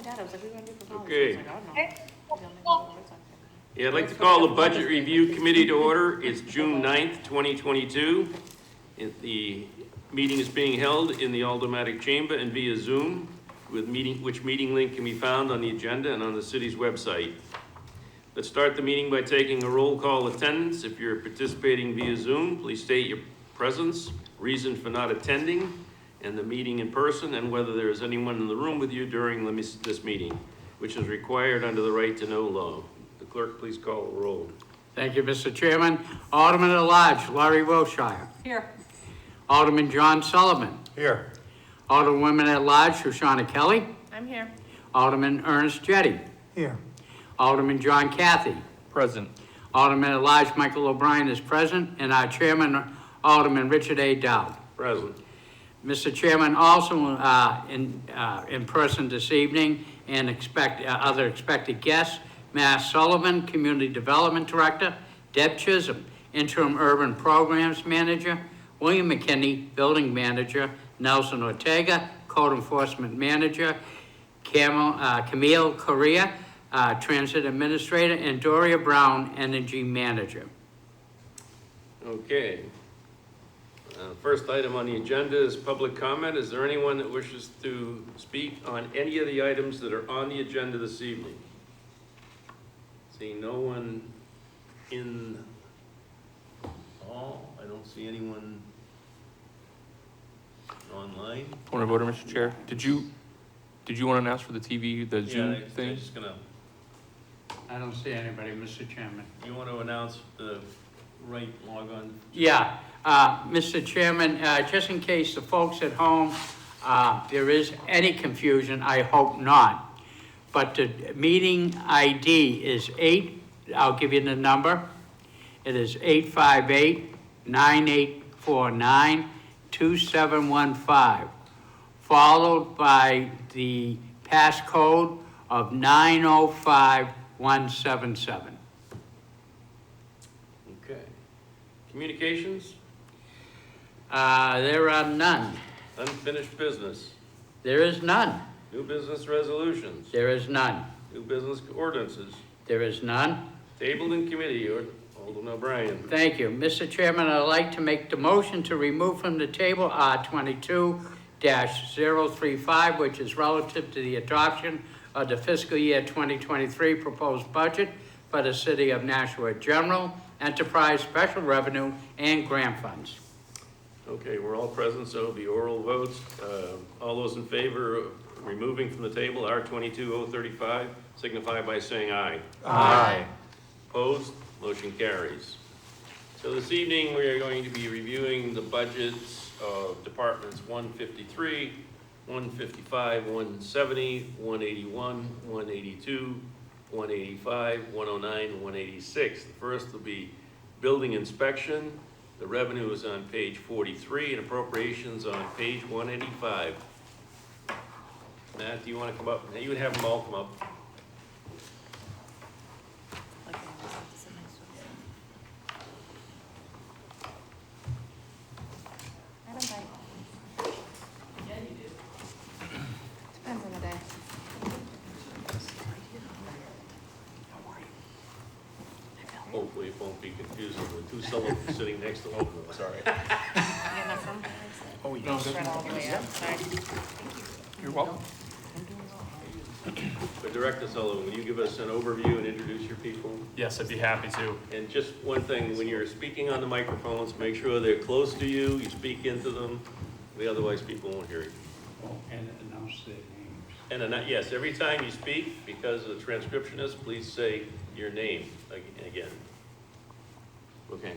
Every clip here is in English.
dad, I was like, we want to do for college. Okay. I was like, I don't know. Yeah, I'd like to call the Budget Review Committee to order. It's June 9th, 2022. The meeting is being held in the Aldermatic Chamber and via Zoom, which meeting link can be found on the agenda and on the city's website. Let's start the meeting by taking a roll call attendance. If you're participating via Zoom, please state your presence, reason for not attending, and the meeting in person, and whether there is anyone in the room with you during this meeting, which is required under the right to know law. The clerk, please call the roll. Thank you, Mr. Chairman. Alderman at Large, Laurie Wilshire. Here. Alderman John Sullivan. Here. Alderwoman at Large, Shoshana Kelly. I'm here. Alderman Ernest Jetty. Here. Alderman John Cathy. Present. Alderman at Large Michael O'Brien is present, and our chairman, Alderman Richard A. Dowd. Present. Mr. Chairman, also in person this evening, and other expected guests, Matt Sullivan, Community Development Director, Deb Chisholm, Interim Urban Programs Manager, William McKinney, Building Manager, Nelson Ortega, Code Enforcement Manager, Camille Correa, Transit Administrator, and Doria Brown, Energy Manager. Okay. First item on the agenda is public comment. Is there anyone that wishes to speak on any of the items that are on the agenda this evening? Seeing no one in hall, I don't see anyone online. Point of order, Mr. Chair. Did you want to announce for the TV, the Zoom thing? I'm just gonna, I don't see anybody, Mr. Chairman. you want to announce the right log on? Yeah, Mr. Chairman, just in case the folks at home, there is any confusion, I hope not. But the meeting ID is I'll give you the number. It is 858-9849-2715, followed by the passcode of 905177. Okay. Communications, There are none. unfinished business, There is none. new business resolutions, There is none. new business ordinances, There is none. tabled in committee, or Alderman O'Brien. Thank you. Mr. Chairman, I'd like to make the motion to remove from the table R22-035, which is relative to the adoption of the fiscal year 2023 proposed budget for the City of Nashua General, Enterprise, Special Revenue, and Grant Funds. Okay, we're all present, so it'll be oral votes. All those in favor of removing from the table R22-035, signify by saying aye. Aye. Opposed? Motion carries. So this evening, we are going to be reviewing the budgets of Departments 153, 155, 170, 181, 182, 185, 109, and 186. The first will be building inspection. The revenue is on page 43 and appropriations on page 185. Matt, do you want to come up? You would have them all come up. Depends on the day. Hopefully it won't be confusing with two Sullivans sitting next to one. Sorry. You get enough room? Oh, No, spread all the way up. Sorry. You're welcome. But Director Sullivan, will you give us an overview and introduce your people? Yes, I'd be happy to. And just one thing, when you're speaking on the microphones, make sure they're close to you, you speak into them, otherwise people won't hear you. Oh, and announce their names. And yes, every time you speak, because of the transcriptionist, please say your name again. Okay.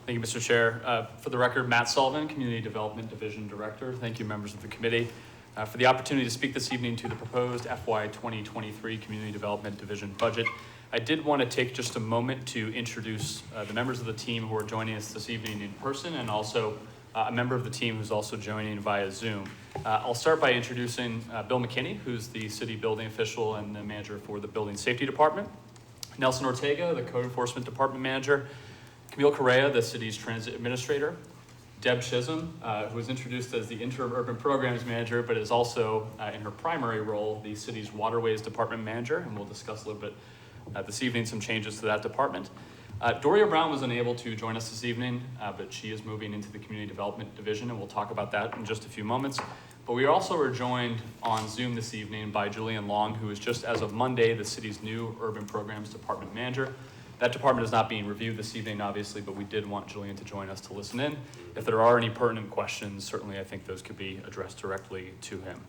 Thank you, Mr. Chair. For the record, Matt Sullivan, Community Development Division Director. Thank you, members of the committee, for the opportunity to speak this evening to the proposed FY 2023 Community Development Division budget. I did want to take just a moment to introduce the members of the team who are joining us this evening in person, and also a member of the team who's also joining via Zoom. I'll start by introducing Bill McKinney, who's the city building official and the manager for the Building Safety Department. Nelson Ortega, the Code Enforcement Department Manager. Camille Correa, the city's transit administrator. Deb Chisholm, who was introduced as the interim urban programs manager, but is also in her primary role, the city's waterways department manager, and we'll discuss a little bit this evening some changes to that department. Doria Brown was unable to join us this evening, but she is moving into the community development division, and we'll talk about that in just a few moments. But we also are joined on Zoom this evening by Julian Long, who is just as of Monday, the city's new urban programs department manager. That department is not being reviewed this evening, obviously, but we did want Julian to join us to listen in. If there are any pertinent questions, certainly I think those could be addressed directly to him.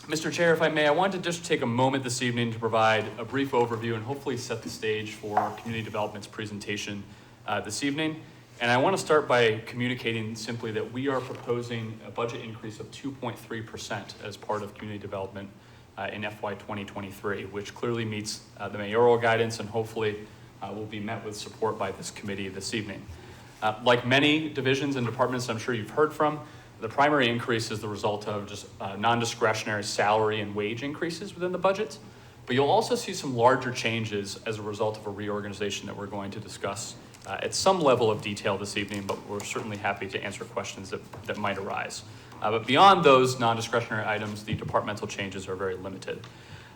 Mr. Chair, if I may, I wanted to just take a moment this evening to provide a brief overview and hopefully set the stage for community development's presentation this evening. And I want to start by communicating simply that we are proposing a budget increase of 2.3% as part of community development in FY 2023, which clearly meets the mayoral guidance and hopefully will be met with support by this committee this evening. Like many divisions and departments I'm sure you've heard from, the primary increase is the result of just non-discretionary salary and wage increases within the budget. But you'll also see some larger changes as a result of a reorganization that we're going to discuss at some level of detail this evening, but we're certainly happy to answer questions that might arise. But beyond those non-discretionary items, the departmental changes are very limited.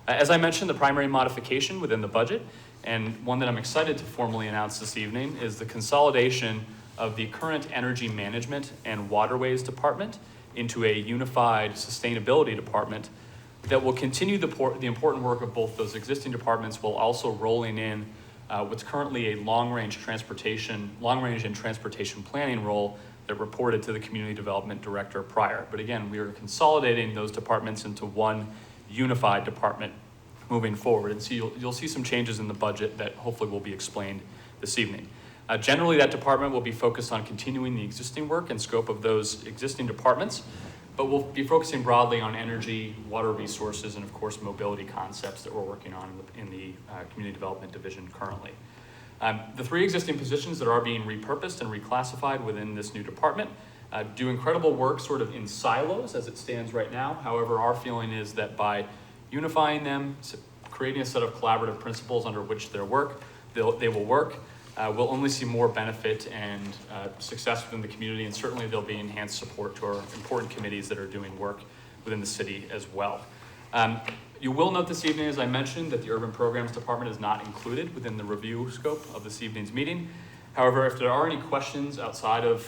As I mentioned, the primary modification within the budget, and one that I'm excited to formally announce this evening, is the consolidation of the current energy management and waterways department into a unified sustainability department that will continue the important work of both those existing departments while also rolling in what's currently a long-range and transportation planning role that reported to the community development director prior. But again, we are consolidating those departments into one unified department moving forward. And so you'll see some changes in the budget that hopefully will be explained this evening. Generally, that department will be focused on continuing the existing work and scope of those existing departments, but we'll be focusing broadly on energy, water resources, and of course, mobility concepts that we're working on in the community development division currently. The three existing positions that are being repurposed and reclassified within this new department do incredible work sort of in silos as it stands right now. However, our feeling is that by unifying them, creating a set of collaborative principles under which they will work, we'll only see more benefit and success within the community, and certainly there'll be enhanced support to our important committees that are doing work within the city as well. You will note this evening, as I mentioned, that the Urban Programs Department is not included within the review scope of this evening's meeting. However, if there are any questions outside of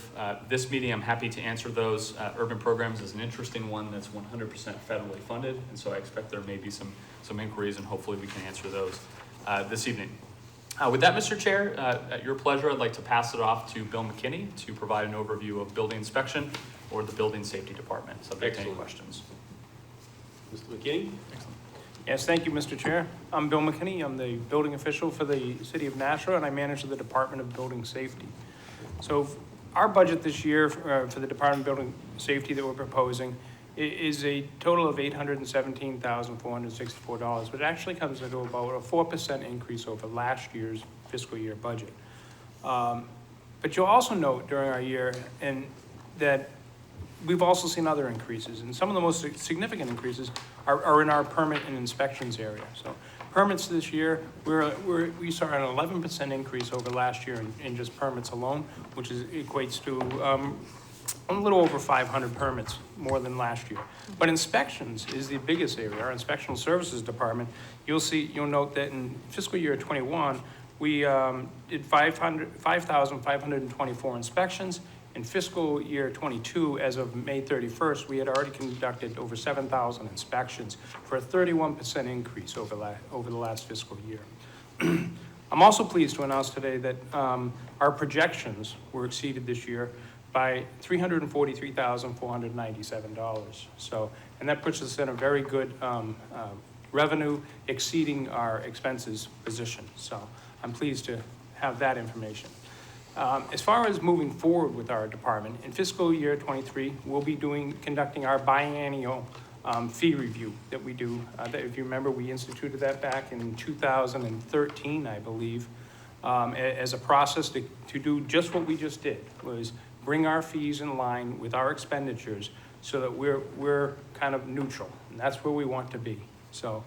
this meeting, I'm happy to answer those. Urban Programs is an interesting one that's 100% federally funded, and so I expect there may be some inquiries, and hopefully we can answer those this evening. With that, Mr. Chair, at your pleasure, I'd like to pass it off to Bill McKinney to provide an overview of building inspection or the building safety department, subject to any questions. Mr. McKinney? Excellent. Yes, thank you, Mr. Chair. I'm Bill McKinney. I'm the building official for the City of Nashua, and I manage the Department of Building Safety. So our budget this year for the Department of Building Safety that we're proposing is a total of $817,464, which actually comes into about a 4% increase over last year's fiscal year budget. But you'll also note during our year that we've also seen other increases, and some of the most significant increases are in our permit and inspections area. So permits this year, we saw an 11% increase over last year in just permits alone, which equates to a little over 500 permits more than last year. But inspections is the biggest area. Our inspectional services department, you'll note that in fiscal year 21, we did 5,524 inspections. In fiscal year 22, as of May 31st, we had already conducted over 7,000 inspections for a 31% increase over the last fiscal year. I'm also pleased to announce today that our projections were exceeded this year by $343,497. So, and that puts us in a very good revenue exceeding our expenses position. So I'm pleased to have that information. As far as moving forward with our department, in fiscal year 23, we'll be conducting our biennial fee review that we do. That, if you remember, we instituted that back in 2013, I believe, as a process to do just what we just did, was bring our fees in line with our expenditures so that we're kind of neutral, and that's where we want to be. So,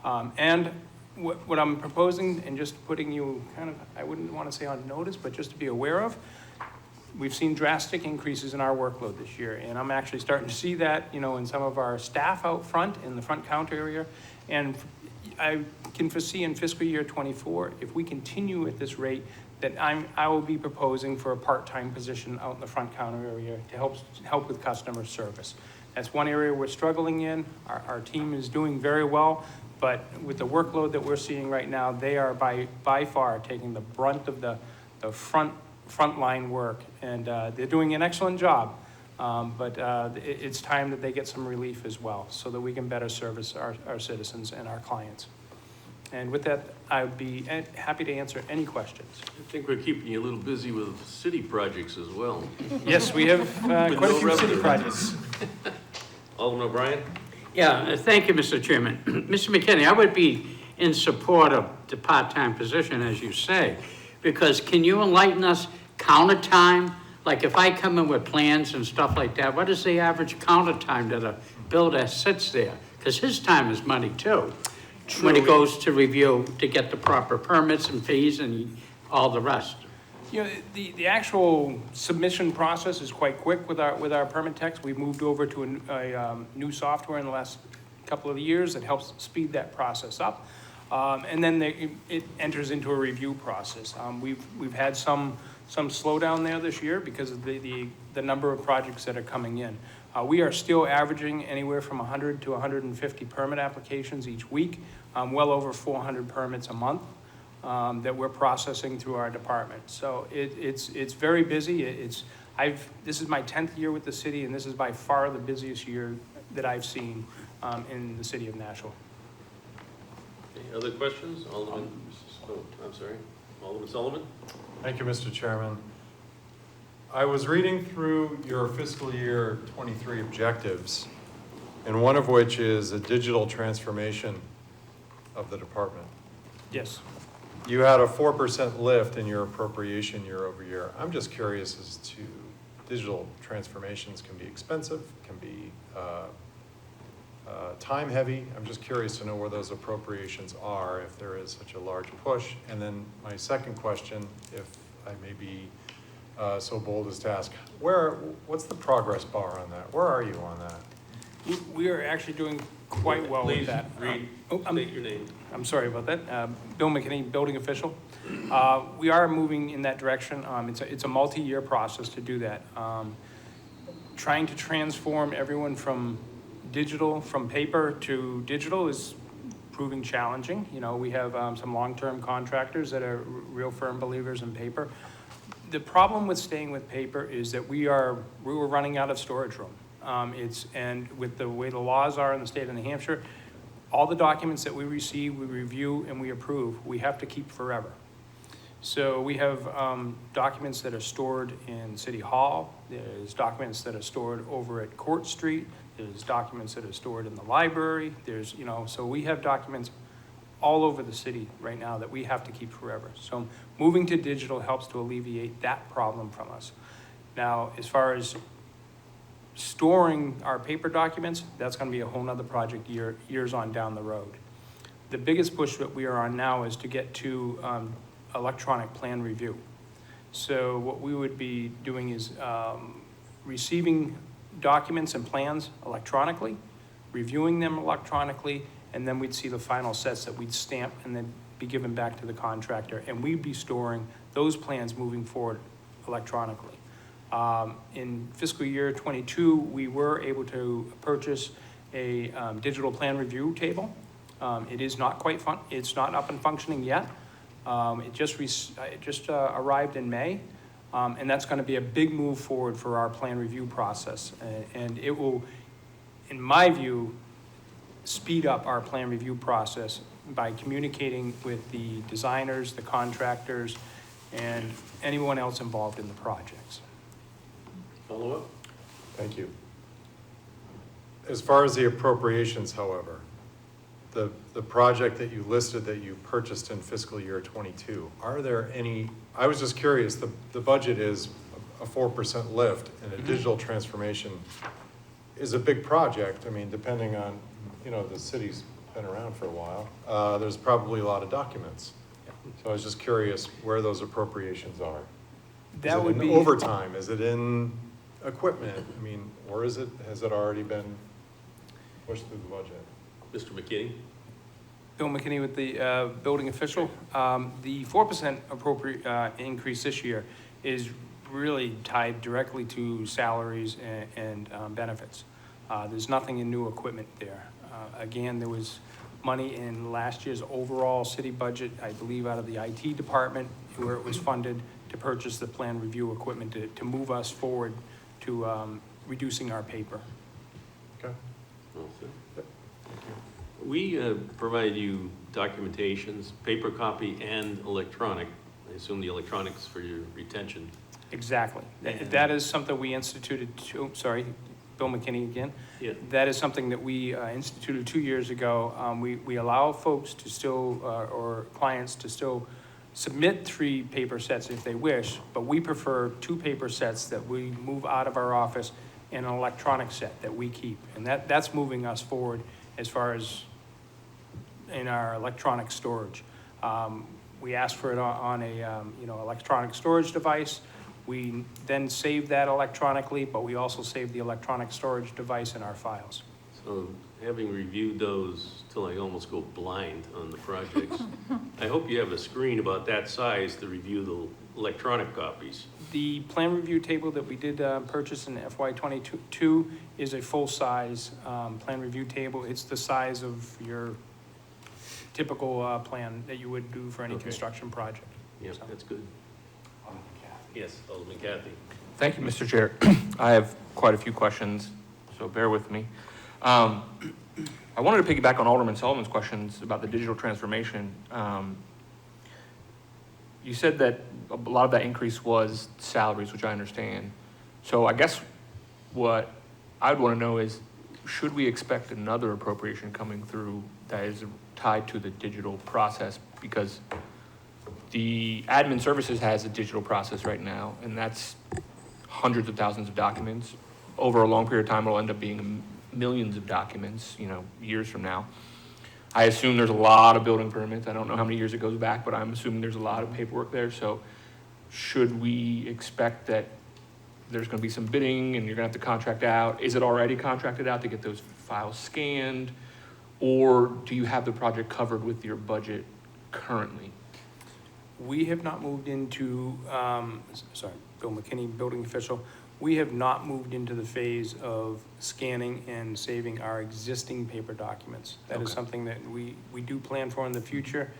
and what I'm proposing, and just putting you kind of, I wouldn't want to say on notice, but just to be aware of, we've seen drastic increases in our workload this year, and I'm actually starting to see that, in some of our staff out front, in the front counter area. And I can foresee in fiscal year '24, if we continue at this rate, that I will be proposing for a part-time position out in the front counter area to help with customer service. That's one area we're struggling in. Our team is doing very well, but with the workload that we're seeing right now, they are by far taking the brunt of the frontline work, and they're doing an excellent job. But it's time that they get some relief as well, so that we can better service our citizens and our clients. And with that, I'd be happy to answer any questions. I think we're keeping you a little busy with city projects as well. Yes, we have quite a few city revenue. projects. Alderman O'Brien? Yeah, thank you, Mr. Chairman. Mr. McKinney, I would be in support of the part-time position, as you say, because can you enlighten us, counter time? Like if I come in with plans and stuff like that, what is the average counter time that a builder sits there? Because his time is money too. When he goes to review to get the proper permits and fees and all the rest. The actual submission process is quite quick with our permit techs. We've moved over to a new software in the last couple of years that helps speed that process up. And then it enters into a review process. We've had some slowdown there this year because of the number of projects that are coming in. We are still averaging anywhere from 100 to 150 permit applications each week, well over 400 permits a month that we're processing through our department. So it's very busy. This is my 10th year with the city, and this is by far the busiest year that I've seen in the city of Nashville. Any other questions? Alderman, I'm sorry, Alderman Sullivan? Thank you, Mr. Chairman. I was reading through your fiscal year '23 objectives, and one of which is a digital transformation of the department. Yes. You had a 4% lift in your appropriation year over year. I'm just curious as to digital transformations can be expensive, can be time heavy. I'm just curious to know where those appropriations are if there is such a large push. And then my second question, if I may be so bold as to ask, what's the progress bar on that? Where are you on that? We are actually doing quite well with that. State your name. I'm sorry about that. Bill McKinney, building official. We are moving in that direction. It's a multi-year process to do that. Trying to transform everyone from paper to digital is proving challenging. We have some long-term contractors that are real firm believers in paper. The problem with staying with paper is that we were running out of storage room. And with the way the laws are in the state of New Hampshire, all the documents that we receive, we review, and we approve, we have to keep forever. So we have documents that are stored in City Hall. There's documents that are stored over at Court Street. There's documents that are stored in the library. So we have documents all over the city right now that we have to keep forever. So moving to digital helps to alleviate that problem from us. Now, as far as storing our paper documents, that's going to be a whole nother project years on down the road. The biggest push that we are on now is to get to electronic plan review. So what we would be doing is receiving documents and plans electronically, reviewing them electronically, and then we'd see the final sets that we'd stamp and then be given back to the contractor, and we'd be storing those plans moving forward electronically. In fiscal year '22, we were able to purchase a digital plan review table. It is not quite it's not up and functioning yet. It just arrived in May, and that's going to be a big move forward for our plan review process, and it will, in my view, speed up our plan review process by communicating with the designers, the contractors, and anyone else involved in the projects. Follow up? Thank you. As far as the appropriations, however, the project that you listed that you purchased in fiscal year '22, are there any, I was just curious, the budget is a 4% lift, and a digital transformation is a big project. I mean, depending on, the city's been around for a while, there's probably a lot of documents. So I was just curious where those appropriations are. That would Is it be. in overtime? Is it in equipment? I mean, or has it already been pushed through the budget? Mr. McKinney? Bill McKinney with the building official. The 4% appropriate increase this year is really tied directly to salaries and benefits. There's nothing in new equipment there. Again, there was money in last year's overall city budget, I believe out of the IT department, where it was funded to purchase the plan review equipment to move us forward to reducing our paper. Okay. We provide you documentations, paper copy and electronic. I assume the electronics for your retention. Exactly. That is something we instituted, sorry, Bill McKinney again. Yeah. That is something that we instituted 2 years ago. We allow folks to still, or clients to still submit 3 paper sets if they wish, but we prefer 2 paper sets that we move out of our office and an electronic set that we keep. And that's moving us forward as far as in our electronic storage. We ask for it on a, electronic storage device. We then save that electronically, but we also save the electronic storage device in our files. So having reviewed those till I almost go blind on the projects, I hope you have a screen about that size to review the electronic copies. The plan review table that we did purchase in FY '22 is a full-size plan review table. It's the size of your typical plan that you would do for any Okay. construction project. Yeah, So. that's good. Yes, Alderman Kathy. Thank you, Mr. Chair. I have quite a few questions, so bear with me. I wanted to piggyback on Alderman Sullivan's questions about the digital transformation. You said that a lot of that increase was salaries, which I understand. So I guess what I would want to know is, should we expect another appropriation coming through that is tied to the digital process? Because the admin services has a digital process right now, and that's hundreds of thousands of documents. Over a long period of time, it'll end up being millions of documents, years from now. I assume there's a lot of building permits. I don't know how many years it goes back, but I'm assuming there's a lot of paperwork there. So should we expect that there's going to be some bidding and you're going to have to contract out? Is it already contracted out to get those files scanned? Or do you have the project covered with your budget currently? We have not moved into, Bill McKinney, building official. We have not moved into the phase of scanning and saving our existing paper documents. That is Okay. something that we do plan for in the future.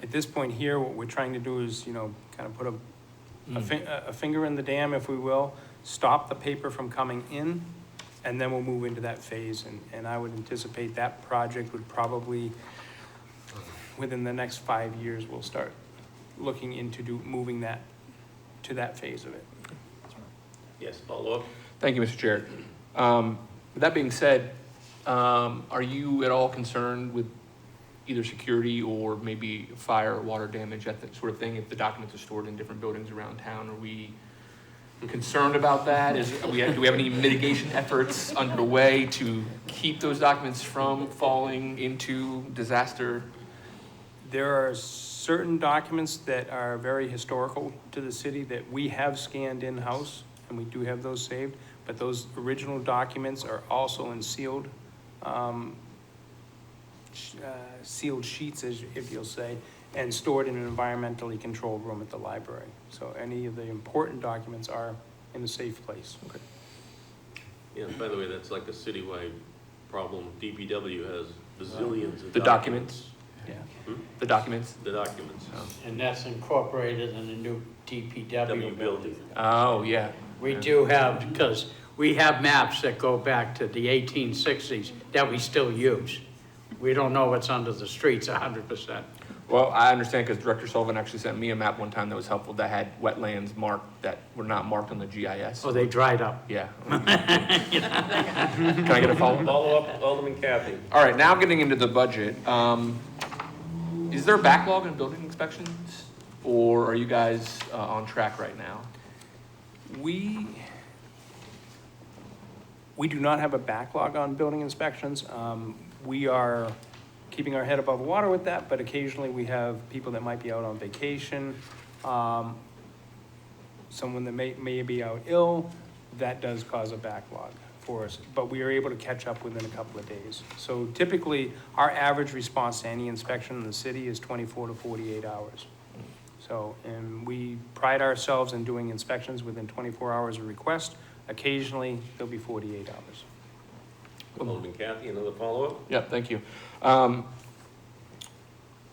At this point here, what we're trying to do is, kind of put a finger in the dam, if we will, stop the paper from coming in, and then we'll move into that phase. And I would anticipate that project would probably, within the next 5 years, we'll start looking into moving that to that phase of it. Yes, follow up? Thank you, Mr. Chair. With that being said, are you at all concerned with either security or maybe fire or water damage, that sort of thing, if the documents are stored in different buildings around town? Are we concerned about that? Do we have any mitigation efforts underway to keep those documents from falling into disaster? There are certain documents that are very historical to the city that we have scanned in-house, and we do have those saved, but those original documents are also in sealed sheets, if you'll say, and stored in an environmentally controlled room at the library. So any of the important documents are in a safe place. Okay. Yeah, by the way, that's like a citywide problem. DPW has bazillions of The documents? Yeah. The documents? The documents. And that's incorporated in the new DPW W building. building. Oh, yeah. We do have, because we have maps that go back to the 1860s that we still use. We don't know what's under the streets 100%. Well, I understand because Director Sullivan actually sent me a map one time that was helpful that had wetlands marked that were not marked on the GIS. Oh, they dried up. Yeah. Can I get a follow-up? Follow up, Alderman Kathy. All right, now getting into the budget. Is there a backlog in building inspections, or are you guys on track right now? We do not have a backlog on building inspections. We are keeping our head above water with that, but occasionally we have people that might be out on vacation. someone that may be out ill, that does cause a backlog for us, but we are able to catch up within a couple of days. So typically, our average response to any inspection in the city is 24 to 48 hours. So, and we pride ourselves in doing inspections within 24 hours of request. Occasionally, there'll be 48 hours. Alderman Kathy, another follow-up? Yeah, thank you. I'm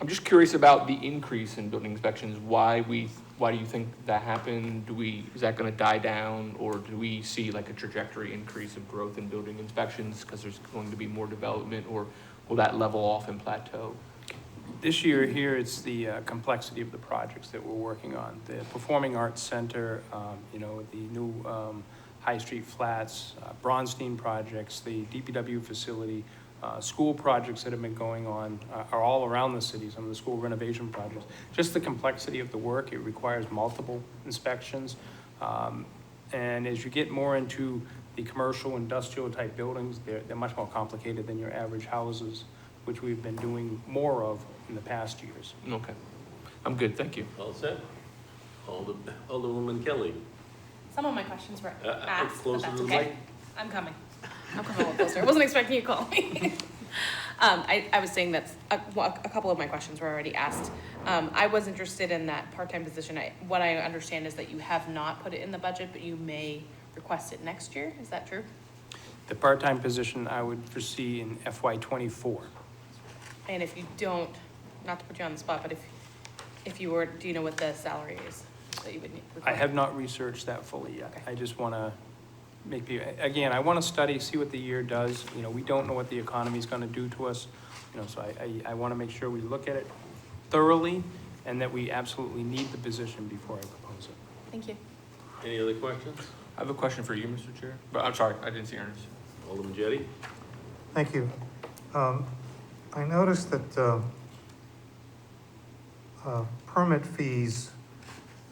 just curious about the increase in building inspections. Why do you think that happened? Is that gonna die down, or do we see like a trajectory increase of growth in building inspections because there's going to be more development, or will that level off and plateau? This year here, it's the complexity of the projects that we're working on. The Performing Arts Center, you know, the new High Street Flats, Bronstein projects, the DPW facility, school projects that have been going on are all around the city, some of the school renovation projects. Just the complexity of the work, it requires multiple inspections. And as you get more into the commercial, industrial type buildings, they're much more complicated than your average houses, which we've been doing more of in the past years. Okay, I'm good, thank you. All set? Alderwoman Kelly. Some of my questions were asked, but closer that's to the okay. mic. I'm coming a little closer. I wasn't expecting you to call me. I was saying that a couple of my questions were already asked. I was interested in that part-time position. What I understand is that you have not put it in the budget, but you may request it next year. Is that true? The part-time position I would foresee in FY '24. And if you don't, not to put you on the spot, but if you were, do you know what the salary is that you would need? I have not researched that fully yet. Okay. I just want to again, I want to study, see what the year does. You know, we don't know what the economy is going to do to us. You know, so I want to make sure we look at it thoroughly and that we absolutely need the position before I propose it. Thank you. Any other questions? I have a question for you, Mr. Chair, but I'm sorry, I didn't see Ernest. Alderman Jettie? Thank you. I noticed that permit fees,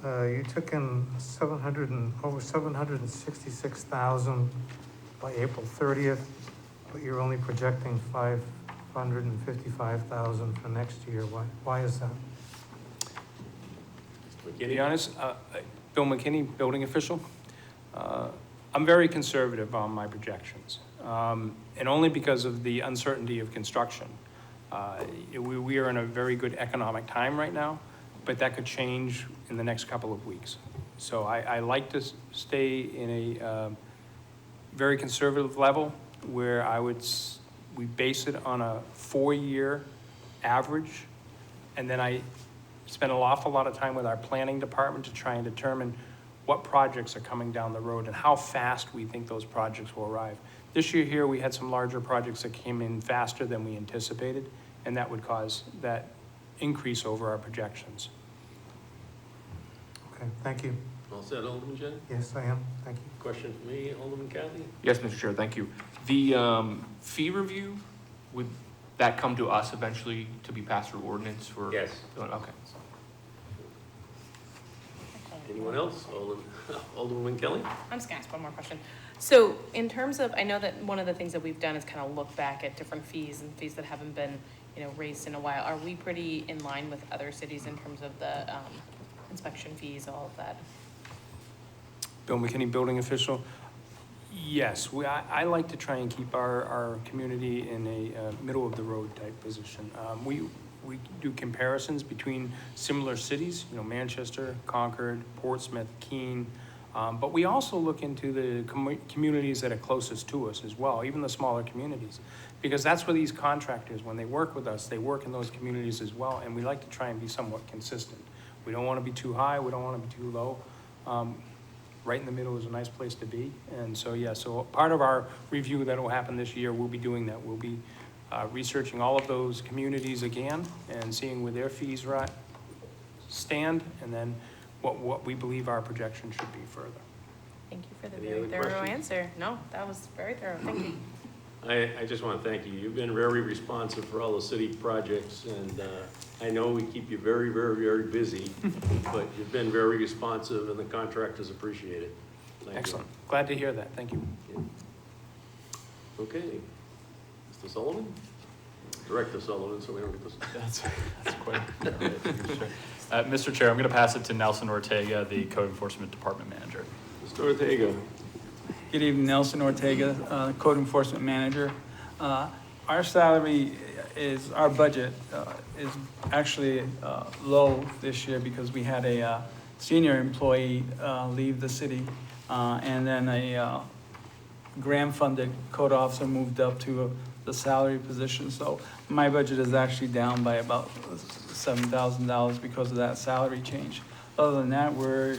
you took in over 766,000 by April 30th, but you're only projecting 555,000 for next year. Why is that? To be honest, Bill McKinney, building official, I'm very conservative on my projections, and only because of the uncertainty of construction. We are in a very good economic time right now, but that could change in the next couple of weeks. So I like to stay in a very conservative level where we base it on a 4-year average, and then I spend an awful lot of time with our planning department to try and determine what projects are coming down the road and how fast we think those projects will arrive. This year here, we had some larger projects that came in faster than we anticipated, and that would cause that increase over our projections. Okay, thank you. All set, Alderman Jettie? Yes, I am. Thank you. Question for me, Alderman Kathy? Yes, Mr. Chair, thank you. The fee review, would that come to us eventually to be passed through ordinance for? Yes. Okay. Anyone else? Alderwoman Kelly? I'm just gonna ask one more question. So in terms of, I know that one of the things that we've done is kind of look back at different fees and fees that haven't been, raised in a while. Are we pretty in line with other cities in terms of the inspection fees, all of that? Bill McKinney, building official. Yes, I like to try and keep our community in a middle of the road type position. We do comparisons between similar cities, Manchester, Concord, Portsmouth, Keene, but we also look into the communities that are closest to us as well, even the smaller communities, because that's where these contractors, when they work with us, they work in those communities as well, and we like to try and be somewhat consistent. We don't want to be too high, we don't want to be too low. Right in the middle is a nice place to be, and so so part of our review that will happen this year, we'll be doing that. We'll be researching all of those communities again and seeing where their fees stand, and then what we believe our projection should be further. Thank you for the Any very other thorough questions? answer. No, that was very thorough. Thank you. I just want to thank you. You've been very responsive for all the city projects, and I know we keep you very, very, very busy, but you've been very responsive, and the contractors appreciate it. Thank you. Excellent. Glad to hear that. Thank you. Okay. Mr. Sullivan? Director Sullivan, so we don't get this. That's quite all right. Mr. Chair, I'm going to pass it to Nelson Ortega, the Code Enforcement Department Manager. Mr. Ortega. Good evening, Nelson Ortega, Code Enforcement Manager. Our salary is, our budget is actually low this year because we had a senior employee leave the city, and then a grant-funded code officer moved up to the salary position. So my budget is actually down by about $7,000 because of that salary change. Other than that, we're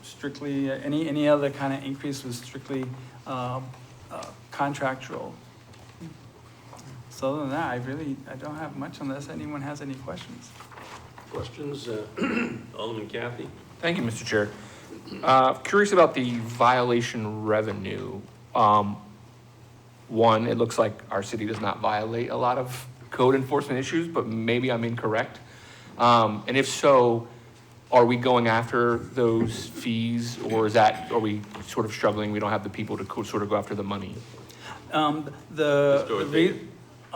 strictly, any other kind of increase was strictly contractual. So other than that, I don't have much unless anyone has any questions. Questions? Alderman Kathy? Thank you, Mr. Chair. Curious about the violation revenue. One, it looks like our city does not violate a lot of code enforcement issues, but maybe I'm incorrect. And if so, are we going after those fees, or are we sort of struggling? We don't have the people to sort of go after the money?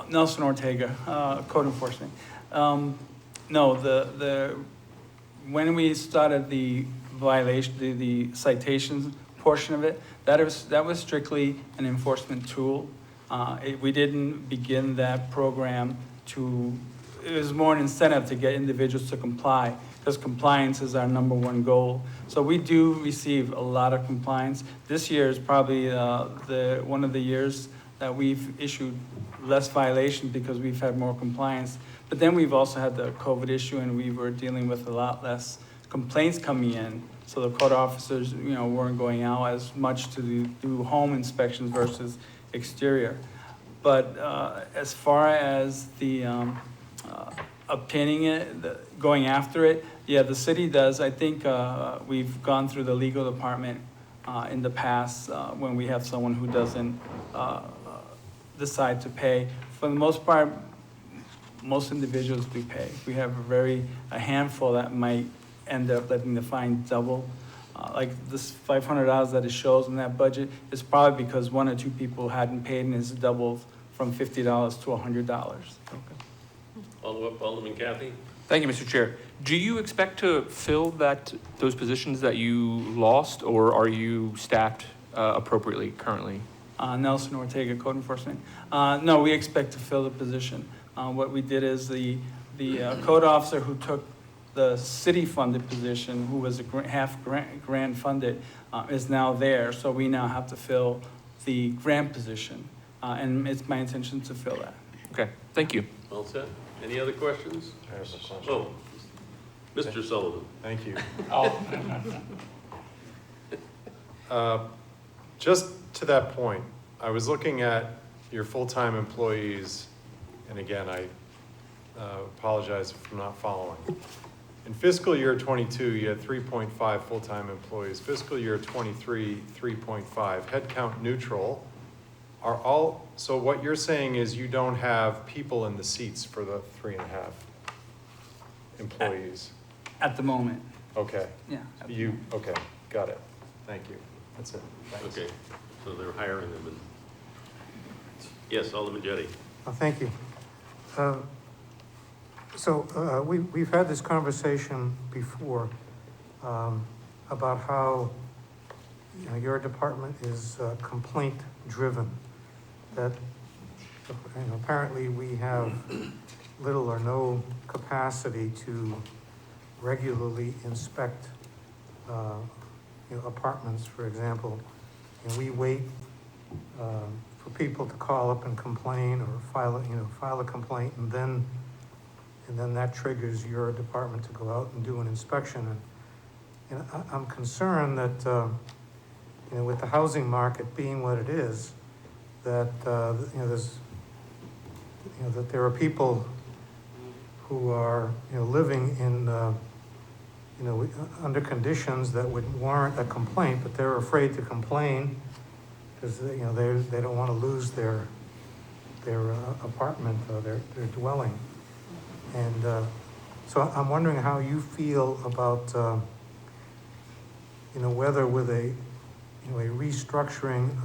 Nelson Ortega, Code Enforcement. No, when we started the violation, the citations portion of it, that was strictly an enforcement tool. We didn't begin that program it was more an incentive to get individuals to comply, because compliance is our #1 goal. So we do receive a lot of compliance. This year is probably one of the years that we've issued less violations because we've had more compliance. But then we've also had the COVID issue, and we were dealing with a lot less complaints coming in. So the code officers, weren't going out as much to do home inspections versus exterior. But as far as the obtaining it, going after it, yeah, the city does. I think we've gone through the legal department in the past when we have someone who doesn't decide to pay. For the most part, most individuals do pay. We have a handful that might end up letting the fine double. Like this $500 that it shows in that budget is probably because 1 or 2 people hadn't paid, and it's doubled from $50 to $100. Alderman Kathy? Thank you, Mr. Chair. Do you expect to fill those positions that you lost, or are you staffed appropriately currently? Nelson Ortega, Code Enforcement. No, we expect to fill the position. What we did is the code officer who took the city-funded position, who was half grant funded, is now there. So we now have to fill the grant position, and it's my intention to fill that. Okay, thank you. All set. Any other questions? I have a question. Oh, Mr. Sullivan. Thank you. Just to that point, I was looking at your full-time employees, and again, I apologize if I'm not following. In fiscal year 22, you had 3.5 full-time employees. Fiscal year 23, 3.5. Headcount neutral. So what you're saying is you don't have people in the seats for the 3.5 employees? At the moment, Okay. yeah. Okay, got it. Thank you. That's it. Thanks. Okay, so they're hiring them. Yes, Alderman Jettie. Thank you. So we've had this conversation before about how your department is complaint-driven. That apparently we have little or no capacity to regularly inspect apartments, for example. And we wait for people to call up and complain or file a complaint, and then that triggers your department to go out and do an inspection. And I'm concerned that with the housing market being what it is, that that there are people who are living in under conditions that would warrant a complaint, but they're afraid to complain because they don't want to lose their apartment or their dwelling. And so I'm wondering how you feel about whether with a restructuring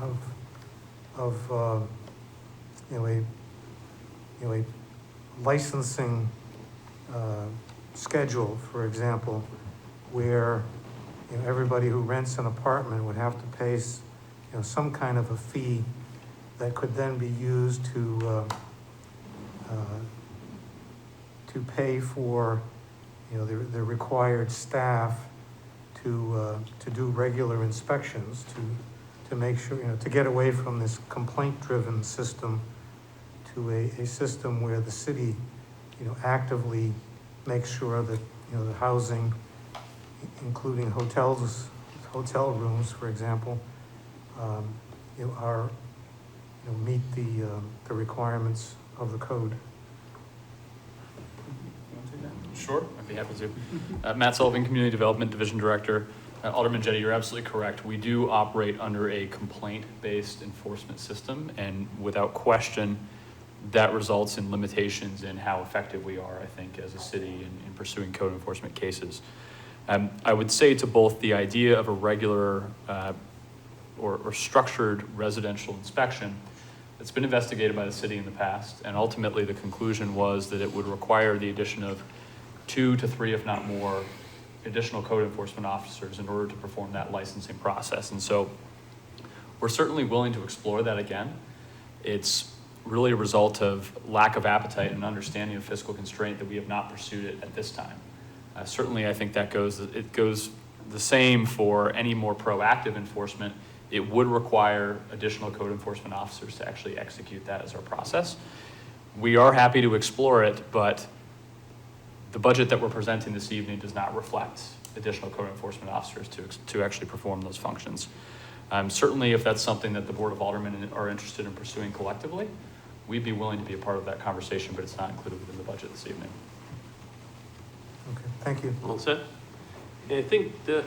of a licensing schedule, for example, where, you know, everybody who rents an apartment would have to pay, some kind of a fee that could then be used to pay for, the required staff to do regular inspections, to make sure, to get away from this complaint-driven system to a system where the city, actively makes sure that, the housing, including hotels, hotel rooms, for example, are, meet the requirements of the code. You want to take that? Sure, I'd be happy to. Matt Sullivan, Community Development Division Director. Alderman Jettie, you're absolutely correct. We do operate under a complaint-based enforcement system, and without question, that results in limitations in how effective we are, I think, as a city in pursuing code enforcement cases. I would say to both the idea of a regular or structured residential inspection, it's been investigated by the city in the past, and ultimately the conclusion was that it would require the addition of 2 to 3, if not more, additional code enforcement officers in order to perform that licensing process. And so we're certainly willing to explore that again. It's really a result of lack of appetite and understanding of fiscal constraint that we have not pursued it at this time. Certainly, I think that goes the same for any more proactive enforcement. It would require additional code enforcement officers to actually execute that as our process. We are happy to explore it, but the budget that we're presenting this evening does not reflect additional code enforcement officers to actually perform those functions. Certainly, if that's something that the Board of Aldermen are interested in pursuing collectively, we'd be willing to be a part of that conversation, but it's not included within the budget this evening. Okay, thank you. All set? I think that,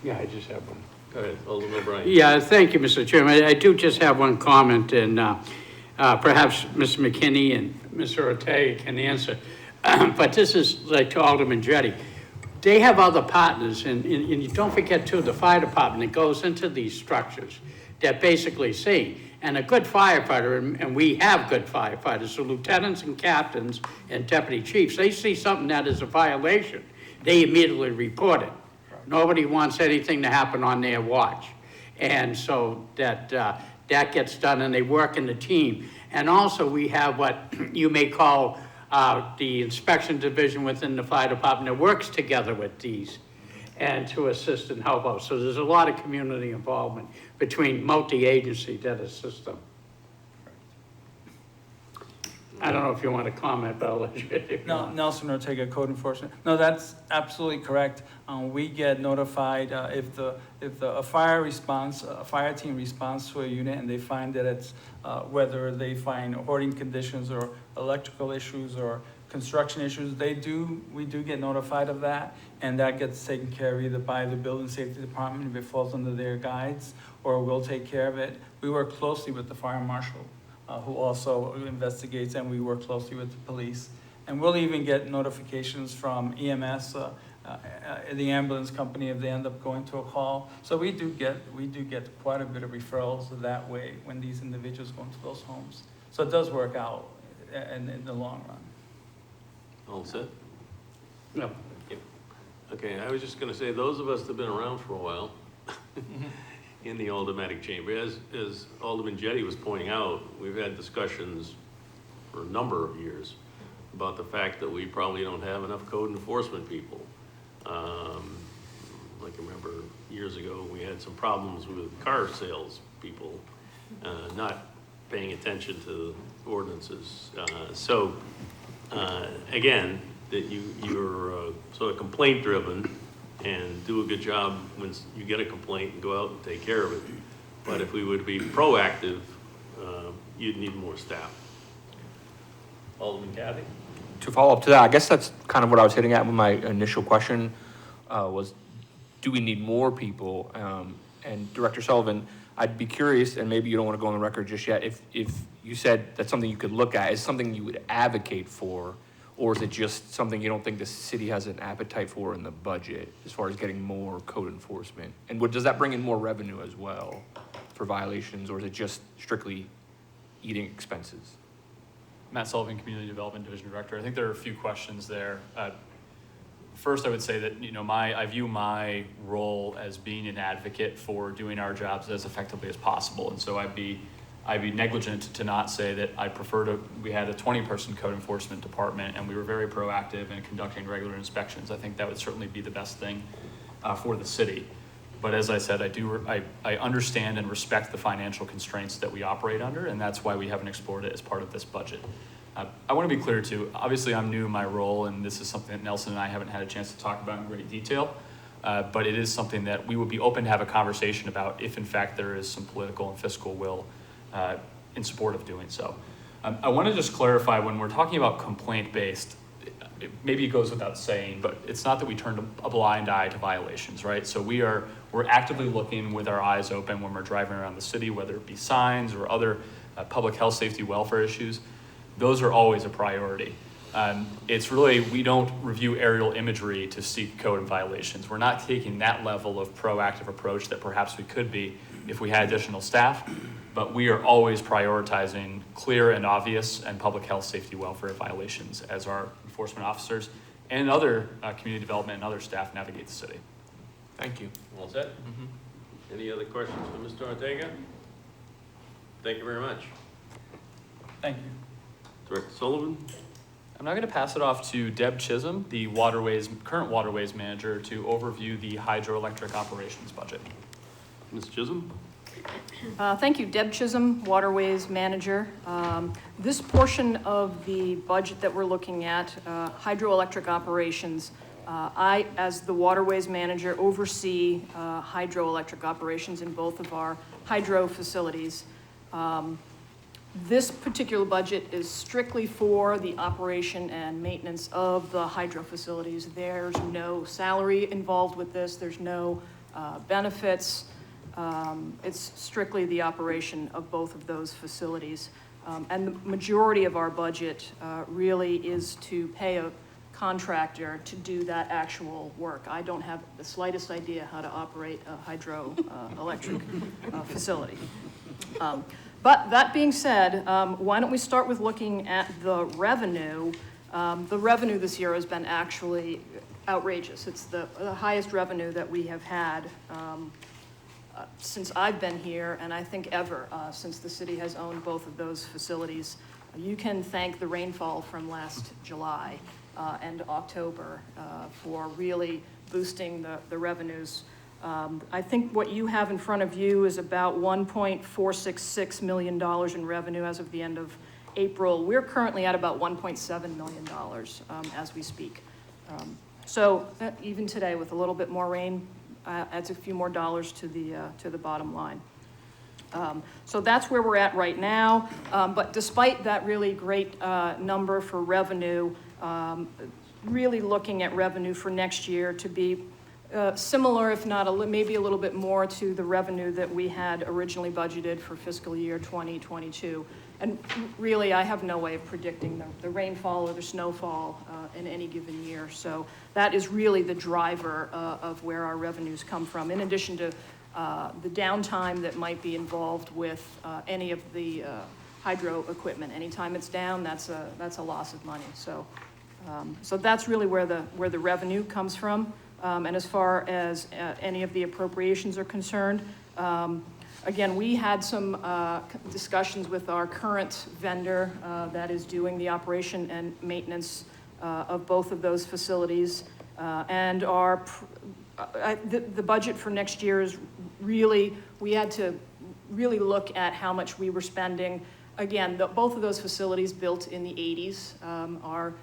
Yeah, I just have one. go ahead, Alderman O'Brien. Yeah, thank you, Mr. Chairman. I do just have one comment, and perhaps Mr. McKinney and Mr. Ortega can answer. But this is like to Alderman Jettie. They have other partners, and you don't forget too, the fire department that goes into these structures that basically see. And a good firefighter, and we have good firefighters, so lieutenants and captains and deputy chiefs, they see something that is a violation, they immediately report it. Nobody wants anything to happen on their watch. And so that gets done, and they work in the team. And also we have what you may call the inspection division within the fire department that works together with these and to assist and help out. So there's a lot of community involvement between multi-agency that assist them. I don't know if you want to comment, but I'll let you. No, Nelson Ortega, Code Enforcement. No, that's absolutely correct. We get notified if a fire team responds to a unit and they find that it's whether they find hoarding conditions or electrical issues or construction issues, we do get notified of that, and that gets taken care of either by the building safety department if it falls under their guides, or we'll take care of it. We work closely with the fire marshal, who also investigates, and we work closely with the police. And we'll even get notifications from EMS, the ambulance company, if they end up going to a call. So we do get quite a bit of referrals that way when these individuals go into those homes. So it does work out in the long run. All set? No. Okay, I was just gonna say, those of us that have been around for a while in the Aldermanic Chamber, as Alderman Jettie was pointing out, we've had discussions for a number of years about the fact that we probably don't have enough code enforcement people. Like I remember years ago, we had some problems with car sales people not paying attention to ordinances. Again, that you're sort of complaint driven and do a good job when you get a complaint and go out and take care of it. But if we would be proactive, you'd need more staff. Alderman Kathy? To follow up to that, I guess that's kind of what I was hitting at with my initial question, was do we need more people? And Director Sullivan, I'd be curious, and maybe you don't want to go on the record just yet, if you said that's something you could look at, is something you would advocate for, or is it just something you don't think the city has an appetite for in the budget as far as getting more code enforcement? And does that bring in more revenue as well for violations, or is it just strictly eating expenses? Matt Sullivan, Community Development Division Director. I think there are a few questions there. First, I would say that, I view my role as being an advocate for doing our jobs as effectively as possible. And so I'd be negligent to not say that we had a 20-person code enforcement department and we were very proactive in conducting regular inspections. I think that would certainly be the best thing for the city. But as I said, I understand and respect the financial constraints that we operate under, and that's why we haven't explored it as part of this budget. I want to be clear too, obviously I'm new in my role, and this is something that Nelson and I haven't had a chance to talk about in great detail, but it is something that we would be open to have a conversation about if in fact there is some political and fiscal will in support of doing so. I want to just clarify, when we're talking about complaint-based, maybe it goes without saying, but it's not that we turn a blind eye to violations, right? So we're actively looking with our eyes open when we're driving around the city, whether it be signs or other public health, safety, welfare issues. Those are always a priority. It's really, we don't review aerial imagery to seek code and violations. We're not taking that level of proactive approach that perhaps we could be if we had additional staff, but we are always prioritizing clear and obvious and public health, safety, welfare violations as our enforcement officers and other community development and other staff navigate the city. Thank you. All set? Any other questions for Mr. Ortega? Thank you very much. Thank you. Director Sullivan? I'm now going to pass it off to Deb Chisholm, the current waterways manager, to overview the hydroelectric operations budget. Ms. Chisholm? Thank you, Deb Chisholm, Waterways Manager. This portion of the budget that we're looking at, hydroelectric operations, I, as the Waterways Manager, oversee hydroelectric operations in both of our hydro facilities. This particular budget is strictly for the operation and maintenance of the hydro facilities. There's no salary involved with this. There's no benefits. It's strictly the operation of both of those facilities. And the majority of our budget really is to pay a contractor to do that actual work. I don't have the slightest idea how to operate a hydroelectric facility. But that being said, why don't we start with looking at the revenue? The revenue this year has been actually outrageous. It's the highest revenue that we have had since I've been here, and I think ever, since the city has owned both of those facilities. You can thank the rainfall from last July and October for really boosting the revenues. I think what you have in front of you is about $1.466 million in revenue as of the end of April. We're currently at about $1.7 million as we speak. So even today, with a little bit more rain, adds a few more dollars to the bottom line. So that's where we're at right now. But despite that really great number for revenue, really looking at revenue for next year to be similar, if not maybe a little bit more, to the revenue that we had originally budgeted for fiscal year 2022. And really, I have no way of predicting the rainfall or the snowfall in any given year. So that is really the driver of where our revenues come from, in addition to the downtime that might be involved with any of the hydro equipment. Anytime it's down, that's a loss of money. So that's really where the revenue comes from. And as far as any of the appropriations are concerned, again, we had some discussions with our current vendor that is doing the operation and maintenance of both of those facilities. And the budget for next year is really, we had to really look at how much we were spending. Again, both of those facilities, built in the 80s, are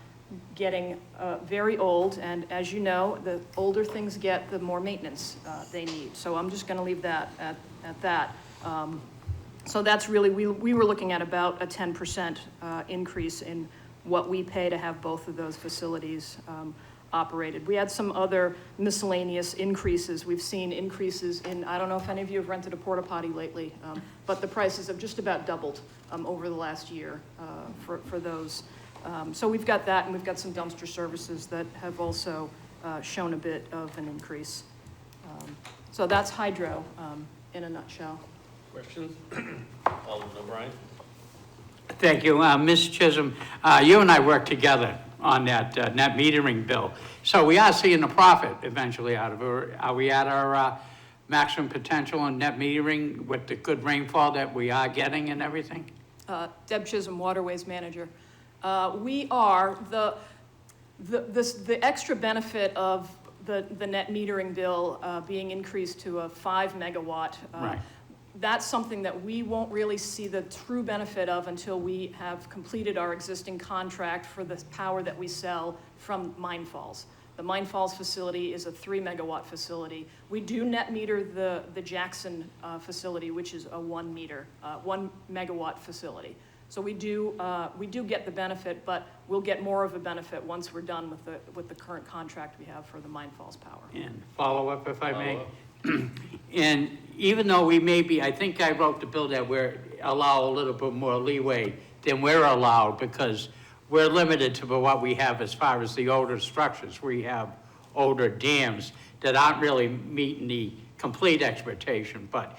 getting very old, and as you know, the older things get, the more maintenance they need. So I'm just going to leave that at that. So that's really, we were looking at about a 10% increase in what we pay to have both of those facilities operated. We had some other miscellaneous increases. We've seen increases in, I don't know if any of you have rented a porta potty lately, but the prices have just about doubled over the last year for those. So we've got that, and we've got some dumpster services that have also shown a bit of an increase. So that's hydro in a nutshell. Questions? Alderman O'Brien? Thank you. Ms. Chisholm, you and I worked together on that net metering bill. So we are seeing a profit eventually out of it. Are we at our maximum potential on net metering with the good rainfall that we are getting and everything? Deb Chisholm, Waterways Manager. We are, the extra benefit of the net metering bill being increased to a 5 megawatt. Right. That's something that we won't really see the true benefit of until we have completed our existing contract for the power that we sell from Mine Falls. The Mine Falls facility is a 3 megawatt facility. We do net meter the Jackson facility, which is a 1 megawatt facility. So we do get the benefit, but we'll get more of a benefit once we're done with the current contract we have for the Mine Falls power. And follow up, if I may. And even though we may be, I think I wrote the bill that we're allow a little bit more leeway than we're allowed because we're limited to what we have as far as the older structures. We have older dams that aren't really meeting the complete expectation. But,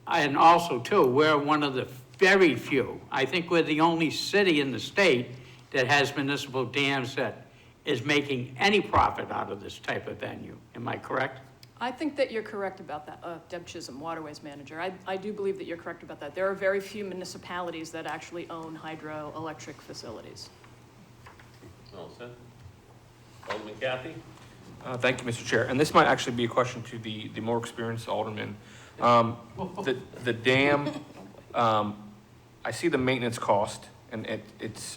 and also too, we're one of the very few, I think we're the only city in the state that has municipal dams that is making any profit out of this type of venue. Am I correct? I think that you're correct about that, Deb Chisholm, Waterways Manager. I do believe that you're correct about that. There are very few municipalities that actually own hydroelectric facilities. All set. Alderman Kathy? Thank you, Mr. Chair. And this might actually be a question to the more experienced alderman. The dam, I see the maintenance cost, and it's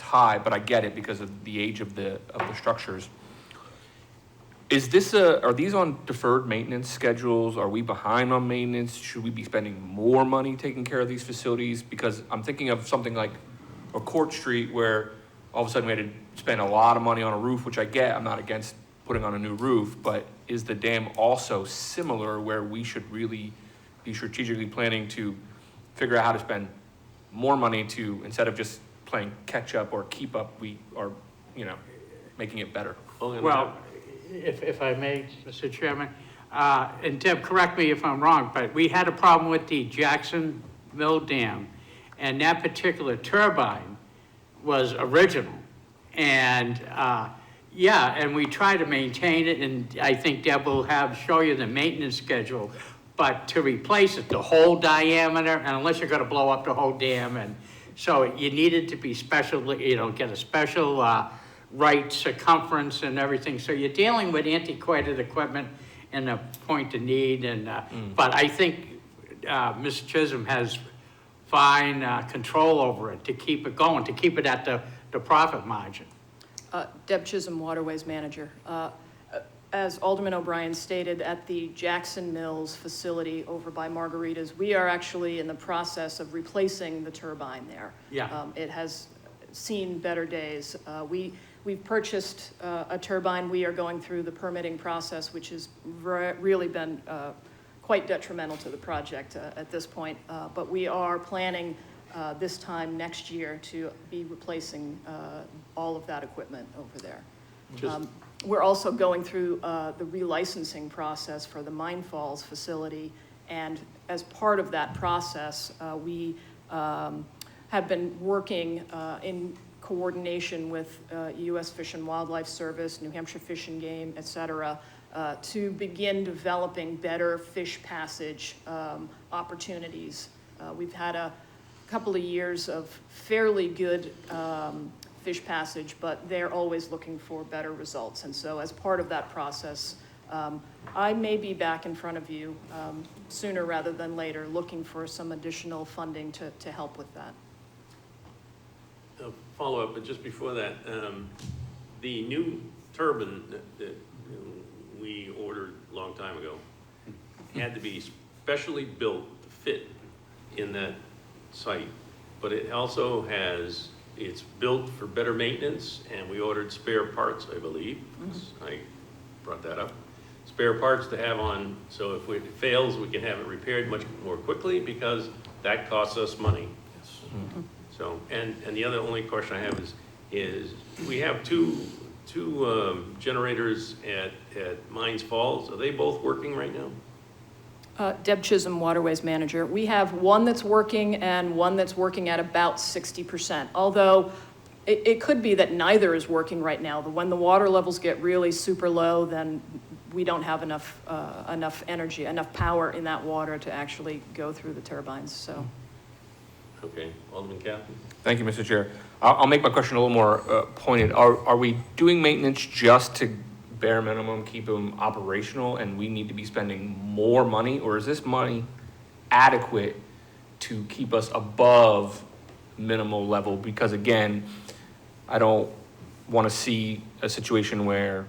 high, but I get it because of the age of the structures. Is this are these on deferred maintenance schedules? Are we behind on maintenance? Should we be spending more money taking care of these facilities? Because I'm thinking of something like a Court Street where all of a sudden we had to spend a lot of money on a roof, which I get. I'm not against putting on a new roof, but is the dam also similar where we should really be strategically planning to figure out how to spend more money to, instead of just playing catch up or keep up, we are, making it better? Well, if I may, Mr. Chairman, and Deb, correct me if I'm wrong, but we had a problem with the Jackson Mill Dam, and that particular turbine was original. And and we try to maintain it, and I think Deb will show you the maintenance schedule, but to replace it, the whole diameter, and unless you're gonna blow up the whole dam, and so you needed to be special, get a special right circumference and everything. So you're dealing with antiquated equipment and a point of need. And but I think Ms. Chisholm has fine control over it to keep it going, to keep it at the profit margin. Deb Chisholm, Waterways Manager. As Alderman O'Brien stated, at the Jackson Mills facility over by Margaritas, we are actually in the process of replacing the turbine there. Yeah. It has seen better days. We've purchased a turbine. We are going through the permitting process, which has really been quite detrimental to the project at this point. But we are planning this time next year to be replacing all of that equipment over there. We're also going through the relicensing process for the Mine Falls facility. And as part of that process, we have been working in coordination with U.S. Fish and Wildlife Service, New Hampshire Fish and Game, et cetera, to begin developing better fish passage opportunities. We've had a couple of years of fairly good fish passage, but they're always looking for better results. And so as part of that process, I may be back in front of you sooner rather than later, looking for some additional funding to help with that. Follow up, but just before that, the new turbine that we ordered a long time ago had to be specially built to fit in that site, but it also it's built for better maintenance, and we ordered spare parts, I believe. I brought that up. Spare parts to have on, so if it fails, we can have it repaired much more quickly, because that costs us money. So, and the only question I have is we have two generators at Mines Falls. Are they both working right now? Deb Chisholm, Waterways Manager. We have one that's working and one that's working at about 60%, although it could be that neither is working right now. When the water levels get really super low, then we don't have enough energy, enough power in that water to actually go through the turbines, so. Okay, Alderman Captain? Thank you, Mr. Chair. I'll make my question a little more pointed. Are we doing maintenance just to bare minimum keep them operational and we need to be spending more money? Or is this money adequate to keep us above minimal level? Because again, I don't want to see a situation where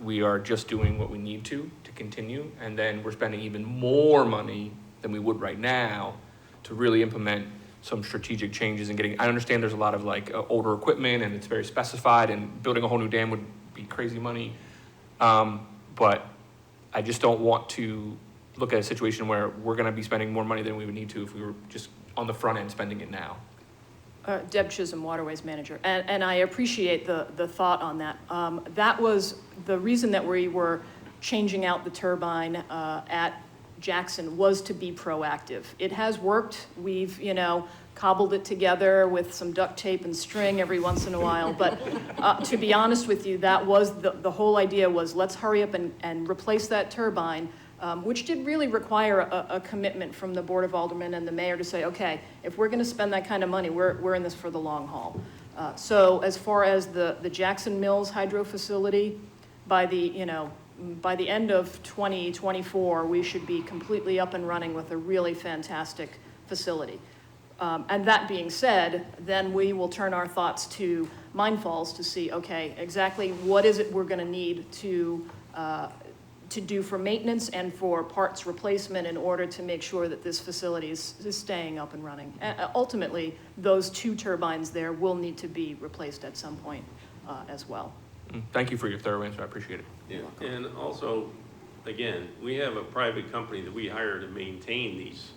we are just doing what we need to continue, and then we're spending even more money than we would right now to really implement some strategic changes and getting, I understand there's a lot of like older equipment and it's very specified and building a whole new dam would be crazy money. But I just don't want to look at a situation where we're going to be spending more money than we would need to if we were just on the front end spending it now. Deb Chisholm, Waterways Manager, and I appreciate the thought on that. That was the reason that we were changing out the turbine at Jackson, was to be proactive. It has worked. We've, cobbled it together with some duct tape and string every once in a while, but to be honest with you, that was the whole idea was let's hurry up and replace that turbine. Which did really require a commitment from the Board of Aldermen and the mayor to say, okay, if we're going to spend that kind of money, we're in this for the long haul. So as far as the Jackson Mills hydro facility, by the end of 2024, we should be completely up and running with a really fantastic facility. And that being said, then we will turn our thoughts to Mine Falls to see, okay, exactly what is it we're going to need to do for maintenance and for parts replacement in order to make sure that this facility is staying up and running. Ultimately, those two turbines there will need to be replaced at some point as well. Thank you for your thorough answer. I appreciate it. Yeah, and also, again, we have a private company that we hire to maintain these,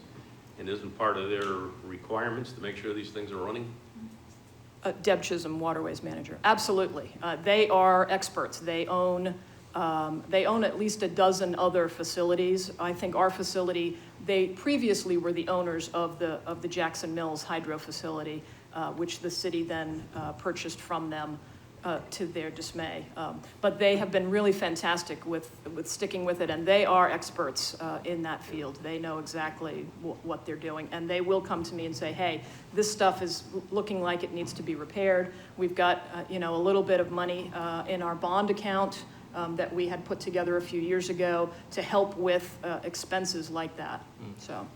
and isn't part of their requirements to make sure these things are running? Deb Chisholm, Waterways Manager. Absolutely. They are experts. They own at least a dozen other facilities. I think our facility, they previously were the owners of the Jackson Mills hydro facility, which the city then purchased from them to their dismay. But they have been really fantastic with sticking with it, and they are experts in that field. They know exactly what they're doing, and they will come to me and say, hey, this stuff is looking like it needs to be repaired. We've got a little bit of money in our bond account that we had put together a few years ago to help with expenses like that, so.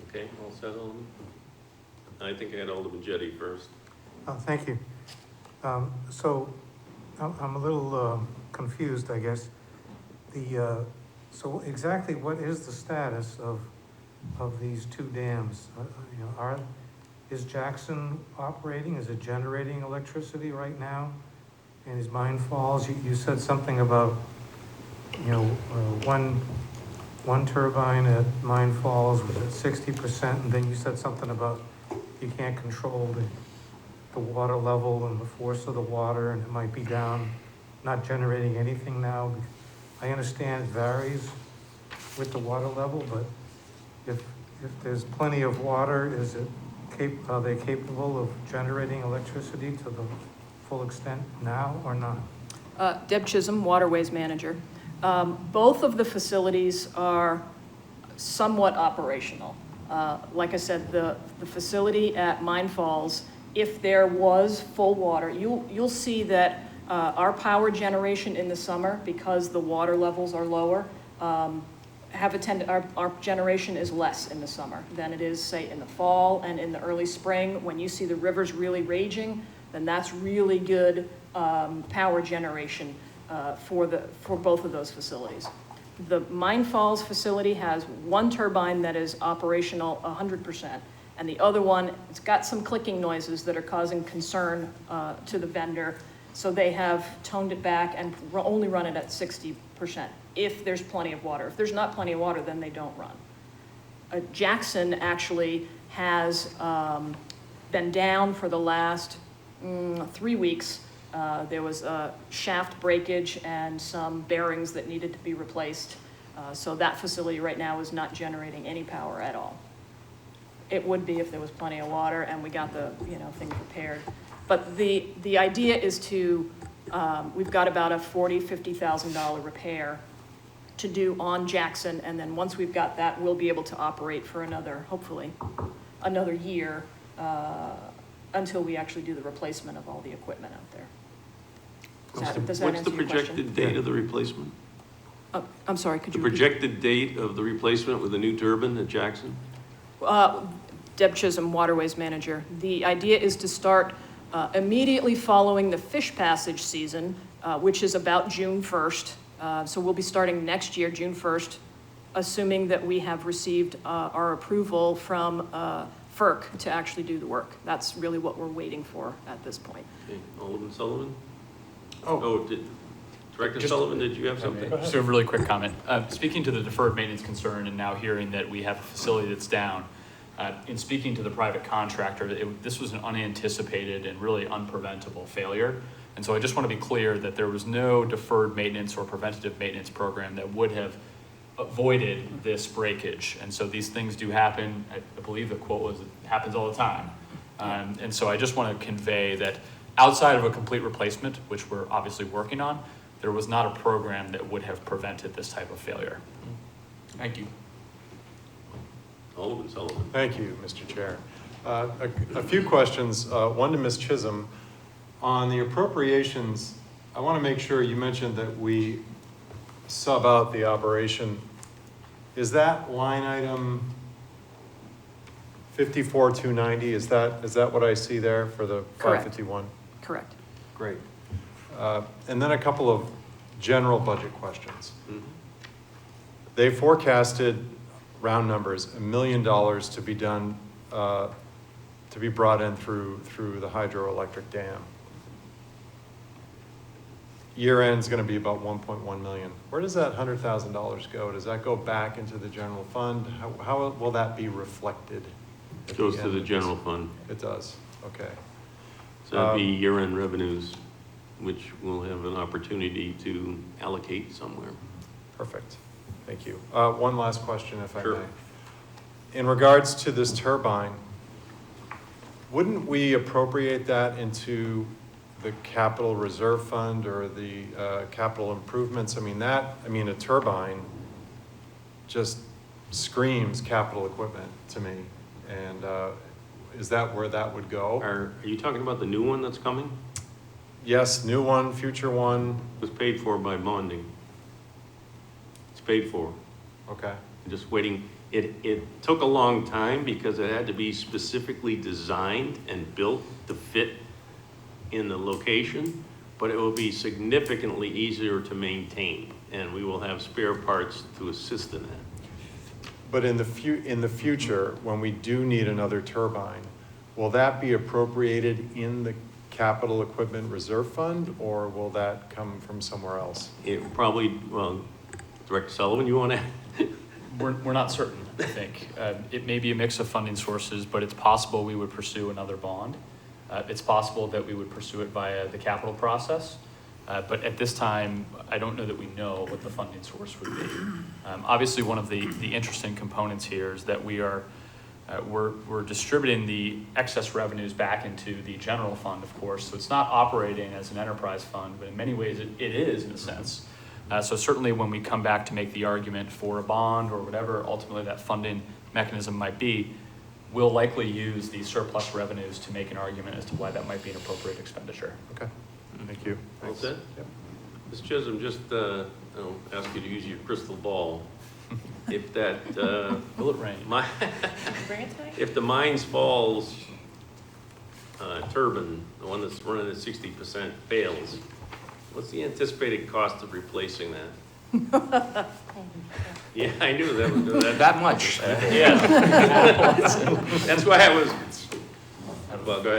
Okay, all set, Alderman? I think I had Alderman Jettie first. Thank you. So I'm a little confused, I guess. So exactly what is the status of these two dams? Is Jackson operating? Is it generating electricity right now? And is Mine Falls? You said something about one turbine at Mine Falls was at 60%, and then you said something about you can't control the water level and the force of the water, and it might be down, not generating anything now. I understand it varies with the water level, but if there's plenty of water, are they capable of generating electricity to the full extent now or not? Deb Chisholm, Waterways Manager. Both of the facilities are somewhat operational. Like I said, the facility at Mine Falls, if there was full water, you'll see that our power generation in the summer, because the water levels are lower, our generation is less in the summer than it is, say, in the fall and in the early spring. When you see the rivers really raging, then that's really good power generation for both of those facilities. The Mine Falls facility has one turbine that is operational 100%. And the other one, it's got some clicking noises that are causing concern to the vendor. So they have toned it back and only run it at 60% if there's plenty of water. If there's not plenty of water, then they don't run. Jackson actually has been down for the last 3 weeks. There was a shaft breakage and some bearings that needed to be replaced. So that facility right now is not generating any power at all. It would be if there was plenty of water and we got the, thing prepared. But the idea is to, we've got about a $50,000 repair to do on Jackson, and then once we've got that, we'll be able to operate for hopefully, another year, until we actually do the replacement of all the equipment out there. Does that What's answer the your question? projected date of the replacement? I'm sorry, could The you repeat? projected date of the replacement with the new turbine at Jackson? Deb Chisholm, Waterways Manager. The idea is to start immediately following the fish passage season, which is about June 1st. So we'll be starting next year, June 1st, assuming that we have received our approval from FERC to actually do the work. That's really what we're waiting for at this point. Okay, Alderman Sullivan? Oh. Director Sullivan, did you have something? Just a really quick comment. Speaking to the deferred maintenance concern and now hearing that we have a facility that's down, in speaking to the private contractor, this was an unanticipated and really unpreventable failure. And so I just want to be clear that there was no deferred maintenance or preventative maintenance program that would have avoided this breakage. And so these things do happen. I believe the quote was, it happens all the time. And so I just want to convey that outside of a complete replacement, which we're obviously working on, there was not a program that would have prevented this type of failure. Thank you. Alderman Sullivan. Thank you, Mr. Chair. A few questions, one to Ms. Chisholm. On the appropriations, I want to make sure you mentioned that we sub out the operation. Is that line item 54,290? Is that what I see there for the Correct. 551? Correct. Great. And then a couple of general budget questions. Mhm. They forecasted, round numbers, $1 million to be done, to be brought in through the hydroelectric dam. Year end's gonna be about 1.1 million. Where does that $100,000 go? Does that go back into the general fund? How will that be reflected? at Goes to end the of this? general fund. It does, okay. So that'd be year-end revenues, which we'll have an opportunity to allocate somewhere. Perfect, thank you. One last question, if I Sure. may. In regards to this turbine, wouldn't we appropriate that into the capital reserve fund or the capital improvements? I mean, a turbine just screams capital equipment to me. And is that where that would go? Are you talking about the new one that's coming? Yes, new one, future one, It was paid for by bonding. It's paid for. okay. Just waiting. It took a long time because it had to be specifically designed and built to fit in the location, but it will be significantly easier to maintain, and we will have spare parts to assist in that. But in the future, when we do need another turbine, will that be appropriated in the capital equipment reserve fund, or will that come from somewhere else? It probably, well, Director Sullivan, you want to? We're not certain, I think. It may be a mix of funding sources, but it's possible we would pursue another bond. It's possible that we would pursue it via the capital process. But at this time, I don't know that we know what the funding source would be. Obviously, one of the interesting components here is that we're distributing the excess revenues back into the general fund, of course. So it's not operating as an enterprise fund, but in many ways it is in a sense. So certainly when we come back to make the argument for a bond or whatever ultimately that funding mechanism might be, we'll likely use the surplus revenues to make an argument as to why that might be an appropriate expenditure. Okay, thank you. All Thanks. set? Yep. Ms. Chisholm, just, I'll ask you to use your crystal ball. If that, Will it rain? Bring it tonight? if the Mines Falls turbine, the one that's running at 60% fails, what's the anticipated cost of replacing that? Yeah, I knew that was good. That much. Yeah. That's why I was, well, go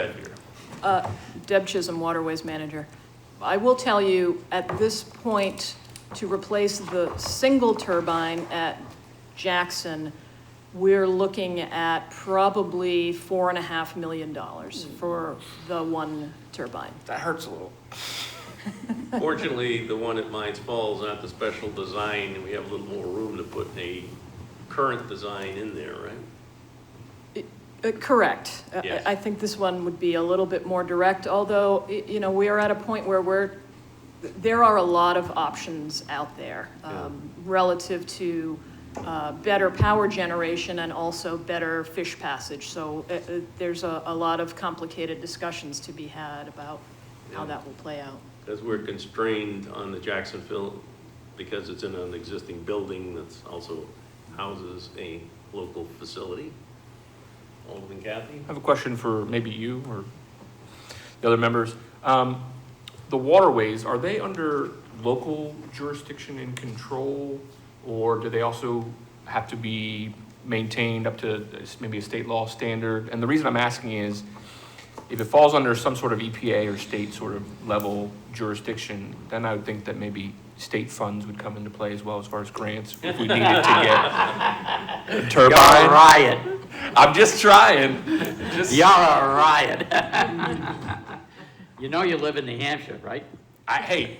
ahead. Deb Chisholm, Waterways Manager. I will tell you, at this point, to replace the single turbine at Jackson, we're looking at probably $4.5 million for the one turbine. That hurts a little. Fortunately, the one at Mines Falls, not the special design, and we have a little more room to put a current design in there, right? Correct. Yes. I think this one would be a little bit more direct, although, you know, we are at a point where there are a lot of options out there relative to better power generation and also better fish passage. So there's a lot of complicated discussions to be had about how that will play out. Because we're constrained on the Jacksonville, because it's in an existing building that's also houses a local facility. Alderman Kathy? I have a question for maybe you or the other members. The waterways, are they under local jurisdiction and control, or do they also have to be maintained up to maybe a state law standard? And the reason I'm asking is, if it falls under some sort of EPA or state sort of level jurisdiction, then I would think that maybe state funds would come into play as well as far as grants if we needed to get a turbine. You're a riot. I'm just trying. You're a riot. You know you live in New Hampshire, right? Hey,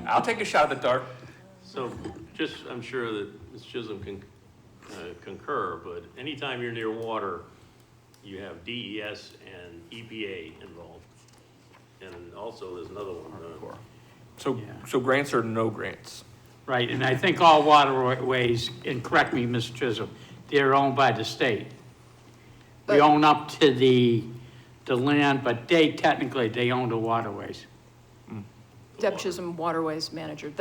I'll take a shot at the dark. So just, I'm sure that Ms. Chisholm can concur, but anytime you're near water, you have DES and EPA involved. And also there's another one. So grants or no grants? Right, and I think all waterways, and correct me, Mr. Chisholm, they're owned by the state. We own up to the land, but technically, they own the waterways. Deb Chisholm, Waterways Manager.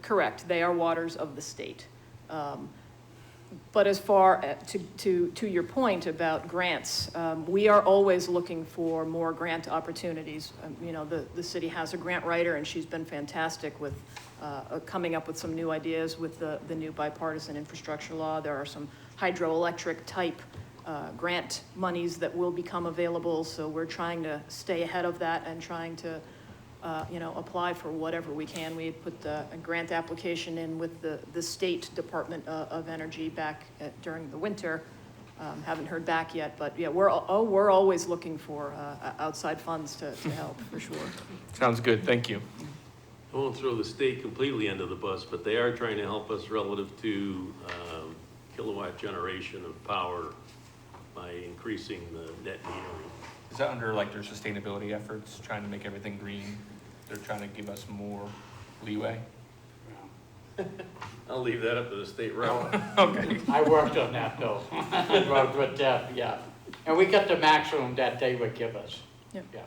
Correct, they are waters of the state. But as far to your point about grants, we are always looking for more grant opportunities. You know, the city has a grant writer, and she's been fantastic with coming up with some new ideas with the new bipartisan infrastructure law. There are some hydroelectric type grant monies that will become available, so we're trying to stay ahead of that and trying to you know, apply for whatever we can. We had put a grant application in with the State Department of Energy back during the winter. Haven't heard back yet, but yeah, we're always looking for outside funds to help, for sure. Sounds good, thank you. I won't throw the state completely under the bus, but they are trying to help us relative to kilowatt generation of power by increasing the net metering. Is that under like their sustainability efforts, trying to make everything green? They're trying to give us more leeway? I'll leave that up to the state rep. Okay. I worked on that, though. I worked with Deb, yeah. And we got the maximum that they would give us. Yep. Yeah.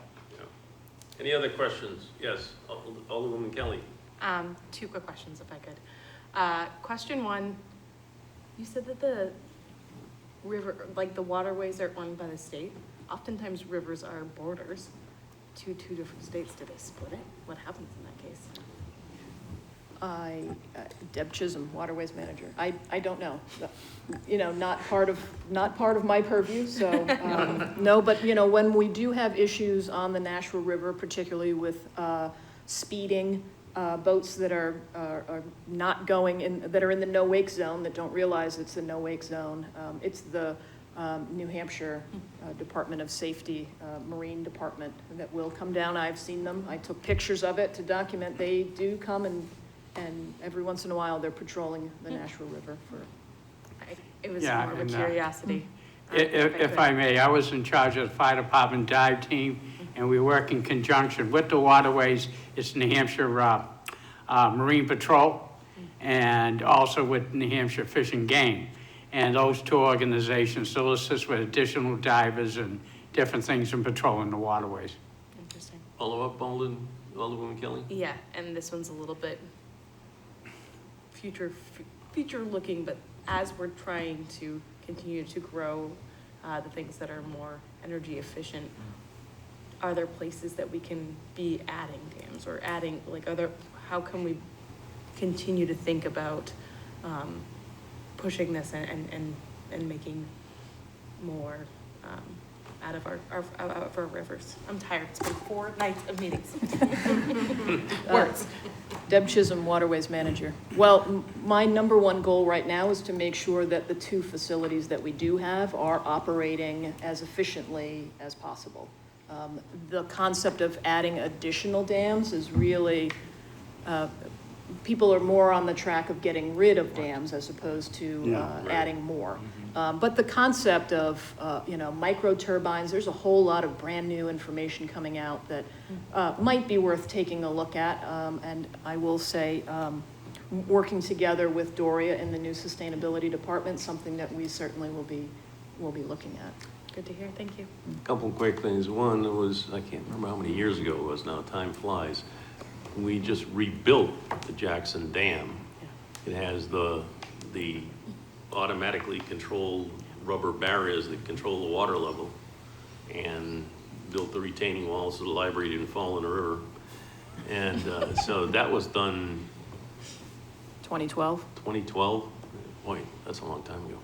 Any other questions? Yes, Alderwoman Kelly. 2 quick questions, if I could. Question 1, you said that the river, like the waterways are owned by the state. Oftentimes rivers are borders to 2 different states. Do they split it? What happens in that case? Deb Chisholm, Waterways Manager. I don't know. You know, not part of my purview. So no, but you know, when we do have issues on the Nashua River, particularly with speeding boats that are not going in, that are in the no wake zone, that don't realize it's a no wake zone. It's the New Hampshire Department of Safety, Marine Department that will come down. I've seen them. I took pictures of it to document. They do come and every once in a while they're patrolling the Nashua River for. It was Yeah, more of a and, curiosity. If I may, I was in charge of the fire department dive team, and we work in conjunction with the waterways. It's New Hampshire Marine Patrol, and also with New Hampshire Fish and Game. And those 2 organizations still assist with additional divers and different things in patrolling the waterways. Interesting. Follow up, Alderwoman Kelly? Yeah, and this one's a little bit future looking, but as we're trying to continue to grow the things that are more energy efficient, are there places that we can be adding dams or adding, like, how can we continue to think about pushing this and making more out of our rivers? I'm tired. It's been 4 nights of meetings. Words. Deb Chisholm, Waterways Manager. Well, my number 1 goal right now is to make sure that the 2 facilities that we do have are operating as efficiently as possible. The concept of adding additional dams is really, people are more on the track of getting rid of dams as opposed to adding more. But the concept of, micro turbines, there's a whole lot of brand new information coming out that might be worth taking a look at. And I will say, working together with Doria in the new sustainability department, something that we certainly will be looking at. Good to hear, thank you. Couple quick things. One was, I can't remember how many years ago it was now, time flies. We just rebuilt the Jackson Dam. It has the automatically controlled rubber barriers that control the water level, and built the retaining walls so the library didn't fall in the river. And so that was done 2012? 2012. Boy, that's a long time ago.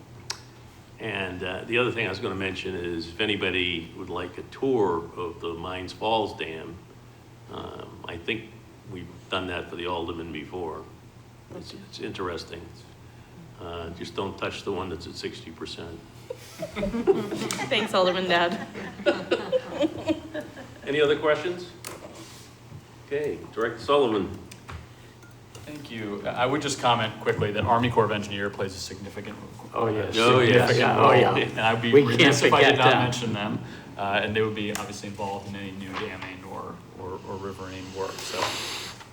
And the other thing I was going to mention is if anybody would like a tour of the Mines Falls Dam, I think we've done that for the Alderman before. It's interesting. Just don't touch the one that's at 60%. Thanks, Alderman Dowd. Any other questions? Okay, Director Sullivan. Thank you. I would just comment quickly that Army Corps of Engineer plays a significant Oh, yes. significant Oh, role. yeah. And I'd be We can't remiss if I did forget not them. mention them. And they would be obviously involved in any new damming or riverine work. So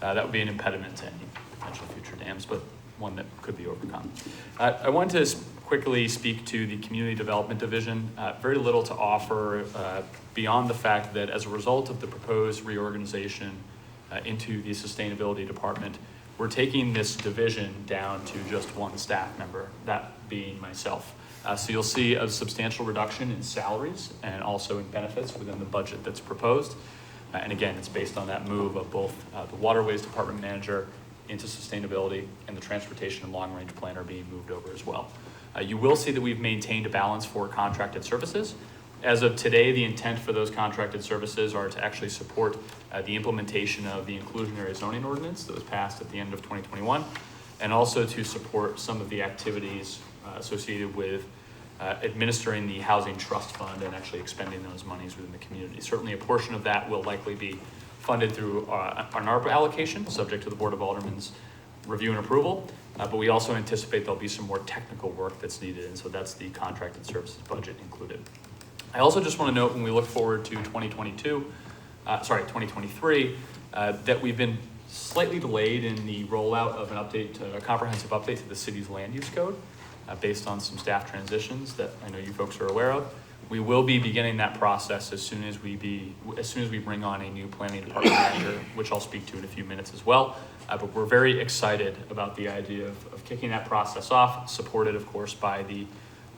that would be an impediment to any potential future dams, but one that could be overcome. I wanted to quickly speak to the Community Development Division. Very little to offer beyond the fact that as a result of the proposed reorganization into the Sustainability Department, we're taking this division down to just one staff member, that being myself. So you'll see a substantial reduction in salaries and also in benefits within the budget that's proposed. And again, it's based on that move of both the Waterways Department Manager into sustainability and the Transportation and Long Range Planner being moved over as well. You will see that we've maintained a balance for contracted services. As of today, the intent for those contracted services are to actually support the implementation of the inclusionary zoning ordinance that was passed at the end of 2021, and also to support some of the activities associated with administering the Housing Trust Fund and actually expending those monies within the community. Certainly a portion of that will likely be funded through an ARPA allocation, subject to the Board of Aldermen's review and approval, but we also anticipate there'll be some more technical work that's needed, and so that's the contracted services budget included. I also just want to note when we look forward to 2023, that we've been slightly delayed in the rollout of a comprehensive update to the city's land use code based on some staff transitions that I know you folks are aware of. We will be beginning that process as soon as we bring on a new planning department manager, which I'll speak to in a few minutes as well. But we're very excited about the idea of kicking that process off, supported of course by the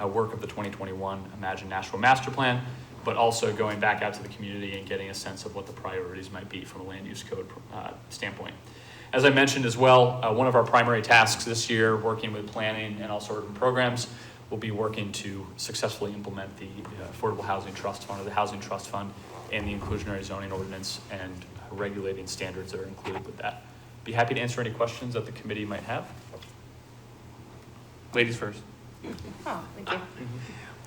work of the 2021 Imagine Nashville Master Plan, but also going back out to the community and getting a sense of what the priorities might be from a land use code standpoint. As I mentioned as well, one of our primary tasks this year, working with planning and also urban programs, will be working to successfully implement the Affordable Housing Trust Fund, or the Housing Trust Fund, and the inclusionary zoning ordinance and regulating standards that are included with that. Be happy to answer any questions that the committee might have. Ladies first. Oh, thank you.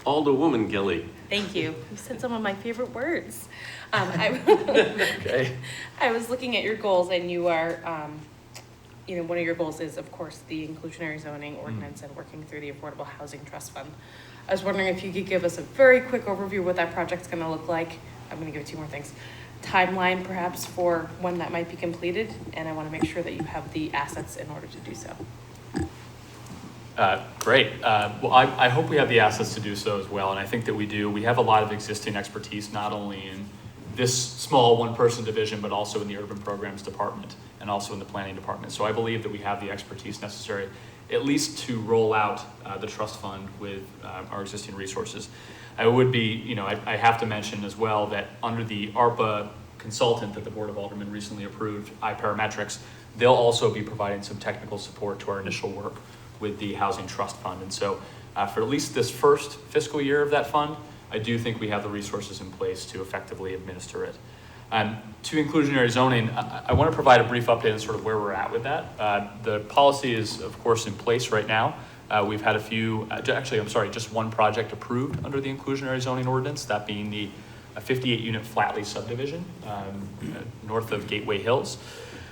Alderwoman Kelly. Thank you. You said some of my favorite words. Okay. I was looking at your goals, and you are, one of your goals is, of course, the inclusionary zoning ordinance and working through the Affordable Housing Trust Fund. I was wondering if you could give us a very quick overview of what that project's going to look like. I'm going to give two more things. Timeline, perhaps, for when that might be completed, and I want to make sure that you have the assets in order to do so. Great. Well, I hope we have the assets to do so as well, and I think that we do. We have a lot of existing expertise, not only in this small one-person division, but also in the urban programs department and also in the planning department. So I believe that we have the expertise necessary, at least to roll out the trust fund with our existing resources. I would be, I have to mention as well that under the ARPA consultant that the Board of Aldermen recently approved, iParametrics, they'll also be providing some technical support to our initial work with the Housing Trust Fund. And so for at least this first fiscal year of that fund, I do think we have the resources in place to effectively administer it. To inclusionary zoning, I want to provide a brief update on sort of where we're at with that. The policy is, of course, in place right now. We've had just one project approved under the inclusionary zoning ordinance, that being the a 58-unit flat lease subdivision north of Gateway Hills.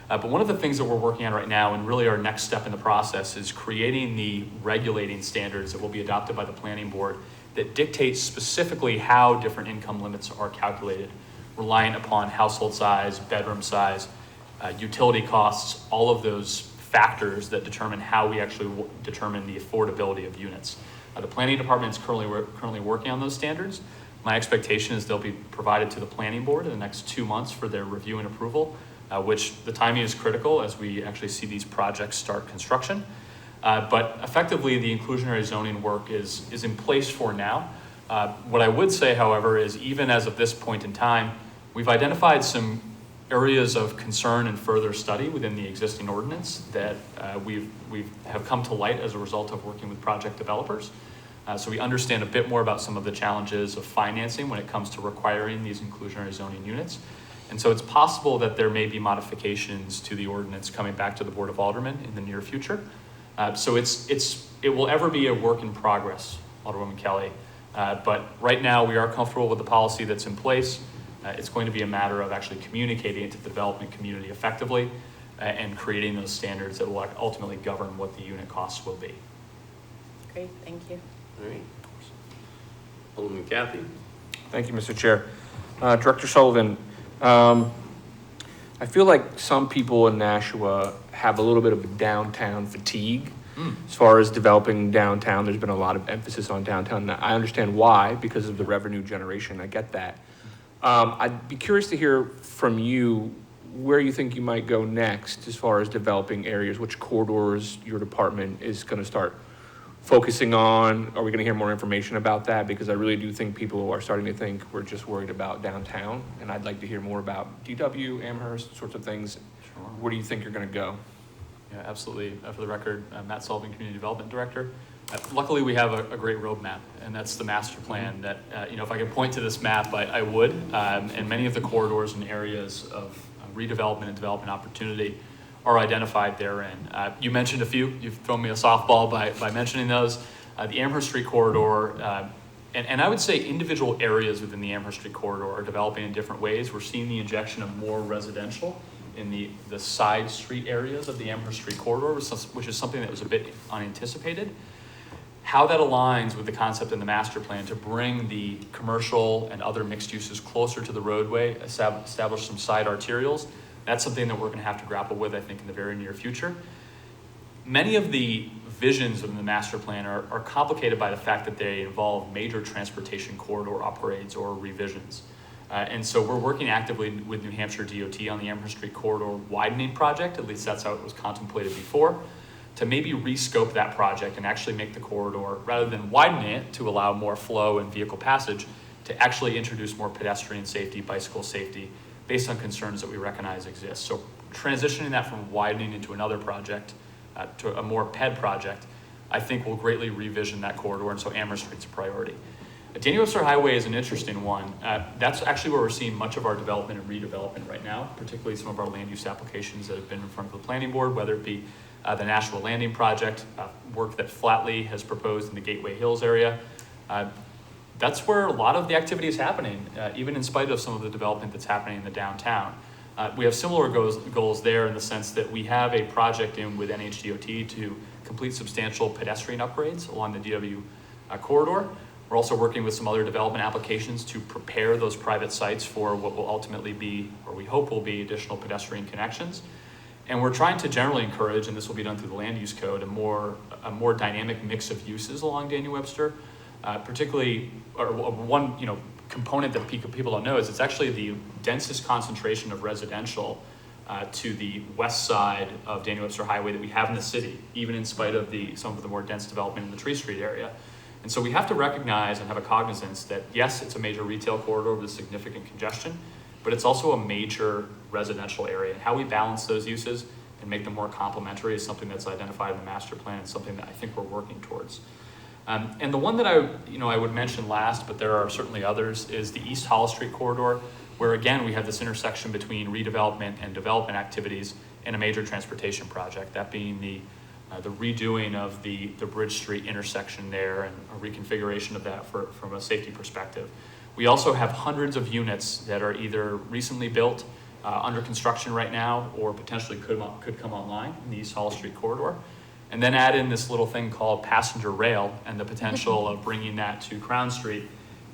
But one of the things that we're working on right now, and really our next step in the process, is creating the regulating standards that will be adopted by the planning board that dictates specifically how different income limits are calculated, reliant upon household size, bedroom size, utility costs, all of those factors that determine how we actually determine the affordability of units. The planning department is currently working on those standards. My expectation is they'll be provided to the planning board in the next 2 months for their review and approval, which the timing is critical as we actually see these projects start construction. But effectively, the inclusionary zoning work is in place for now. What I would say, however, is even as of this point in time, we've identified some areas of concern and further study within the existing ordinance that we have come to light as a result of working with project developers. So we understand a bit more about some of the challenges of financing when it comes to requiring these inclusionary zoning units. And so it's possible that there may be modifications to the ordinance coming back to the Board of Aldermen in the near future. So it will ever be a work in progress, Alderwoman Kelly. But right now we are comfortable with the policy that's in place. It's going to be a matter of actually communicating it to the development community effectively and creating those standards that will ultimately govern what the unit costs will be. Great, thank you. All right. Alderman Kathy? Thank you, Mr. Chair. Director Sullivan, I feel like some people in Nashua have a little bit of downtown fatigue. As far as developing downtown, there's been a lot of emphasis on downtown. I understand why, because of the revenue generation. I get that. I'd be curious to hear from you where you think you might go next as far as developing areas, which corridors your department is going to start focusing on. Are we going to hear more information about that? Because I really do think people are starting to think we're just worried about downtown, and I'd like to hear more about DW, Amherst, sorts of things. Sure. Where do you think you're going to go? Yeah, absolutely. For the record, Matt Sullivan, Community Development Director. Luckily, we have a great roadmap, and that's the master plan that, if I could point to this map, I would. And many of the corridors and areas of redevelopment and development opportunity are identified therein. You mentioned a few. You've thrown me a softball by mentioning those. The Amherst Street corridor, and I would say individual areas within the Amherst Street corridor are developing in different ways. We're seeing the injection of more residential in the side street areas of the Amherst Street corridor, which is something that was a bit unanticipated. How that aligns with the concept in the master plan to bring the commercial and other mixed uses closer to the roadway, establish some side arterials, that's something that we're going to have to grapple with, I think, in the very near future. Many of the visions of the master plan are complicated by the fact that they involve major transportation corridor upgrades or revisions. And so we're working actively with New Hampshire DOT on the Amherst Street corridor widening project, at least that's how it was contemplated before, to maybe rescope that project and actually make the corridor, rather than widening it to allow more flow and vehicle passage, to actually introduce more pedestrian safety, bicycle safety, based on concerns that we recognize exist. So transitioning that from widening into another project, to a more PED project, I think will greatly revision that corridor, and so Amherst Street's a priority. Daniel Webster Highway is an interesting one. That's actually where we're seeing much of our development and redevelopment right now, particularly some of our land use applications that have been in front of the planning board, whether it be the Nashua Landing Project, work that Flatley has proposed in the Gateway Hills area. That's where a lot of the activity is happening, even in spite of some of the development that's happening in the downtown. We have similar goals there in the sense that we have a project in with NHDOT to complete substantial pedestrian upgrades along the DW corridor. We're also working with some other development applications to prepare those private sites for what will ultimately be, or we hope will be, additional pedestrian connections. And we're trying to generally encourage, and this will be done through the land use code, a more dynamic mix of uses along Daniel Webster. Particularly, or one component that people don't know is it's actually the densest concentration of residential to the west side of Daniel Webster Highway that we have in the city, even in spite of some of the more dense development in the Tree Street area. And so we have to recognize and have a cognizance that yes, it's a major retail corridor with significant congestion, but it's also a major residential area. And how we balance those uses and make them more complementary is something that's identified in the master plan and something that I think we're working towards. And the one that I would mention last, but there are certainly others, is the East Hollis Street corridor, where again we have this intersection between redevelopment and development activities and a major transportation project, that being the redoing of the Bridge Street intersection there and a reconfiguration of that from a safety perspective. We also have hundreds of units that are either recently built, under construction right now, or potentially could come online in the East Hall Street corridor. And then add in this little thing called passenger rail and the potential of bringing that to Crown Street.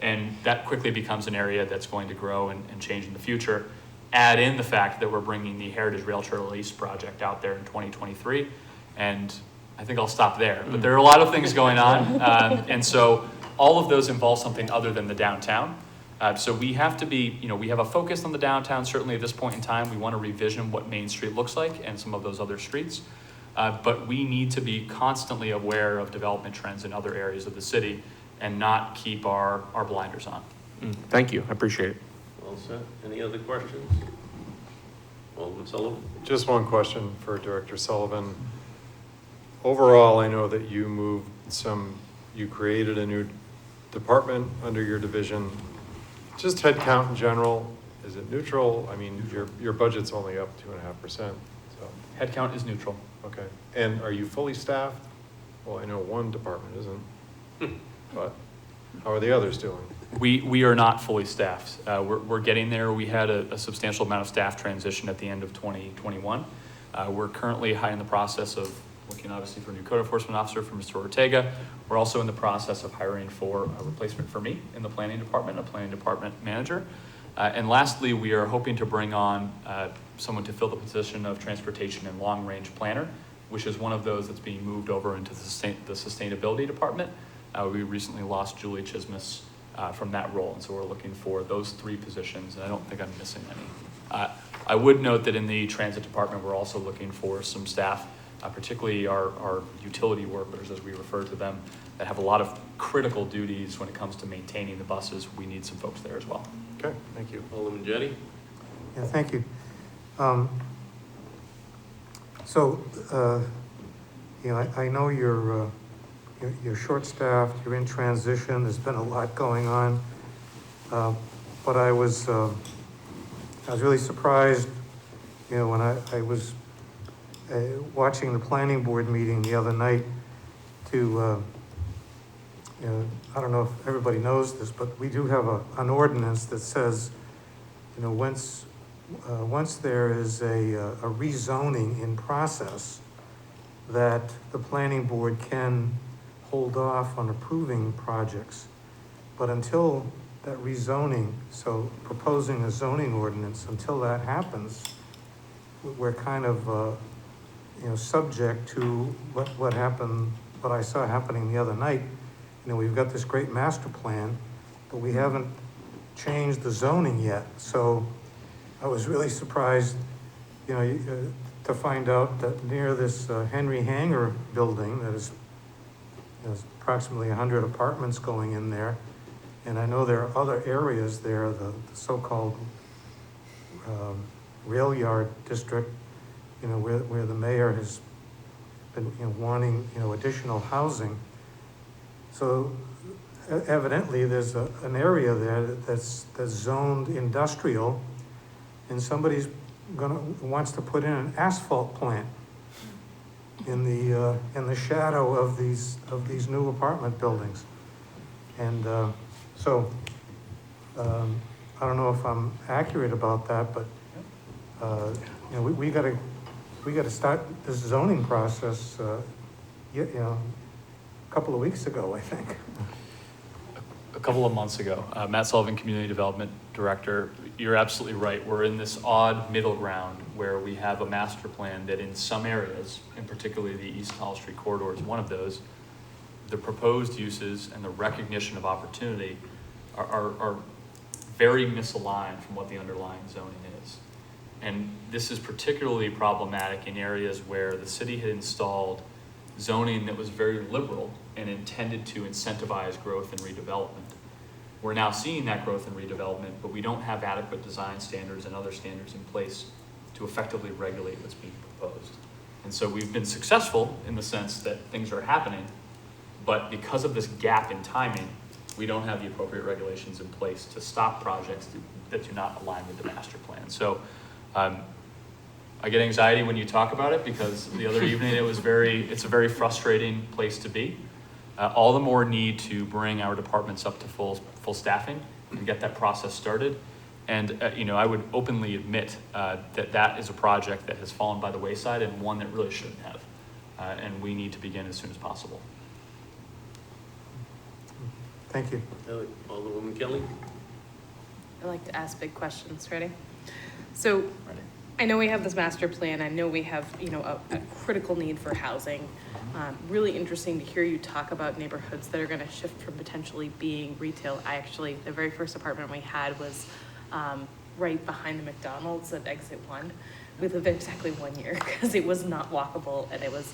And that quickly becomes an area that's going to grow and change in the future. Add in the fact that we're bringing the Heritage Rail Trail East project out there in 2023. And I think I'll stop there, but there are a lot of things going on. And so all of those involve something other than the downtown. So we have to be, we have a focus on the downtown, certainly at this point in time. We want to revision what Main Street looks like and some of those other streets. But we need to be constantly aware of development trends in other areas of the city and not keep our blinders on. Thank you, I appreciate it. All set. Any other questions? Alderman Sullivan? Just one question for Director Sullivan. Overall, I know that you created a new department under your division. Just headcount in general, is it neutral? I mean, your budget's only up 2.5%, so. Headcount is neutral. Okay, and are you fully staffed? Well, I know one department isn't, but how are the others doing? We are not fully staffed. We're getting there. We had a substantial amount of staff transition at the end of 2021. We're currently in the process of looking obviously for a new code enforcement officer for Mr. Ortega. We're also in the process of hiring for a replacement for me in the planning department, a planning department manager. And lastly, we are hoping to bring on someone to fill the position of transportation and long-range planner, which is one of those that's being moved over into the sustainability department. We recently lost Julie Chismus from that role, and so we're looking for those 3 positions, and I don't think I'm missing any. I would note that in the transit department, we're also looking for some staff, particularly our utility workers, as we refer to them, that have a lot of critical duties when it comes to maintaining the buses. We need some folks there as well. Okay, thank you. Alderman Jettie? Yeah, thank you. I know you're short-staffed, you're in transition, there's been a lot going on. But I was really surprised, when I was watching the planning board meeting the other night to, I don't know if everybody knows this, but we do have an ordinance that says, once there is a rezoning in process, that the planning board can hold off on approving projects. But until that rezoning, so proposing a zoning ordinance, until that happens, we're kind of, subject to what happened, what I saw happening the other night. We've got this great master plan, but we haven't changed the zoning yet. So I was really surprised, to find out that near this Henry Hangar building that is approximately 100 apartments going in there, and I know there are other areas there, the so-called rail yard district, where the mayor has been wanting additional housing. So evidently there's an area there that's zoned industrial, and somebody's wants to put in an asphalt plant in the shadow of these new apartment buildings. And so I don't know if I'm accurate about that, but we got to start this zoning process a couple of weeks ago, I think. A couple of months ago, Matt Sullivan, Community Development Director, you're absolutely right. We're in this odd middle ground where we have a master plan that in some areas, and particularly the East Hall Street corridor is one of those, the proposed uses and the recognition of opportunity are very misaligned from what the underlying zoning is. And this is particularly problematic in areas where the city had installed zoning that was very liberal and intended to incentivize growth and redevelopment. We're now seeing that growth and redevelopment, but we don't have adequate design standards and other standards in place to effectively regulate what's being proposed. And so we've been successful in the sense that things are happening, but because of this gap in timing, we don't have the appropriate regulations in place to stop projects that do not align with the master plan. So I get anxiety when you talk about it because the other evening it's a very frustrating place to be. All the more need to bring our departments up to full staffing and get that process started. And, I would openly admit that that is a project that has fallen by the wayside and one that really shouldn't have. And we need to begin as soon as possible. Thank you. Alderwoman Kelly? I like to ask big questions. Ready? So Ready? I know we have this master plan. I know we have, a critical need for housing. Really interesting to hear you talk about neighborhoods that are going to shift from potentially being retail. The very first apartment we had was right behind the McDonald's at exit 1. We lived there exactly 1 year because it was not walkable, and it was,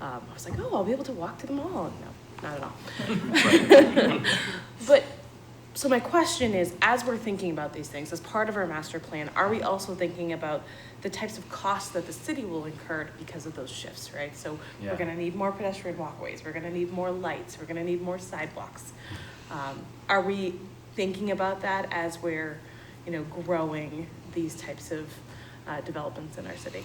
I was like, oh, I'll be able to walk to the mall. No, not at all. But, so my question is, as we're thinking about these things, as part of our master plan, are we also thinking about the types of costs that the city will incur because of those shifts, right? So Yeah. we're gonna need more pedestrian walkways, we're gonna need more lights, we're gonna need more sidewalks. Are we thinking about that as we're, growing these types of developments in our city?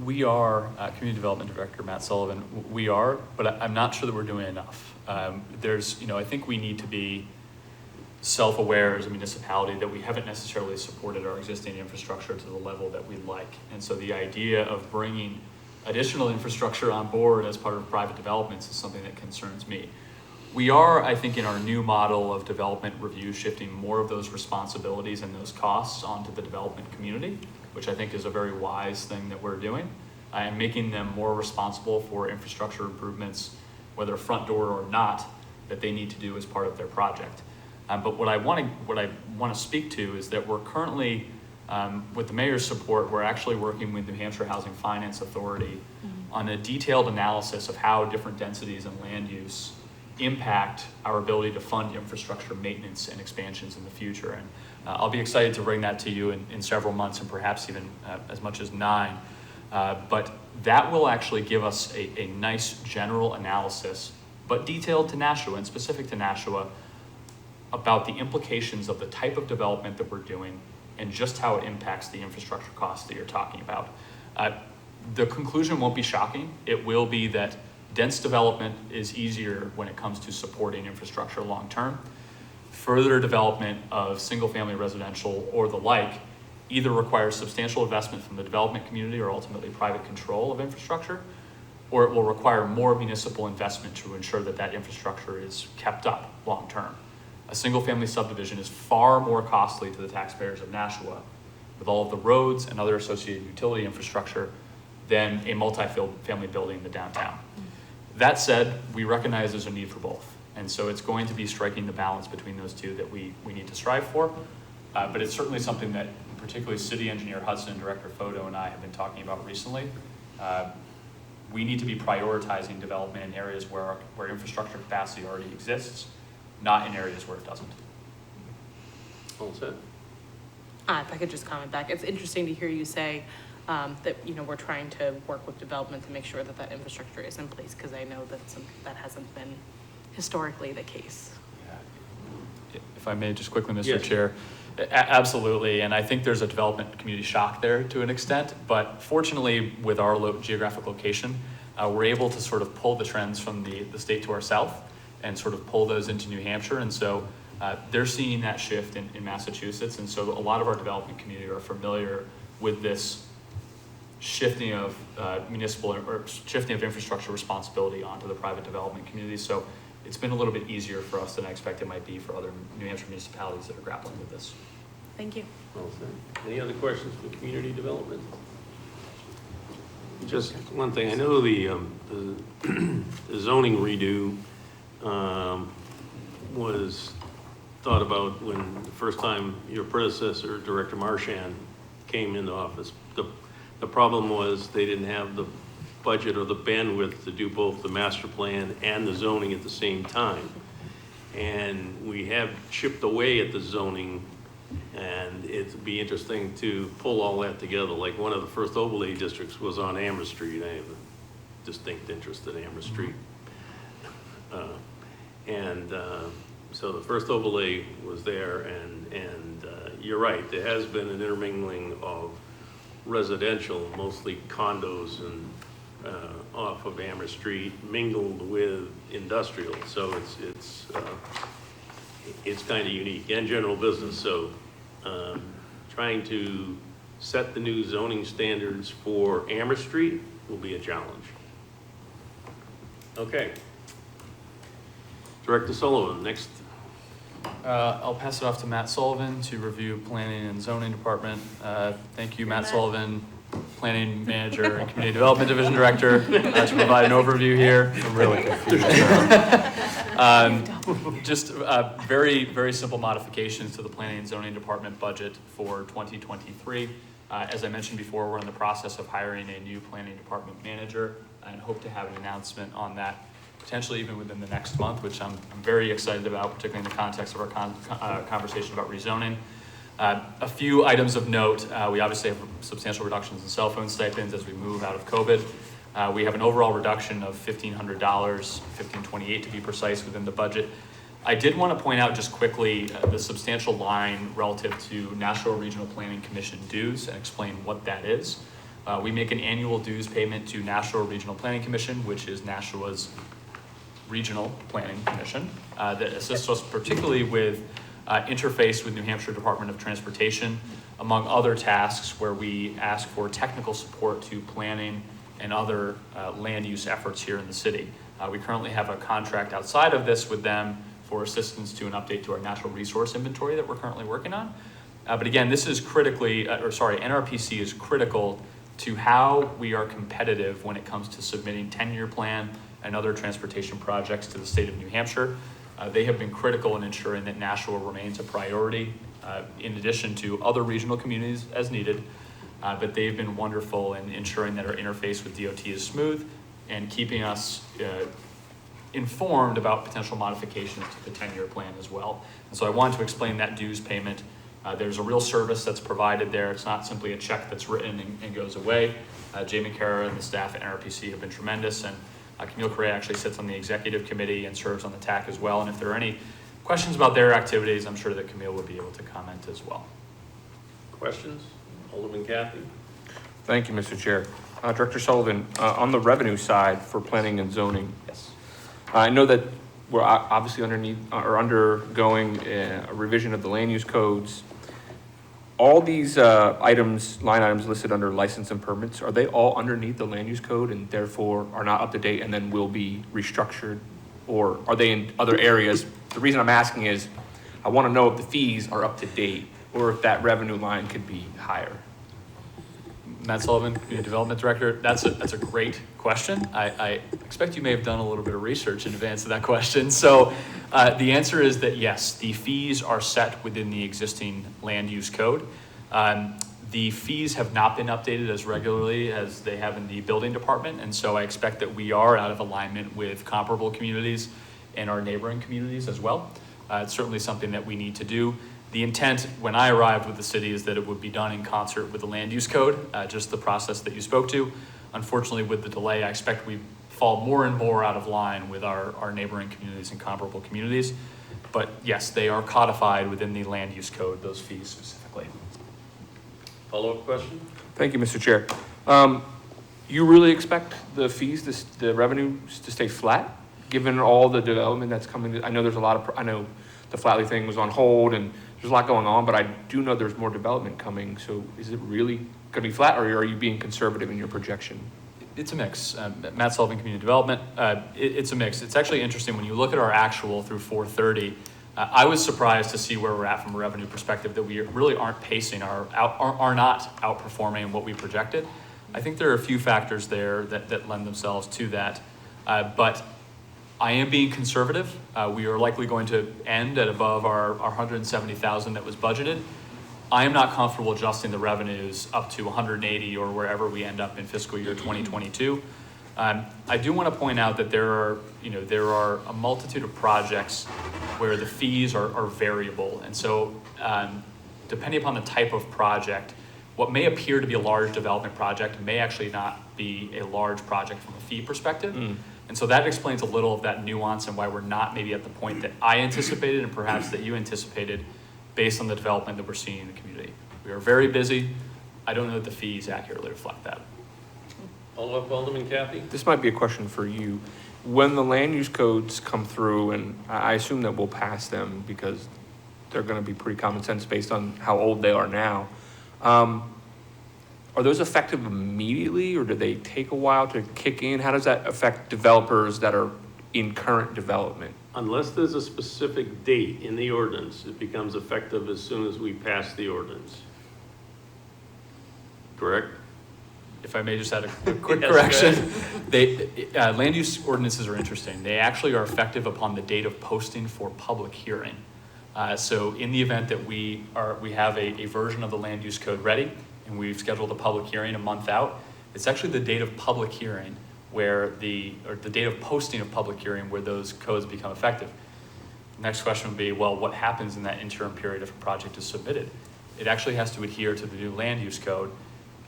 We are, Community Development Director Matt Sullivan, we are, but I'm not sure that we're doing enough. I think we need to be self-aware as a municipality that we haven't necessarily supported our existing infrastructure to the level that we'd like. And so the idea of bringing additional infrastructure on board as part of private developments is something that concerns me. We are, I think, in our new model of development review, shifting more of those responsibilities and those costs onto the development community, which I think is a very wise thing that we're doing, and making them more responsible for infrastructure improvements, whether front door or not, that they need to do as part of their project. But what I want to speak to is that we're currently, with the mayor's support, we're actually working with New Hampshire Housing Finance Authority on a detailed analysis of how different densities and land use impact our ability to fund infrastructure maintenance and expansions in the future. And I'll be excited to bring that to you in several months, and perhaps even as much as 9. But that will actually give us a nice general analysis, but detailed to Nashua and specific to Nashua, about the implications of the type of development that we're doing and just how it impacts the infrastructure costs that you're talking about. The conclusion won't be shocking. It will be that dense development is easier when it comes to supporting infrastructure long-term. Further development of single-family residential or the like either requires substantial investment from the development community or ultimately private control of infrastructure, or it will require more municipal investment to ensure that that infrastructure is kept up long-term. A single-family subdivision is far more costly to the taxpayers of Nashua, with all of the roads and other associated utility infrastructure, than a multi-family building in the downtown. That said, we recognize there's a need for both. And so it's going to be striking the balance between those two that we need to strive for. But it's certainly something that particularly City Engineer Hudson and Director Foto and I have been talking about recently. We need to be prioritizing development in areas where infrastructure capacity already exists, not in areas where it doesn't. All set? If I could just comment back, it's interesting to hear you say that, we're trying to work with development to make sure that that infrastructure is in place, because I know that hasn't been historically the case. If I may just quickly, Mr. Yes. Chair. Absolutely, and I think there's a development community shock there to an extent, but fortunately with our geographic location, we're able to sort of pull the trends from the state to our south and sort of pull those into New Hampshire, and so they're seeing that shift in Massachusetts, and so a lot of our development community are familiar with this shifting of shifting of infrastructure responsibility onto the private development community. So it's been a little bit easier for us than I expect it might be for other New Hampshire municipalities that are grappling with this. Thank you. All set. Any other questions for community development? Just one thing, I know the zoning redo was thought about when the first time your predecessor, Director Marchand, came into office. The problem was they didn't have the budget or the bandwidth to do both the master plan and the zoning at the same time. And we have chipped away at the zoning, and it'd be interesting to pull all that together. Like one of the first overlay districts was on Amherst Street. I have a distinct interest in Amherst Street. So the first overlay was there, and you're right, there has been an intermingling of residential, mostly condos and off of Amherst Street, mingled with industrial. So it's kind of unique and general business, so trying to set the new zoning standards for Amherst Street will be a challenge. Okay. Director Sullivan, next. I'll pass it off to Matt Sullivan to review Planning and Zoning Department. Thank you, Matt Sullivan, Planning Manager and Community Development Division Director, to provide an overview here. I'm really confused. Just very, very simple modifications to the Planning and Zoning Department budget for 2023. As I mentioned before, we're in the process of hiring a new Planning Department manager and hope to have an announcement on that potentially even within the next month, which I'm very excited about, particularly in the context of our conversation about rezoning. A few items of note, we obviously have substantial reductions in cell phone stipends as we move out of COVID. We have an overall reduction of $1,500, $1,528 to be precise, within the budget. I did want to point out just quickly the substantial line relative to Nashua Regional Planning Commission dues and explain what that is. We make an annual dues payment to Nashua Regional Planning Commission, which is Nashua's Regional Planning Commission, that assists us particularly with interface with New Hampshire Department of Transportation, among other tasks where we ask for technical support to planning and other land use efforts here in the city. We currently have a contract outside of this with them for assistance to an update to our natural resource inventory that we're currently working on. But again, this is critically, NRPC is critical to how we are competitive when it comes to submitting 10-year plan and other transportation projects to the state of New Hampshire. They have been critical in ensuring that Nashua remains a priority, in addition to other regional communities as needed. But they've been wonderful in ensuring that our interface with DOT is smooth and keeping us informed about potential modifications to the 10-year plan as well. And so I wanted to explain that dues payment. There's a real service that's provided there. It's not simply a check that's written and goes away. Jamie Carra and the staff at NRPC have been tremendous, and Camille Correa actually sits on the executive committee and serves on the TAC as well. And if there are any questions about their activities, I'm sure that Camille would be able to comment as well. Questions? Alderman Cathy? Thank you, Mr. Chair. Director Sullivan, on the revenue side for planning and zoning, Yes. I know that we're obviously undergoing a revision of the land use codes. All these line items listed under license and permits, are they all underneath the land use code and therefore are not up to date and then will be restructured? Or are they in other areas? The reason I'm asking is I want to know if the fees are up to date or if that revenue line could be higher. Matt Sullivan, Community Development Director. That's a great question. I expect you may have done a little bit of research in advance of that question. So the answer is that yes, the fees are set within the existing land use code. The fees have not been updated as regularly as they have in the building department. And so I expect that we are out of alignment with comparable communities and our neighboring communities as well. It's certainly something that we need to do. The intent when I arrived with the city is that it would be done in concert with the land use code, just the process that you spoke to. Unfortunately, with the delay, I expect we fall more and more out of line with our neighboring communities and comparable communities. But yes, they are codified within the land use code, those fees specifically. Follow-up question? Thank you, Mr. Chair. You really expect the fees, the revenues to stay flat, given all the development that's coming? I know there's a lot of, I know the Flatley thing was on hold and there's a lot going on, but I do know there's more development coming. So is it really going to be flat, or are you being conservative in your projection? It's a mix. Matt Sullivan, Community Development, it's a mix. It's actually interesting when you look at our actual through 4/30. I was surprised to see where we're at from a revenue perspective, that we really aren't pacing, are not outperforming what we projected. I think there are a few factors there that lend themselves to that, but I am being conservative. We are likely going to end at above our 170,000 that was budgeted. I am not comfortable adjusting the revenues up to 180 or wherever we end up in fiscal year 2022. I do want to point out that there are a multitude of projects where the fees are variable, and so depending upon the type of project, what may appear to be a large development project may actually not be a large project from a fee perspective. And so that explains a little of that nuance and why we're not maybe at the point that I anticipated and perhaps that you anticipated based on the development that we're seeing in the community. We are very busy. I don't know that the fees accurately reflect that. Follow up, Alderman Kathy? This might be a question for you. When the land use codes come through, and I assume that we'll pass them because they're gonna be pretty common sense based on how old they are now. Are those effective immediately, or do they take a while to kick in? How does that affect developers that are in current development? Unless there's a specific date in the ordinance, it becomes effective as soon as we pass the ordinance. Correct? If I may just add a quick Yes, correction. Land use ordinances are interesting. They actually are effective upon the date of posting for public hearing. So in the event that we have a version of the land use code ready, and we've scheduled a public hearing a month out, it's actually the date of public hearing or the date of posting of public hearing where those codes become effective. The next question would be, well, what happens in that interim period if a project is submitted? It actually has to adhere to the new land use code.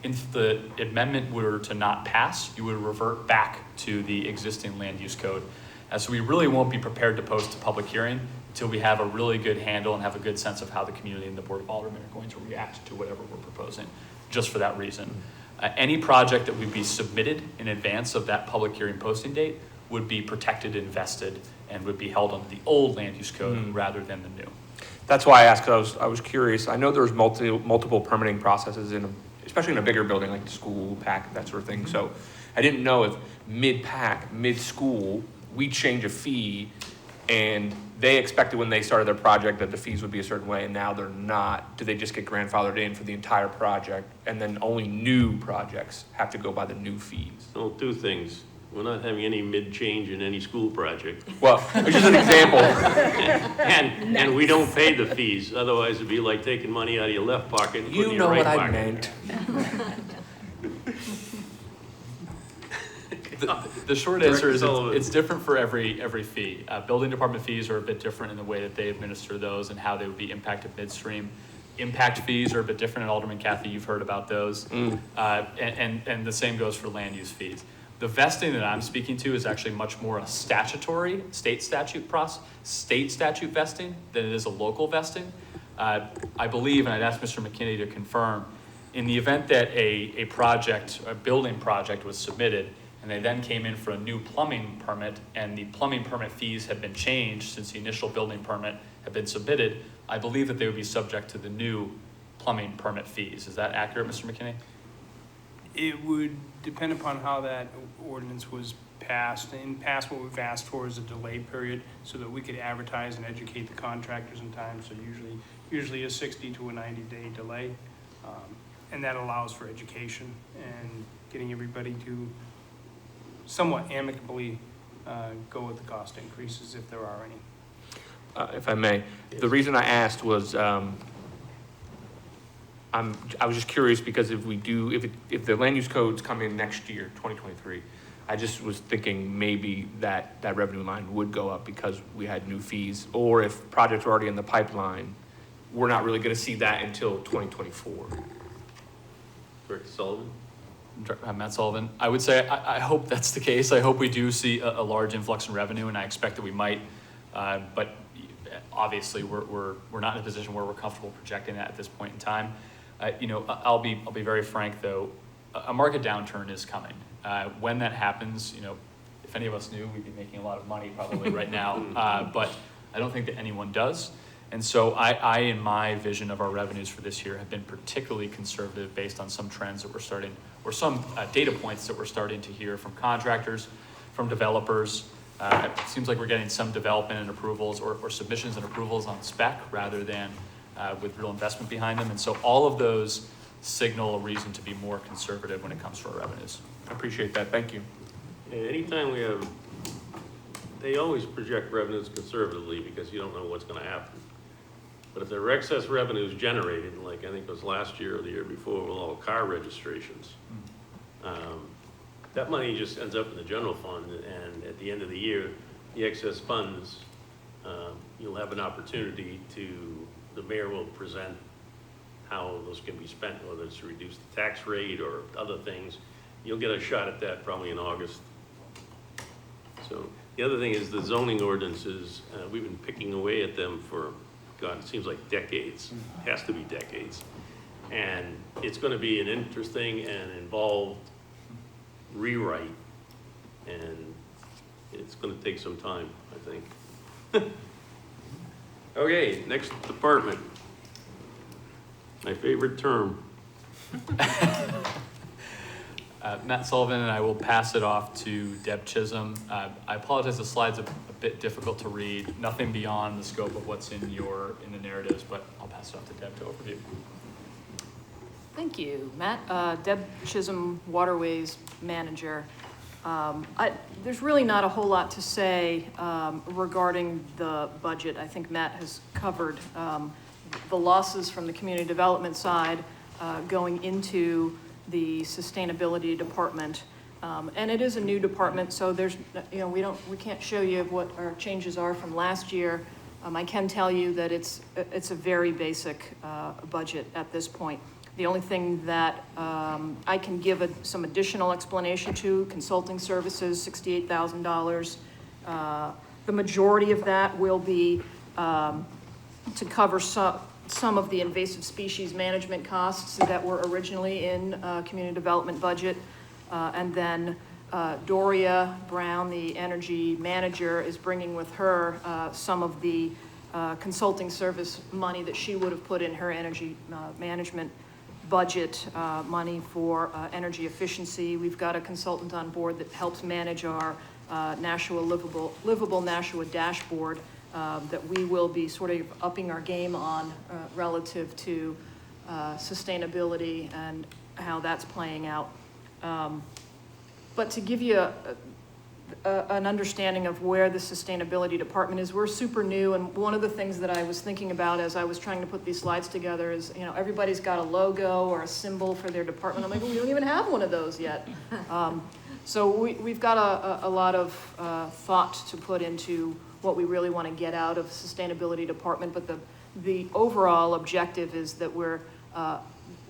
If the amendment were to not pass, you would revert back to the existing land use code. So we really won't be prepared to post a public hearing until we have a really good handle and have a good sense of how the community and the Board of Aldermen are going to react to whatever we're proposing, just for that reason. Any project that would be submitted in advance of that public hearing posting date would be protected, invested, and would be held under the old land use code rather than the new. That's why I asked, because I was curious. I know there's multiple permitting processes especially in a bigger building like the school, PAC, that sort of thing. So I didn't know if mid-PAC, mid-school, we change a fee and they expected when they started their project that the fees would be a certain way, and now they're not. Do they just get grandfathered in for the entire project, and then only new projects have to go by the new fees? Well, two things. We're not having any mid-change in any school project. Well, it's just an example. And we don't pay the fees, otherwise it'd be like taking money out of your left pocket and putting it in your right pocket. meant. The short answer is Sullivan. it's different for every fee. Building department fees are a bit different in the way that they administer those and how they would be impacted midstream. Impact fees are a bit different, and Alderman Kathy, you've heard about those. And the same goes for land use fees. The vesting that I'm speaking to is actually much more a statutory, state statute vesting than it is a local vesting. I believe, and I'd ask Mr. McKinney to confirm, in the event that a building project was submitted, and they then came in for a new plumbing permit, and the plumbing permit fees had been changed since the initial building permit had been submitted, I believe that they would be subject to the new plumbing permit fees. Is that accurate, Mr. McKinney? It would depend upon how that ordinance was passed. In past, what we've asked for is a delay period so that we could advertise and educate the contractors in time. So usually a 60 to a 90-day delay. And that allows for education and getting everybody to somewhat amicably go with the cost increases if there are any. If I may, the reason I asked was I was just curious because if the land use codes come in next year, 2023, I just was thinking maybe that revenue line would go up because we had new fees, or if projects are already in the pipeline, we're not really going to see that until 2024. Director Sullivan? Matt Sullivan. I would say I hope that's the case. I hope we do see a large influx in revenue, and I expect that we might. But obviously, we're not in a position where we're comfortable projecting that at this point in time. I'll be very frank though. A market downturn is coming. When that happens, if any of us knew, we'd be making a lot of money probably right now. But I don't think that anyone does. And so I, in my vision of our revenues for this year, have been particularly conservative based on some trends that we're starting, or some data points that we're starting to hear from contractors, from developers. It seems like we're getting some development and approvals or submissions and approvals on spec rather than with real investment behind them. And so all of those signal a reason to be more conservative when it comes to our revenues. I appreciate that. Thank you. Anytime they always project revenues conservatively because you don't know what's going to happen. But if there are excess revenues generated, like I think it was last year or the year before with all car registrations, that money just ends up in the general fund, and at the end of the year, the excess funds, you'll have an opportunity the mayor will present how those can be spent, whether it's to reduce the tax rate or other things. You'll get a shot at that probably in August. So the other thing is the zoning ordinances, we've been picking away at them for, God, it seems like decades. It has to be decades. And it's going to be an interesting and involved rewrite, and it's gonna take some time, I think. Okay, next department. My favorite term. Matt Sullivan, and I will pass it off to Deb Chisholm. I apologize, the slides are a bit difficult to read, nothing beyond the scope of what's in the narratives, but I'll pass it off to Deb to overview. Thank you, Matt. Deb Chisholm, Waterways Manager. There's really not a whole lot to say regarding the budget. I think Matt has covered the losses from the community development side going into the sustainability department. And it is a new department, so there's, we can't show you what our changes are from last year. I can tell you that it's a very basic budget at this point. The only thing that I can give some additional explanation to, consulting services, $68,000. The majority of that will be to cover some of the invasive species management costs that were originally in community development budget. And then Doria Brown, the energy manager, is bringing with her some of the consulting service money that she would have put in her energy management budget, money for energy efficiency. We've got a consultant on board that helps manage our livable Nashua dashboard that we will be sort of upping our game on relative to sustainability and how that's playing out. But to give you an understanding of where the sustainability department is, we're super new, and one of the things that I was thinking about as I was trying to put these slides together is, everybody's got a logo or a symbol for their department. I'm like, well, we don't even have one of those yet. So we've got a lot of thought to put into what we really want to get out of the sustainability department, but the overall objective is that we're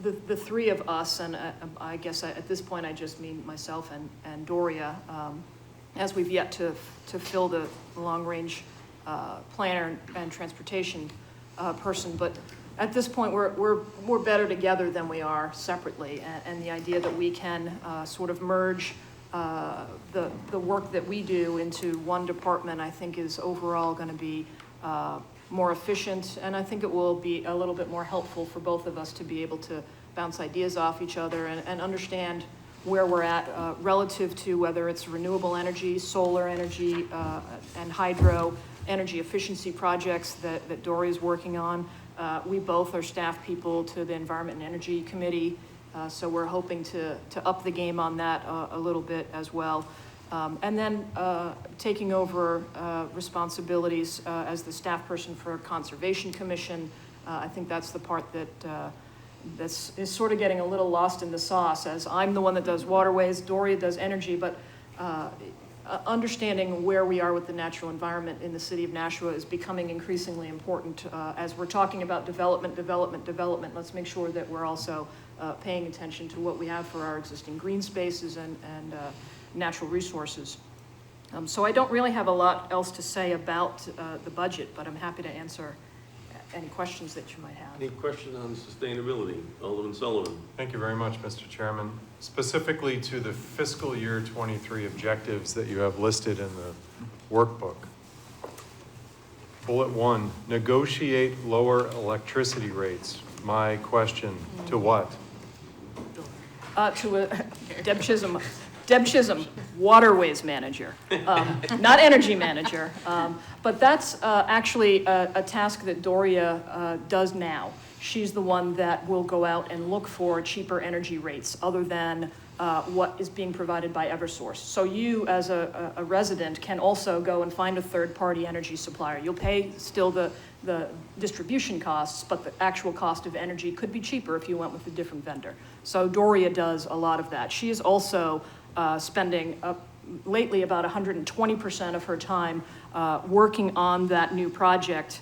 the three of us, and I guess at this point I just mean myself and Doria, as we've yet to fill the long-range planner and transportation person. But at this point, we're better together than we are separately, and the idea that we can sort of merge the work that we do into one department, I think, is overall going to be more efficient, and I think it will be a little bit more helpful for both of us to be able to bounce ideas off each other and understand where we're at relative to whether it's renewable energy, solar energy, and hydro energy efficiency projects that Dory is working on. We both are staff people to the Environment and Energy Committee, so we're hoping to up the game on that a little bit as well. And then taking over responsibilities as the staff person for Conservation Commission. I think that's the part that is sort of getting a little lost in the sauce, as I'm the one that does waterways, Doria does energy, but understanding where we are with the natural environment in the city of Nashua is becoming increasingly important. As we're talking about development, let's make sure that we're also paying attention to what we have for our existing green spaces and natural resources. So I don't really have a lot else to say about the budget, but I'm happy to answer any questions that you might have. Any questions on sustainability? Alderman Sullivan. Thank you very much, Mr. Chairman. Specifically to the fiscal year 23 objectives that you have listed in the workbook. Bullet 1, negotiate lower electricity rates. My question, to what? Deb Chisholm. Deb Chisholm, Waterways Manager, not Energy Manager, but that's actually a task that Doria does now. She's the one that will go out and look for cheaper energy rates other than what is being provided by Eversource. So you, as a resident, can also go and find a third-party energy supplier. You'll pay still the distribution costs, but the actual cost of energy could be cheaper if you went with a different vendor. So Doria does a lot of that. She is also spending lately about 120% of her time working on that new project,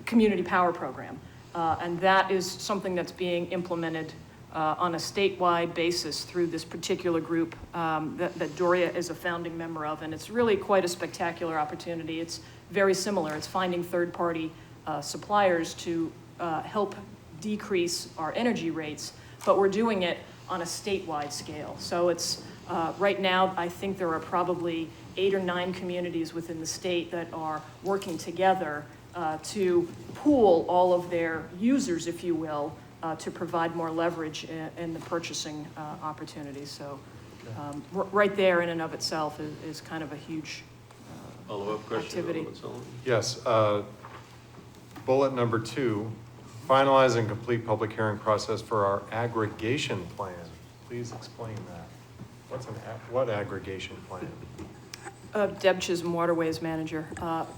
community power program. And that is something that's being implemented on a statewide basis through this particular group that Doria is a founding member of. And it's really quite a spectacular opportunity. It's very similar. It's finding third-party suppliers to help decrease our energy rates, but we're doing it on a statewide scale. So it's, right now, I think there are probably 8 or 9 communities within the state that are working together to pool all of their users, if you will, to provide more leverage in the purchasing opportunities. So right there in and of itself is kind of a huge Follow-up question, activity. Alderman Sullivan? Yes, bullet number 2, finalize and complete public hearing process for our aggregation plan. Please explain that. What aggregation plan? Deb Chisholm, Waterways Manager.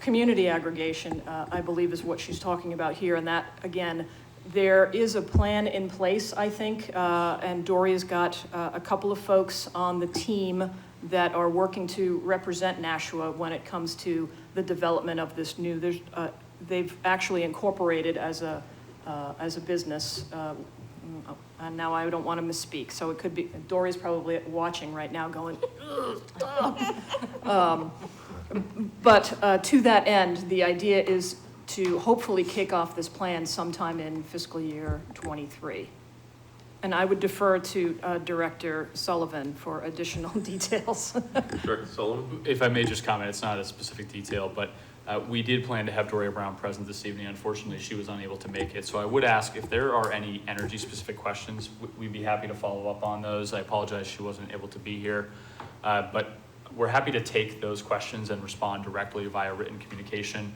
Community aggregation, I believe, is what she's talking about here, and that, again, there is a plan in place, I think, and Doria's got a couple of folks on the team that are working to represent Nashua when it comes to the development of this new, they've actually incorporated as a business, and now I don't want to misspeak, so it could be, Dory's probably watching right now going, but to that end, the idea is to hopefully kick off this plan sometime in fiscal year '23. And I would defer to Director Sullivan for additional details. Director Sullivan? If I may just comment, it's not a specific detail, but we did plan to have Doria Brown present this evening. Unfortunately, she was unable to make it. So I would ask if there are any energy-specific questions, we'd be happy to follow up on those. I apologize she wasn't able to be here. But we're happy to take those questions and respond directly via written communication.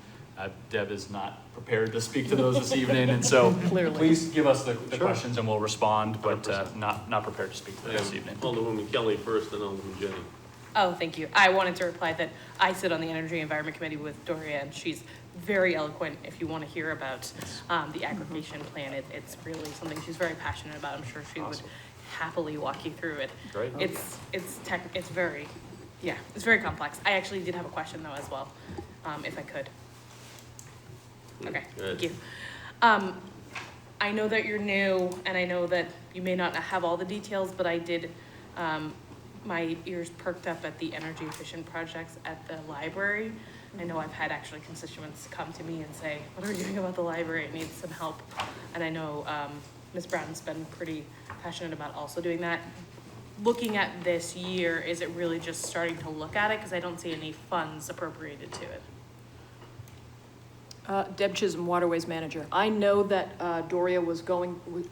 Deb is not prepared to speak to those this evening, and so Clearly. please give us the Sure. questions and we'll respond, but not prepared to speak to them this Yeah. evening. Alderwoman Kelly first, and Alderman Jenny. Oh, thank you. I wanted to reply that I sit on the Energy Environment Committee with Doria, and she's very eloquent if you want to hear about the aggregation plan. It's really something she's very passionate about. I'm sure she would happily walk you through it. Great. It's very, yeah, it's very complex. I actually did have a question though as well, if I could. Okay, Go ahead. thank you. I know that you're new, and I know that you may not have all the details, but I did, my ears perked up at the energy efficient projects at the library. I know I've had actually constituents come to me and say, what are we doing about the library? It needs some help. And I know Ms. Brown's been pretty passionate about also doing that. Looking at this year, is it really just starting to look at it? Because I don't see any funds appropriated to it. Deb Chisholm, Waterways Manager. I know that Doria was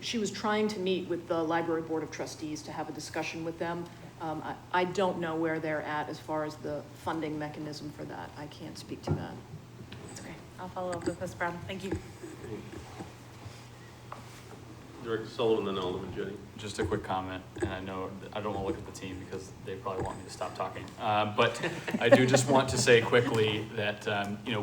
she was trying to meet with the Library Board of Trustees to have a discussion with them. I don't know where they're at as far as the funding mechanism for that. I can't speak to that. It's okay. I'll follow up with Ms. Brown. Thank you. Director Sullivan, then Alderman Jenny. Just a quick comment, and I know I don't want to look at the team because they probably want me to stop talking. But I do just want to say quickly that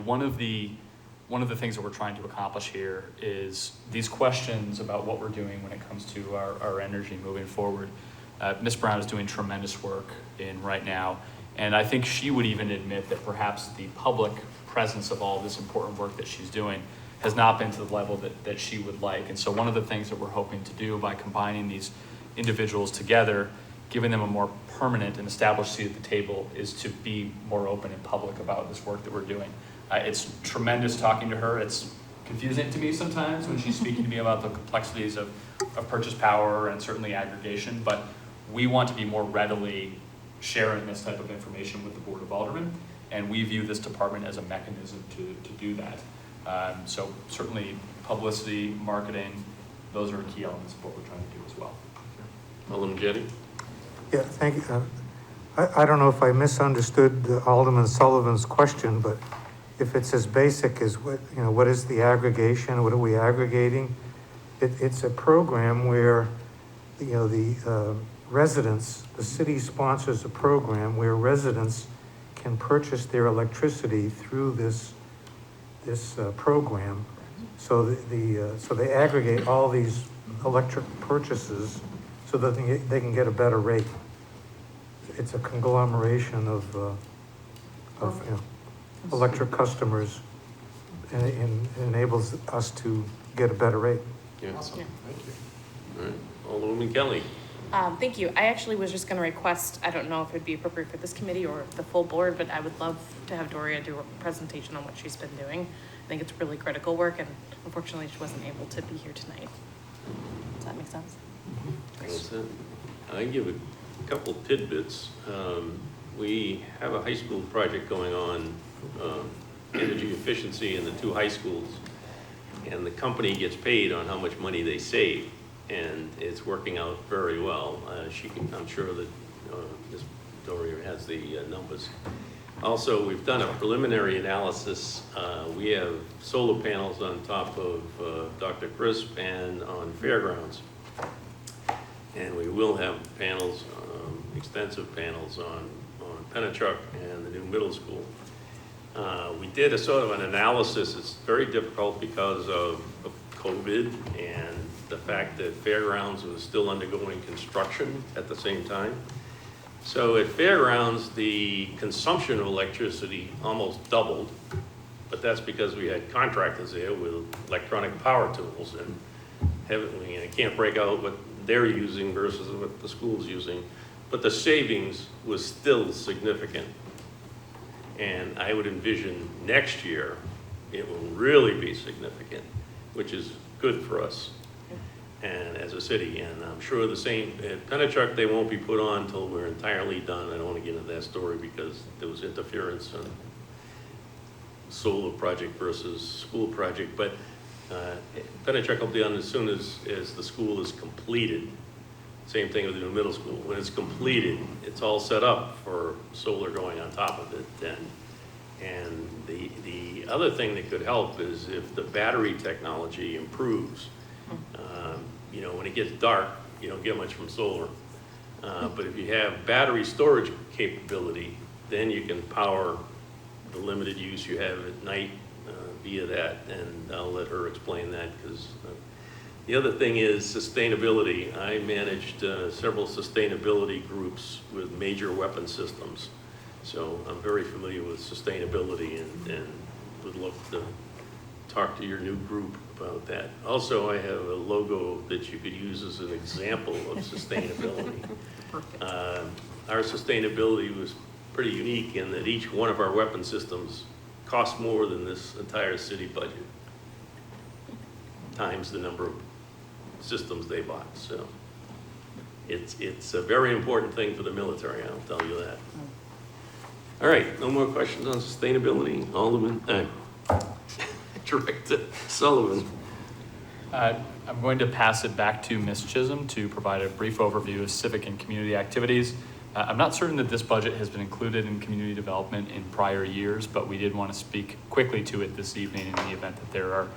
one of the things that we're trying to accomplish here is these questions about what we're doing when it comes to our energy moving forward. Ms. Brown is doing tremendous work in right now, and I think she would even admit that perhaps the public presence of all this important work that she's doing has not been to the level that she would like. And so one of the things that we're hoping to do by combining these individuals together, giving them a more permanent and established seat at the table, is to be more open and public about this work that we're doing. It's tremendous talking to her. It's confusing to me sometimes when she's speaking to me about the complexities of purchase power and certainly aggregation, but we want to be more readily sharing this type of information with the Board of Aldermen, and we view this department as a mechanism to do that. So certainly publicity, marketing, those are key elements of what we're trying to do as well. Alderman Jenny. Yeah, thank you. I don't know if I misunderstood Alderman Sullivan's question, but if it's as basic as what is the aggregation? What are we aggregating? It's a program where, the residents, the city sponsors a program where residents can purchase their electricity through this program. So they aggregate all these electric purchases so that they can get a better rate. It's a conglomeration of electric customers, and it enables us to get a better rate. Yeah. Awesome. Yeah. Thank you. All right, Alderwoman Kelly. Thank you. I actually was just going to request, I don't know if it'd be appropriate for this committee or the full board, but I would love to have Doria do a presentation on what she's been doing. I think it's really critical work, and unfortunately she wasn't able to be here tonight. Does that make sense? That's it. I give a couple tidbits. We have a high school project going on, energy efficiency in the 2 high schools. And the company gets paid on how much money they save. And it's working out very well. I'm sure that Ms. Doria has the numbers. Also, we've done a preliminary analysis. We have solar panels on top of Dr. Crisp and on Fairgrounds. And we will have panels, extensive panels on Pennachuck and the new middle school. We did a sort of an analysis. It's very difficult because of COVID and the fact that Fairgrounds was still undergoing construction at the same time. So at Fairgrounds, the consumption of electricity almost doubled, but that's because we had contractors there with electronic power tools, and I can't break out what they're using versus what the school's using, but the savings was still significant. And I would envision next year, it will really be significant, which is good for us and as a city. And I'm sure the same, at Pennachuck, they won't be put on until we're entirely done. I don't want to get into that story because there was interference on solar project versus school project. But Pennachuck will be on as soon as the school is completed. Same thing with the new middle school. When it's completed, it's all set up for solar going on top of it then. And the other thing that could help is if the battery technology improves. When it gets dark, you don't get much from solar. But if you have battery storage capability, then you can power the limited use you have at night via that. And I'll let her explain that because the other thing is sustainability. I managed several sustainability groups with major weapon systems. So I'm very familiar with sustainability and would love to talk to your new group about that. Also, I have a logo that you could use as an example of sustainability. Our sustainability was pretty unique in that each one of our weapon systems cost more than this entire city budget, times the number of systems they bought. So it's a very important thing for the military, I'll tell you that. All right, no more questions on sustainability? Alderman, Director Sullivan. I'm going to pass it back to Ms. Chisholm to provide a brief overview of civic and community activities. I'm not certain that this budget has been included in community development in prior years, but we did want to speak quickly to it this evening in the event that there are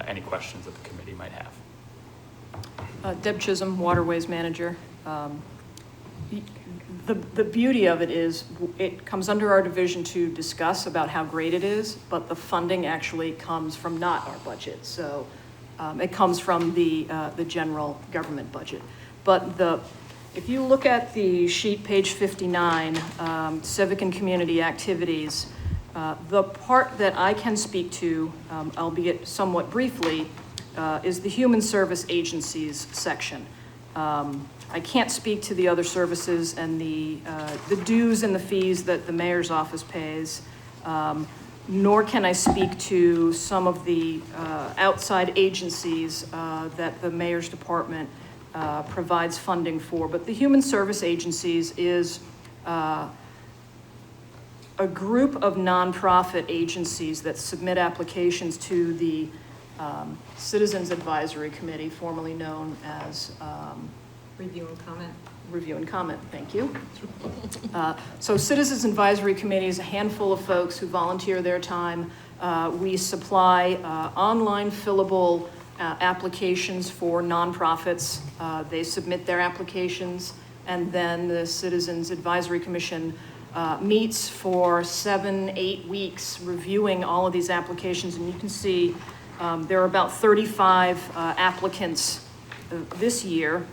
any questions that the committee might have. Deb Chisholm, Waterways Manager. The beauty of it is it comes under our division to discuss about how great it is, but the funding actually comes from not our budget. So it comes from the general government budget. But if you look at the sheet, page 59, civic and community activities, the part that I can speak to, albeit somewhat briefly, is the human service agencies section. I can't speak to the other services and the dues and the fees that the mayor's office pays, nor can I speak to some of the outside agencies that the mayor's department provides funding for. But the human service agencies is a group of nonprofit agencies that submit applications to the Citizens Advisory Committee, formerly known as Review and comment. Review and comment, thank you. So Citizens Advisory Committee is a handful of folks who volunteer their time. We supply online fillable applications for nonprofits. They submit their applications, and then the Citizens Advisory Commission meets for 7-8 weeks reviewing all of these applications. And you can see there are about 35 applicants this year.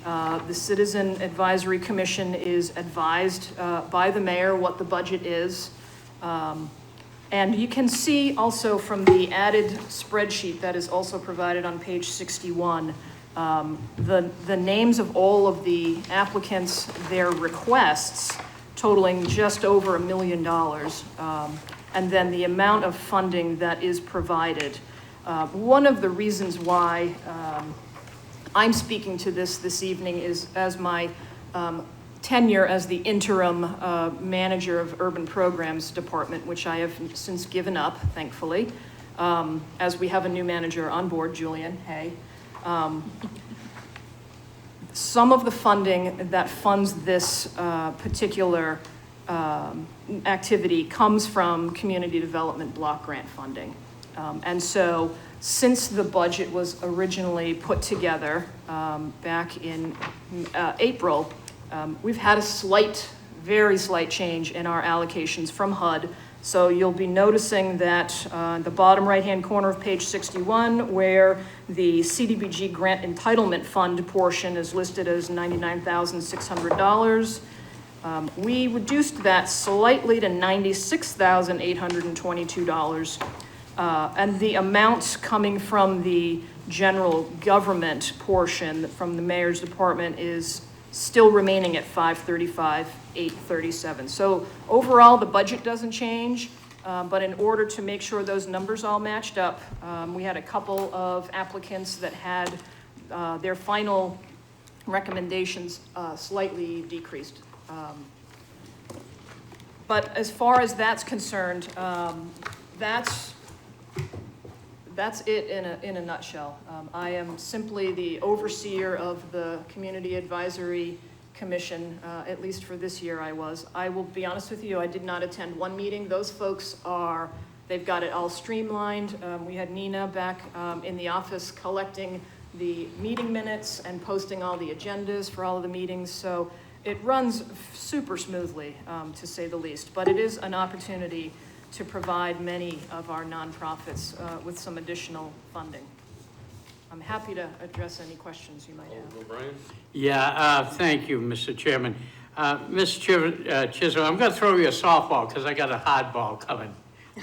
The Citizen Advisory Commission is advised by the mayor what the budget is. And you can see also from the added spreadsheet that is also provided on page 61, the names of all of the applicants, their requests totaling just over $1 million, and then the amount of funding that is provided. One of the reasons why I'm speaking to this evening is as my tenure as the interim manager of Urban Programs Department, which I have since given up, thankfully, as we have a new manager on board, Julian, hey. Some of the funding that funds this particular activity comes from community development block grant funding. And so since the budget was originally put together back in April, we've had a very slight change in our allocations from HUD. So you'll be noticing that the bottom right-hand corner of page 61, where the CDBG grant entitlement fund portion is listed as $99,600. We reduced that slightly to $96,822. And the amount coming from the general government portion from the mayor's department is still remaining at $535,837. So overall, the budget doesn't change, but in order to make sure those numbers all matched up, we had a couple of applicants that had their final recommendations slightly decreased. But as far as that's concerned, that's it in a nutshell. I am simply the overseer of the Community Advisory Commission, at least for this year I was. I will be honest with you, I did not attend one meeting. Those folks they've got it all streamlined. We had Nina back in the office collecting the meeting minutes and posting all the agendas for all of the meetings. So it runs super smoothly, to say the least. But it is an opportunity to provide many of our nonprofits with some additional funding. I'm happy to address any questions you might have. O'Brien? Yeah, thank you, Mr. Chairman. Mr. Chisholm, I'm going to throw you a softball because I got a hardball coming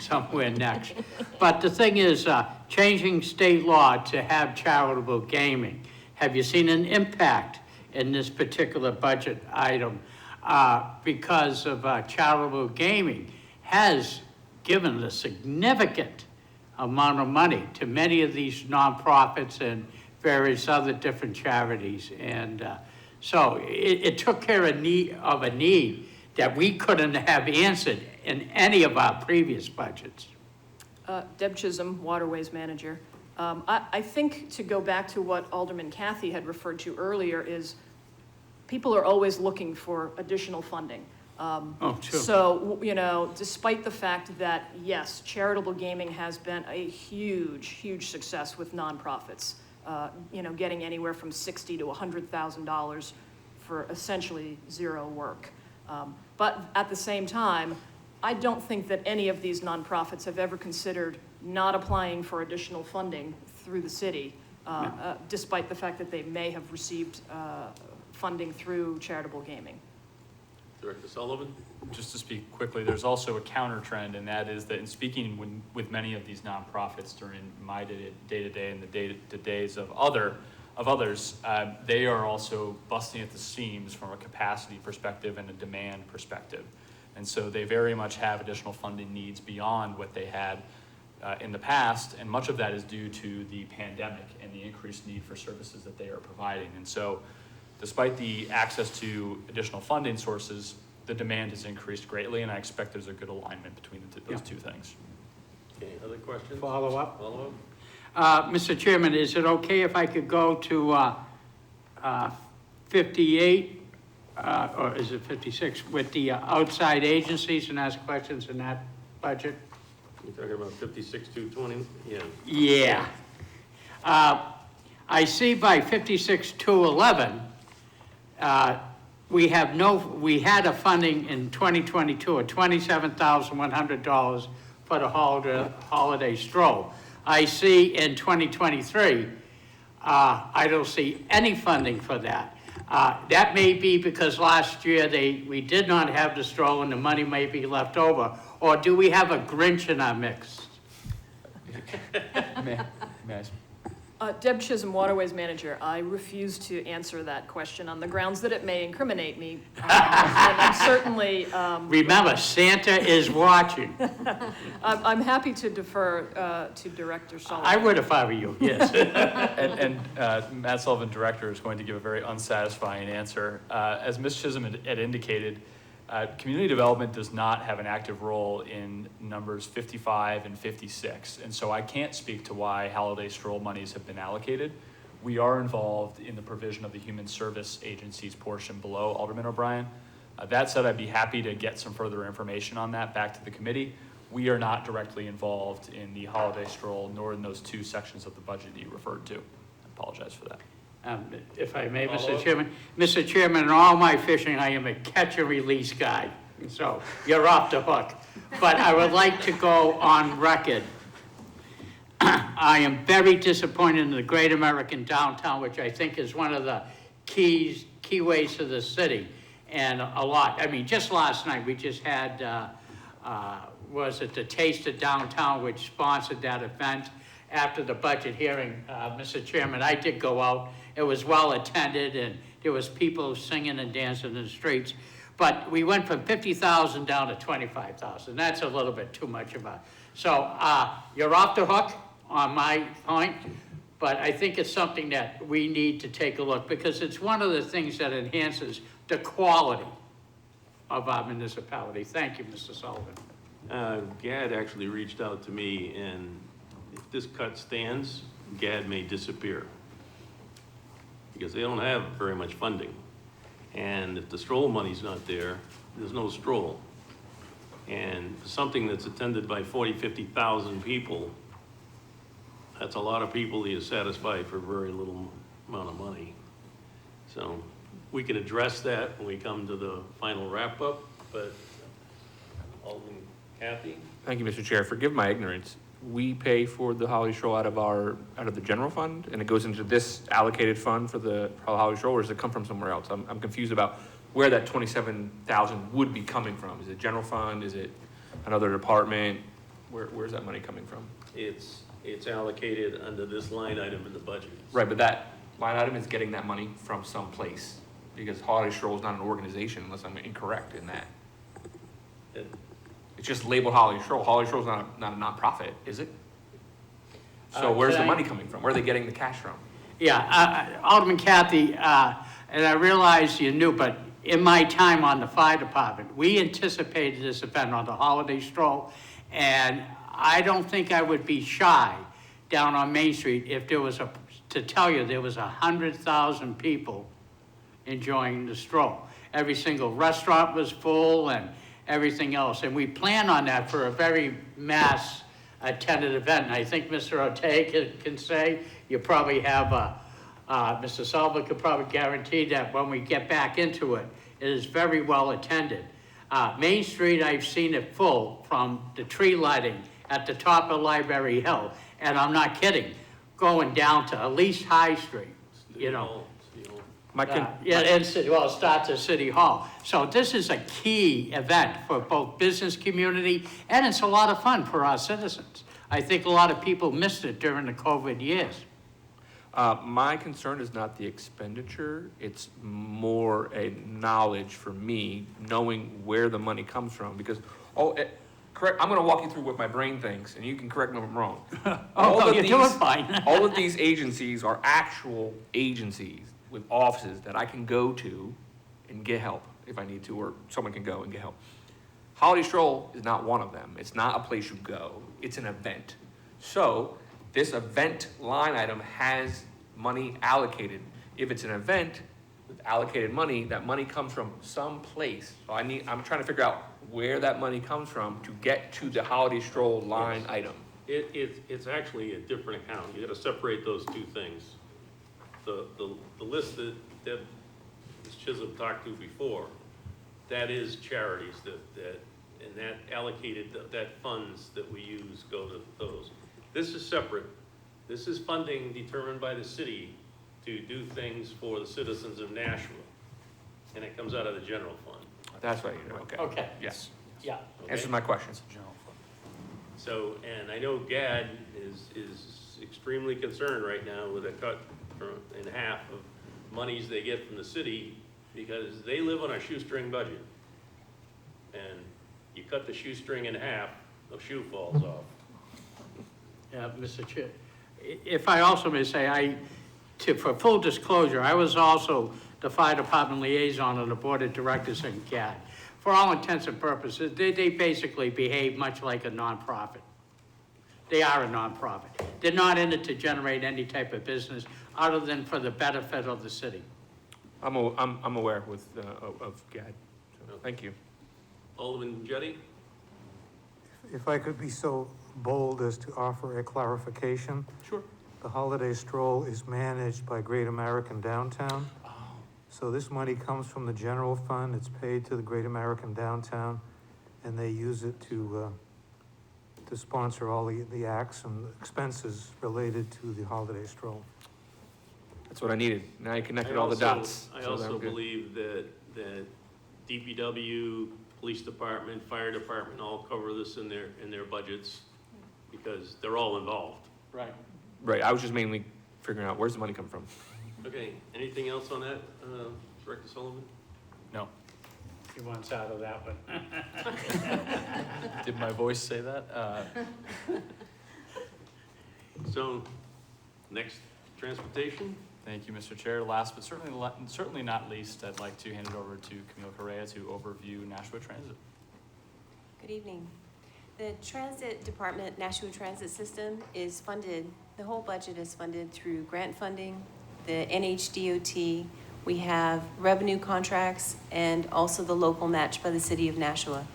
somewhere next. But the thing is, changing state law to have charitable gaming, have you seen an impact in this particular budget item? Because of charitable gaming has given a significant amount of money to many of these nonprofits and various other different charities. And so it took care of a need that we couldn't have answered in any of our previous budgets. Deb Chisholm, Waterways Manager. I think to go back to what Alderman Kathy had referred to earlier is people are always looking for additional funding. True. So, despite the fact that, yes, charitable gaming has been a huge, huge success with nonprofits, getting anywhere from $60,000 to $100,000 for essentially zero work. But at the same time, I don't think that any of these nonprofits have ever considered not applying for additional funding through the city, despite the fact that they may have received funding through charitable gaming. Director Sullivan? Just to speak quickly, there's also a counter trend, and that is that in speaking with many of these nonprofits during my day-to-day and the day-to-days of others, they are also busting at the seams from a capacity perspective and a demand perspective. And so they very much have additional funding needs beyond what they had in the past, and much of that is due to the pandemic and the increased need for services that they are providing. And so despite the access to additional funding sources, the demand has increased greatly, and I expect there's a good alignment between those two things. Okay, other questions? Follow up? Follow-up? Mr. Chairman, is it okay if I could go to 58, or is it 56, with the outside agencies and ask questions in that budget? You're talking about 56-220? Yeah. Yeah. I see by 56-211, we had a funding in 2022 of $27,100 for the holiday stroll. I see in 2023, I don't see any funding for that. That may be because last year we did not have the stroll and the money may be left over. Or do we have a Grinch in our mix? May I Deb Chisholm, Waterways Manager. I refuse to answer that question on the grounds that it may incriminate me. And I'm certainly, Remember, Santa is watching. I'm happy to defer to Director Sullivan. I would if I were you, yes. And Matt Sullivan, Director, is going to give a very unsatisfying answer. As Ms. Chisholm had indicated, community development does not have an active role in numbers 55 and 56. And so I can't speak to why holiday stroll monies have been allocated. We are involved in the provision of the Human Service Agency's portion below Alderman O'Brien. That said, I'd be happy to get some further information on that back to the committee. We are not directly involved in the holiday stroll, nor in those two sections of the budget that you referred to. I apologize for that. If I may, Mr. Follow-up? Chairman. Mr. Chairman, in all my fishing, I am a catch and release guy, so you're off the hook. But I would like to go on record. I am very disappointed in the Great American Downtown, which I think is one of the keyways to the city, and a lot. I mean, just last night, we just had, was it the Taste of Downtown, which sponsored that event after the budget hearing. Mr. Chairman, I did go out. It was well attended, and there was people singing and dancing in the streets. But we went from 50,000 down to 25,000. That's a little bit too much of a. So you're off the hook on my point, but I think it's something that we need to take a look, because it's one of the things that enhances the quality of our municipality. Thank you, Mr. Sullivan. GAD actually reached out to me, and if this cut stands, GAD may disappear, because they don't have very much funding. And if the stroll money's not there, there's no stroll. And something that's attended by 40, 50,000 people, that's a lot of people that you're satisfied for very little amount of money. So we can address that when we come to the final wrap-up, but Alderman Kathy? Thank you, Mr. Chair. Forgive my ignorance. We pay for the holiday stroll out of the general fund, and it goes into this allocated fund for the holiday stroll, or does it come from somewhere else? I'm confused about where that 27,000 would be coming from. Is it general fund? Is it another department? Where's that money coming from? It's allocated under this line item in the budget. Right, but that line item is getting that money from someplace, because holiday stroll is not an organization, unless I'm incorrect in that. It's just labeled holiday stroll. Holiday stroll is not a nonprofit, is it? So where's the money coming from? Where are they getting the cash from? Yeah, Alderman Kathy, and I realize you knew, but in my time on the fire department, we anticipated this event on the holiday stroll, and I don't think I would be shy down on Main Street if there was to tell you there was 100,000 people enjoying the stroll. Every single restaurant was full and everything else, and we plan on that for a very mass attended event. And I think Mr. O'Tay can say, you probably have, Mr. Sullivan could probably guarantee that when we get back into it, it is very well attended. Main Street, I've seen it full from the tree lighting at the top of Library Hill, and I'm not kidding, going down to at least High Street, you know. It starts at City Hall. So this is a key event for both business community, and it's a lot of fun for our citizens. I think a lot of people missed it during the COVID years. My concern is not the expenditure, it's more a knowledge for me, knowing where the money comes from, because, correct, I'm gonna walk you through what my brain thinks, and you can correct me if I'm wrong. You're doing fine. All of these agencies are actual agencies with offices that I can go to and get help if I need to, or someone can go and get help. Holiday Stroll is not one of them. It's not a place you go, it's an event. So this event line item has money allocated. If it's an event with allocated money, that money comes from some place. So I'm trying to figure out where that money comes from to get to the Holiday Stroll line item. It's actually a different account. You gotta separate those two things. The list that Ms. Chisholm talked to before, that is charities and that allocated, that funds that we use go to those. This is separate. This is funding determined by the city to do things for the citizens of Nashville. And it comes out of the general fund. That's what you know, okay. Okay. Yes. Yeah. Okay? Answers my question. So, and I know GAD is extremely concerned right now with a cut in half of monies they get from the city because they live on a shoestring budget. And you cut the shoestring in half, the shoe falls off. Yeah, Mr. Chair, if I also may say, for full disclosure, I was also the fire department liaison on the board of directors in CAT. For all intents and purposes, they basically behave much like a nonprofit. They are a nonprofit. They're not in it to generate any type of business other than for the benefit of the city. I'm aware of GAD, so thank you. Alderman Jettie? If I could be so bold as to offer a clarification. Sure. The holiday stroll is managed by Great American Downtown. So this money comes from the general fund, it's paid to the Great American Downtown, and they use it to sponsor all the acts and expenses related to the holiday stroll. That's what I needed. Now you connected all the dots. I so also I'm good. believe that DPW, police department, fire department all cover this in their budgets because they're all involved. Right. Right, I was just mainly figuring out where's the money come from. Okay, anything else on that, Director Sullivan? No. He wants out of that one. Did my voice say that? So, next, transportation? Thank you, Mr. Chair. Last but certainly not least, I'd like to hand it over to Camille Correa to overview Nashua Transit. Good evening. The Transit Department Nashua Transit System is funded, the whole budget is funded through grant funding, the NHDOT, we have revenue contracts, and also the local match by the city of Nashua.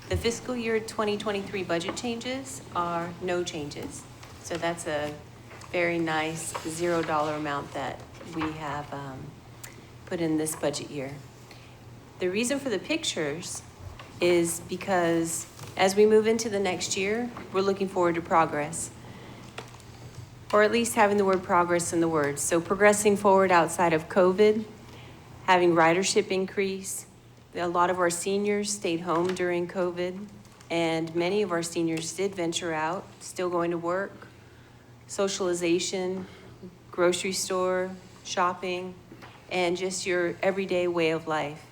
The fiscal year 2023 budget changes are no changes. So that's a very nice $0 amount that we have put in this budget year. The reason for the pictures is because as we move into the next year, we're looking forward to progress. Or at least having the word progress in the words. So progressing forward outside of COVID, having ridership increase. A lot of our seniors stayed home during COVID, and many of our seniors did venture out, still going to work, socialization, grocery store, shopping, and just your everyday way of life.